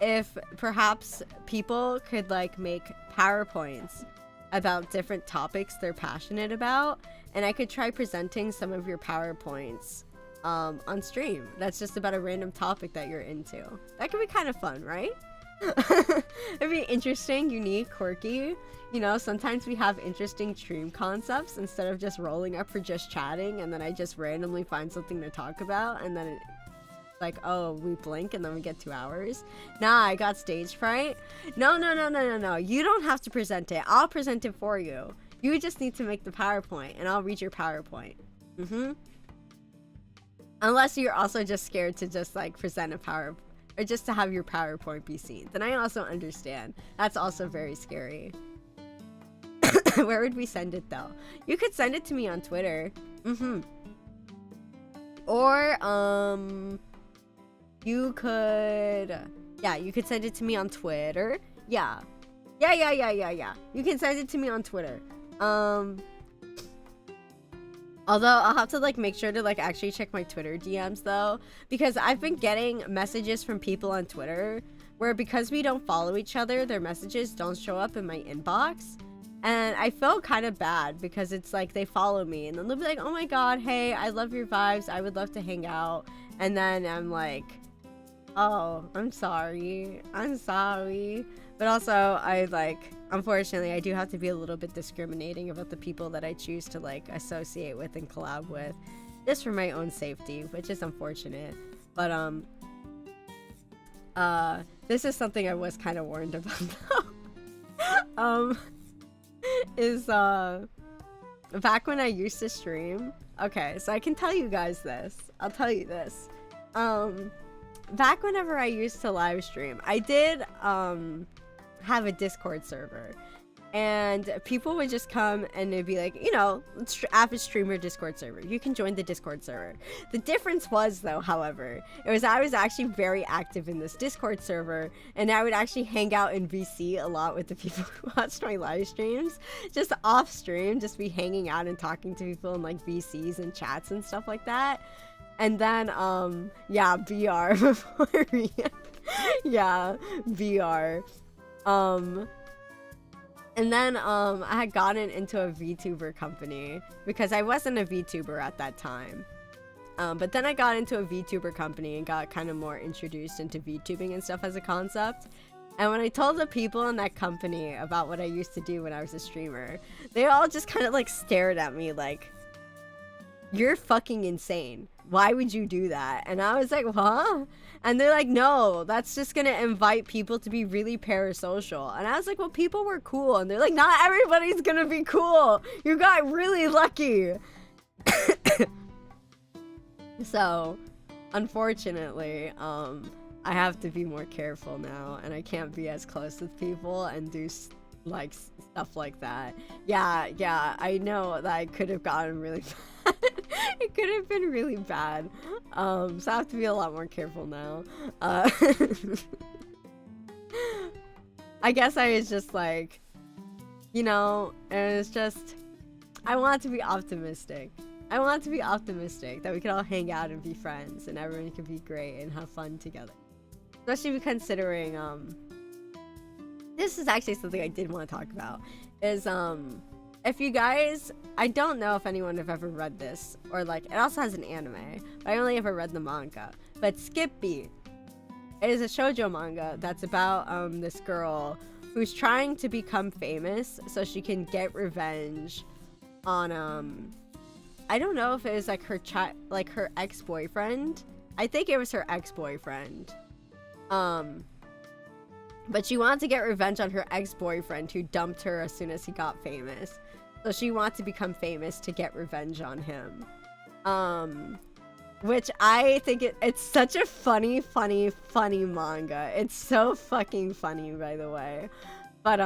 if perhaps people could like make PowerPoints about different topics they're passionate about, and I could try presenting some of your PowerPoints on stream that's just about a random topic that you're into. That could be kind of fun, right? It'd be interesting, unique, quirky. You know, sometimes we have interesting stream concepts instead of just rolling up for just chatting and then I just randomly find something to talk about and then it's like, oh, we blink and then we get 2 hours. Nah, I got stage fright. No. You don't have to present it. I'll present it for you. You just need to make the PowerPoint and I'll read your PowerPoint. Unless you're also just scared to just like present a PowerPoint or just to have your PowerPoint be seen. Then I also understand. That's also very scary. Where would we send it though? You could send it to me on Twitter. Or you could, yeah, you could send it to me on Twitter. Yeah. You can send it to me on Twitter. Although I'll have to like make sure to like actually check my Twitter DMs though, because I've been getting messages from people on Twitter where because we don't follow each other, their messages don't show up in my inbox. And I feel kind of bad because it's like they follow me and then they'll be like, oh my god, hey, I love your vibes, I would love to hang out. And then I'm like, oh, I'm sorry. But also, I like, unfortunately, I do have to be a little bit discriminating about the people that I choose to like associate with and collab with, just for my own safety, which is unfortunate. But this is something I was kind of warned about though. Is back when I used to stream. Okay, so I can tell you guys this. I'll tell you this. Back whenever I used to live stream, I did have a Discord server, and people would just come and they'd be like, you know, average streamer Discord server, you can join the Discord server. The difference was though, however, it was I was actually very active in this Discord server, and I would actually hang out in VC a lot with the people who watched my live streams, just off stream, just be hanging out and talking to people in like VCs and chats and stuff like that. And then yeah, VR before yeah, VR. And then I had gotten into a VTuber company because I wasn't a VTuber at that time. But then I got into a VTuber company and got kind of more introduced into VTubing and stuff as a concept. And when I told the people in that company about what I used to do when I was a streamer, they all just kind of like stared at me like, you're fucking insane. Why would you do that? And I was like, huh? And they're like, no, that's just gonna invite people to be really parasocial. And I was like, well, people were cool. And they're like, not everybody's gonna be cool. You got really lucky. So, unfortunately, I have to be more careful now, and I can't be as close with people and do like stuff like that. Yeah, I know that I could have gotten really bad. It could have been really bad. So I have to be a lot more careful now. I guess I was just like, you know, and it's just, I want to be optimistic. I want to be optimistic that we can all hang out and be friends and everyone can be great and have fun together. Especially considering, this is actually something I did want to talk about, is, if you guys, I don't know if anyone have ever read this, or like, it also has an anime, but I only ever read the manga, but Skip Beat. It is a shoujo manga that's about, this girl who's trying to become famous so she can get revenge on, I don't know if it was like her ex-boyfriend. I think it was her ex-boyfriend. But she wanted to get revenge on her ex-boyfriend who dumped her as soon as he got famous. So she wants to become famous to get revenge on him. Which I think it's such a funny manga. It's so fucking funny, by the way. But,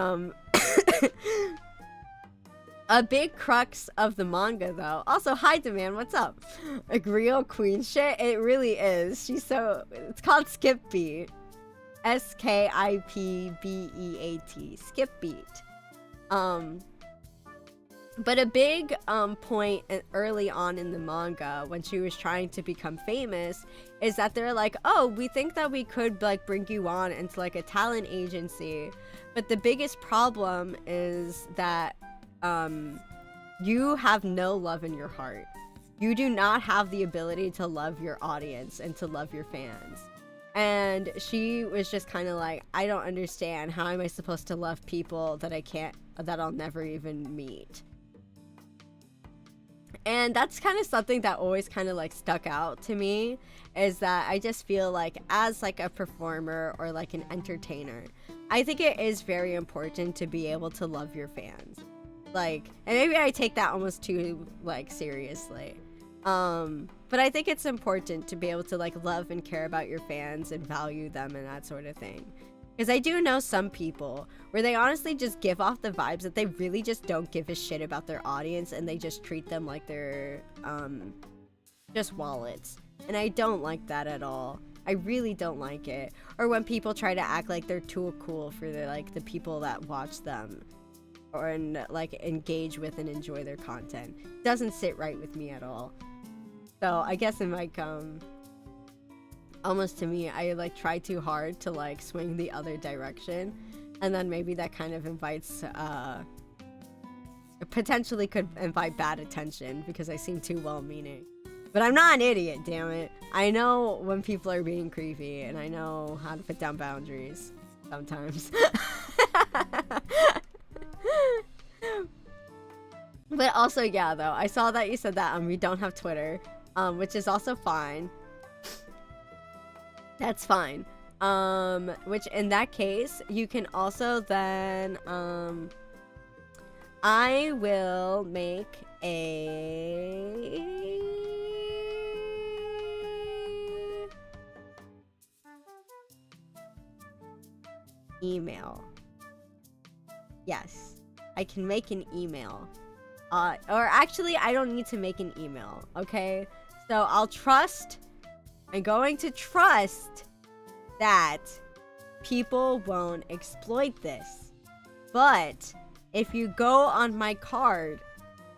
a big crux of the manga, though. Also, hi, Demand, what's up? A real queen shit? It really is. It's called Skip Beat. SKIPBEAT. Skip Beat. But a big point early on in the manga when she was trying to become famous is that they're like, oh, we think that we could like bring you on into like a talent agency, but the biggest problem is that you have no love in your heart. You do not have the ability to love your audience and to love your fans. And she was just kind of like, I don't understand. How am I supposed to love people that I'll never even meet? And that's kind of something that always kind of like stuck out to me, is that I just feel like as like a performer or like an entertainer, I think it is very important to be able to love your fans. Like, and maybe I take that almost too like seriously. But I think it's important to be able to like love and care about your fans and value them and that sort of thing. Because I do know some people where they honestly just give off the vibes that they really just don't give a shit about their audience and they just treat them like they're just wallets. And I don't like that at all. I really don't like it. Or when people try to act like they're too cool for the people that watch them. or like engage with and enjoy their content. Doesn't sit right with me at all. So I guess it might come almost to me, I like try too hard to like swing the other direction, and then maybe that kind of invites potentially could invite bad attention because I seem too well-meaning. But I'm not an idiot, damn it. I know when people are being creepy, and I know how to put down boundaries sometimes. But also, yeah, though, I saw that you said that we don't have Twitter, which is also fine. That's fine. Which in that case, you can also then, I will make a email. Yes, I can make an email. Or actually, I don't need to make an email, okay? So I'm going to trust that people won't exploit this. But if you go on my card,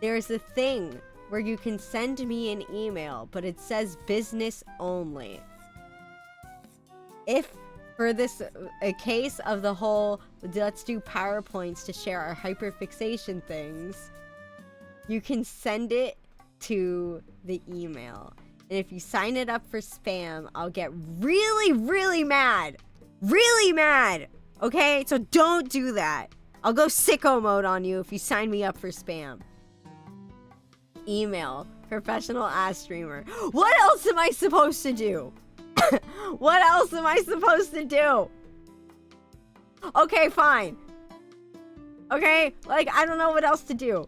there's a thing where you can send me an email, but it says business only. If for this a case of the whole let's do PowerPoints to share our hyperfixation things, you can send it to the email. And if you sign it up for spam, I'll get really, really mad. Really mad. Okay? So don't do that. I'll go sicko mode on you if you sign me up for spam. Email. Professional ass streamer. What else am I supposed to do? What else am I supposed to do? Okay, fine. Okay? Like, I don't know what else to do.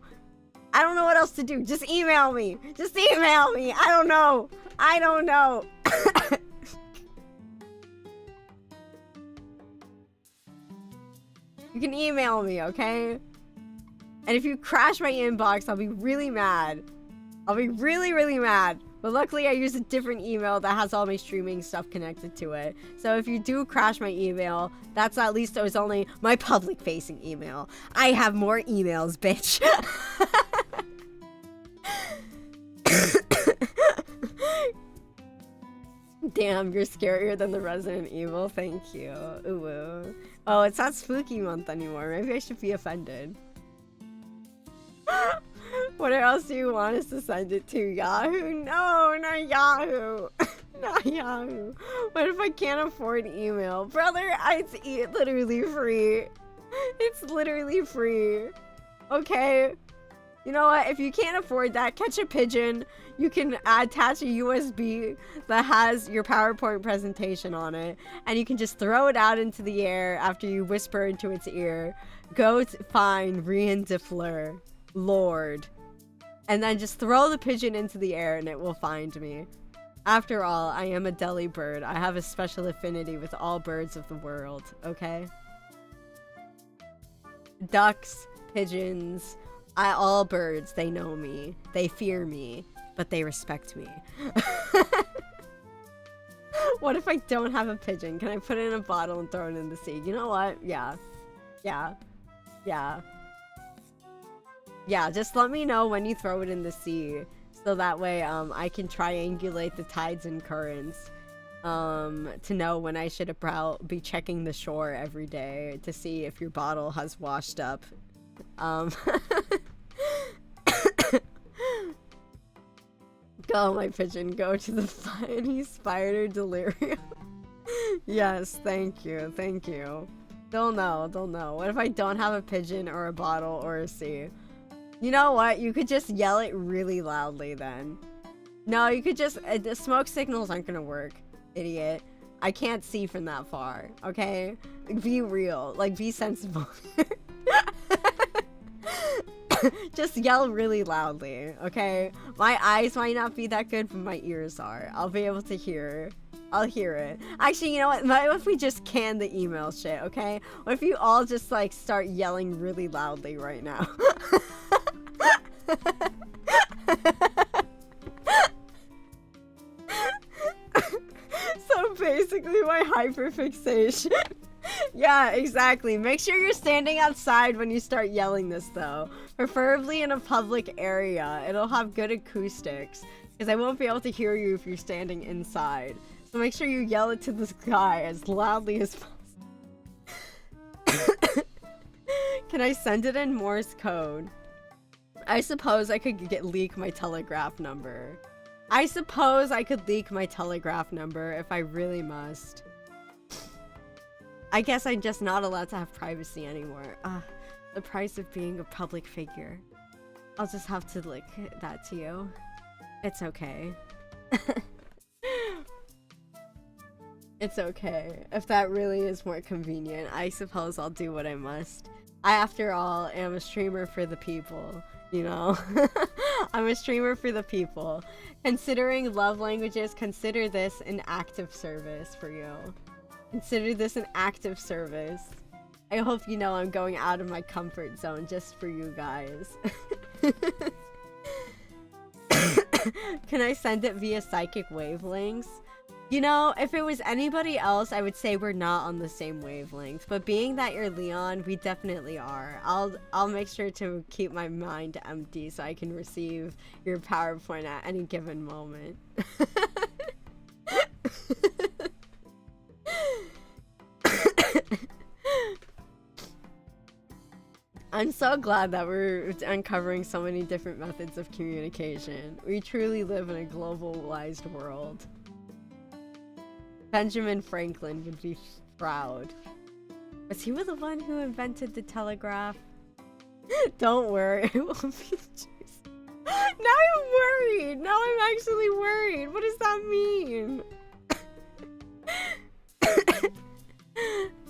I don't know what else to do. Just email me. Just email me. I don't know. I don't know. You can email me, okay? And if you crash my inbox, I'll be really mad. I'll be really, really mad. But luckily, I use a different email that has all my streaming stuff connected to it. So if you do crash my email, that's at least it was only my public-facing email. I have more emails, bitch. Damn, you're scarier than the Resident Evil. Thank you. Ooh. Oh, it's not spooky month anymore. Maybe I should be offended. What else do you want us to send it to? Yahoo? No, not Yahoo. Not Yahoo. What if I can't afford email? Brother, it's literally free. It's literally free. Okay? You know what? If you can't afford that, catch a pigeon. You can attach a USB that has your PowerPoint presentation on it, and you can just throw it out into the air after you whisper into its ear. Go find Rien de Fleur, Lord. And then just throw the pigeon into the air and it will find me. After all, I am a deli bird. I have a special affinity with all birds of the world, okay? Ducks, pigeons, all birds, they know me. They fear me, but they respect me. What if I don't have a pigeon? Can I put it in a bottle and throw it in the sea? You know what? Yeah. Yeah. Yeah. Yeah, just let me know when you throw it in the sea. So that way, I can triangulate the tides and currents. To know when I should be checking the shore every day to see if your bottle has washed up. Go, my pigeon, go to the funny spider delirium. Yes, thank you, thank you. Don't know. What if I don't have a pigeon or a bottle or a sea? You know what? You could just yell it really loudly then. No, you could just... the smoke signals aren't gonna work, idiot. I can't see from that far, okay? Be real. Like, be sensible. Just yell really loudly, okay? My eyes might not be that good, but my ears are. I'll be able to hear. I'll hear it. Actually, you know what? What if we just can the email shit, okay? What if you all just, like, start yelling really loudly right now? So basically my hyperfixation Yeah, exactly. Make sure you're standing outside when you start yelling this, though. Preferably in a public area. It'll have good acoustics. Because I won't be able to hear you if you're standing inside. So make sure you yell it to the sky as loudly as possible. Can I send it in Morse code? I suppose I could leak my telegraph number. I suppose I could leak my telegraph number if I really must. I guess I'm just not allowed to have privacy anymore. The price of being a public figure. I'll just have to lick that to you. It's okay. It's okay. If that really is more convenient, I suppose I'll do what I must. I, after all, am a streamer for the people, you know? I'm a streamer for the people. Considering love languages, consider this an active service for you. Consider this an active service. I hope you know I'm going out of my comfort zone just for you guys. Can I send it via psychic wavelengths? You know, if it was anybody else, I would say we're not on the same wavelength. But being that you're Leon, we definitely are. I'll make sure to keep my mind empty so I can receive your PowerPoint at any given moment. I'm so glad that we're uncovering so many different methods of communication. We truly live in a globalized world. Benjamin Franklin would be proud. Was he the one who invented the telegraph? Don't worry, it won't be the juice. Now I'm worried! Now I'm actually worried! What does that mean?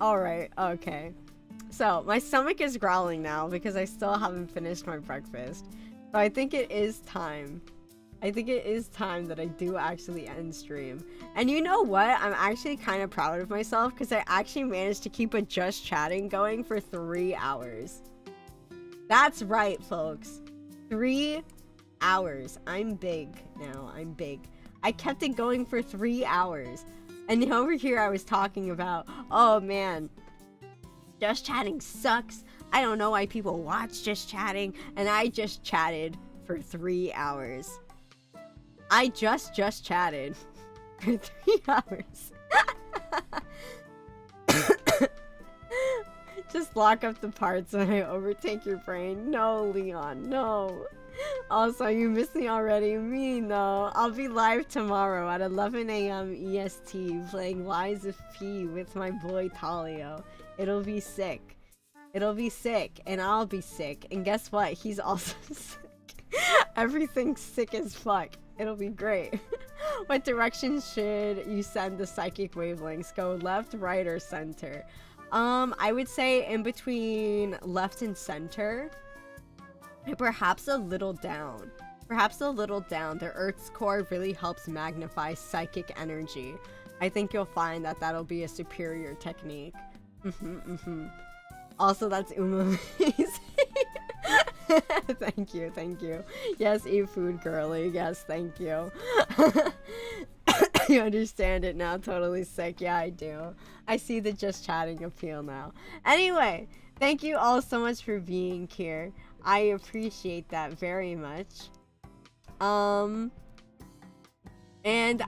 Alright, okay. So, my stomach is growling now because I still haven't finished my breakfast. So I think it is time. I think it is time that I do actually end stream. And you know what? I'm actually kind of proud of myself because I actually managed to keep a just chatting going for 3 hours. That's right, folks. 3 hours. I'm big now. I'm big. I kept it going for 3 hours. And over here I was talking about, oh man, just chatting sucks. I don't know why people watch just chatting. And I just chatted for 3 hours. I just chatted for 3 hours. Just lock up the parts when I overtake your brain. No, Leon, no. Also, you missed me already. Me, no. I'll be live tomorrow at 11 a.m. EST playing Lies of P with my boy Talio. It'll be sick. It'll be sick, and I'll be sick. And guess what? He's also sick. Everything's sick as fuck. It'll be great. What direction should you send the psychic wavelengths? Go left, right, or center? I would say in between left and center. Perhaps a little down. Perhaps a little down. The Earth's core really helps magnify psychic energy. I think you'll find that that'll be a superior technique. Also, that's Uma's. Thank you, thank you. Yes, eat food, girly. Yes, thank you. You understand it now. Totally sick. Yeah, I do. I see the just chatting appeal now. Anyway, thank you all so much for being here. I appreciate that very much. And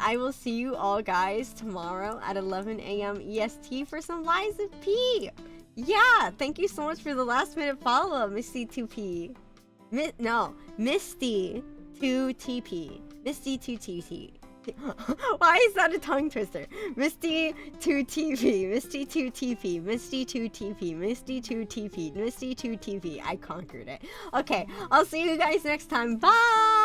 I will see you all guys tomorrow at 11 a.m. EST for some Lies of P. Yeah, thank you so much for the last minute follow-up, Misty2P. Misty2TP. Misty2TP. Why is that a tongue twister? Misty2TP. Misty2TP. Misty2TP. Misty2TP. Misty2TP. I conquered it. Okay, I'll see you guys next time. Bye!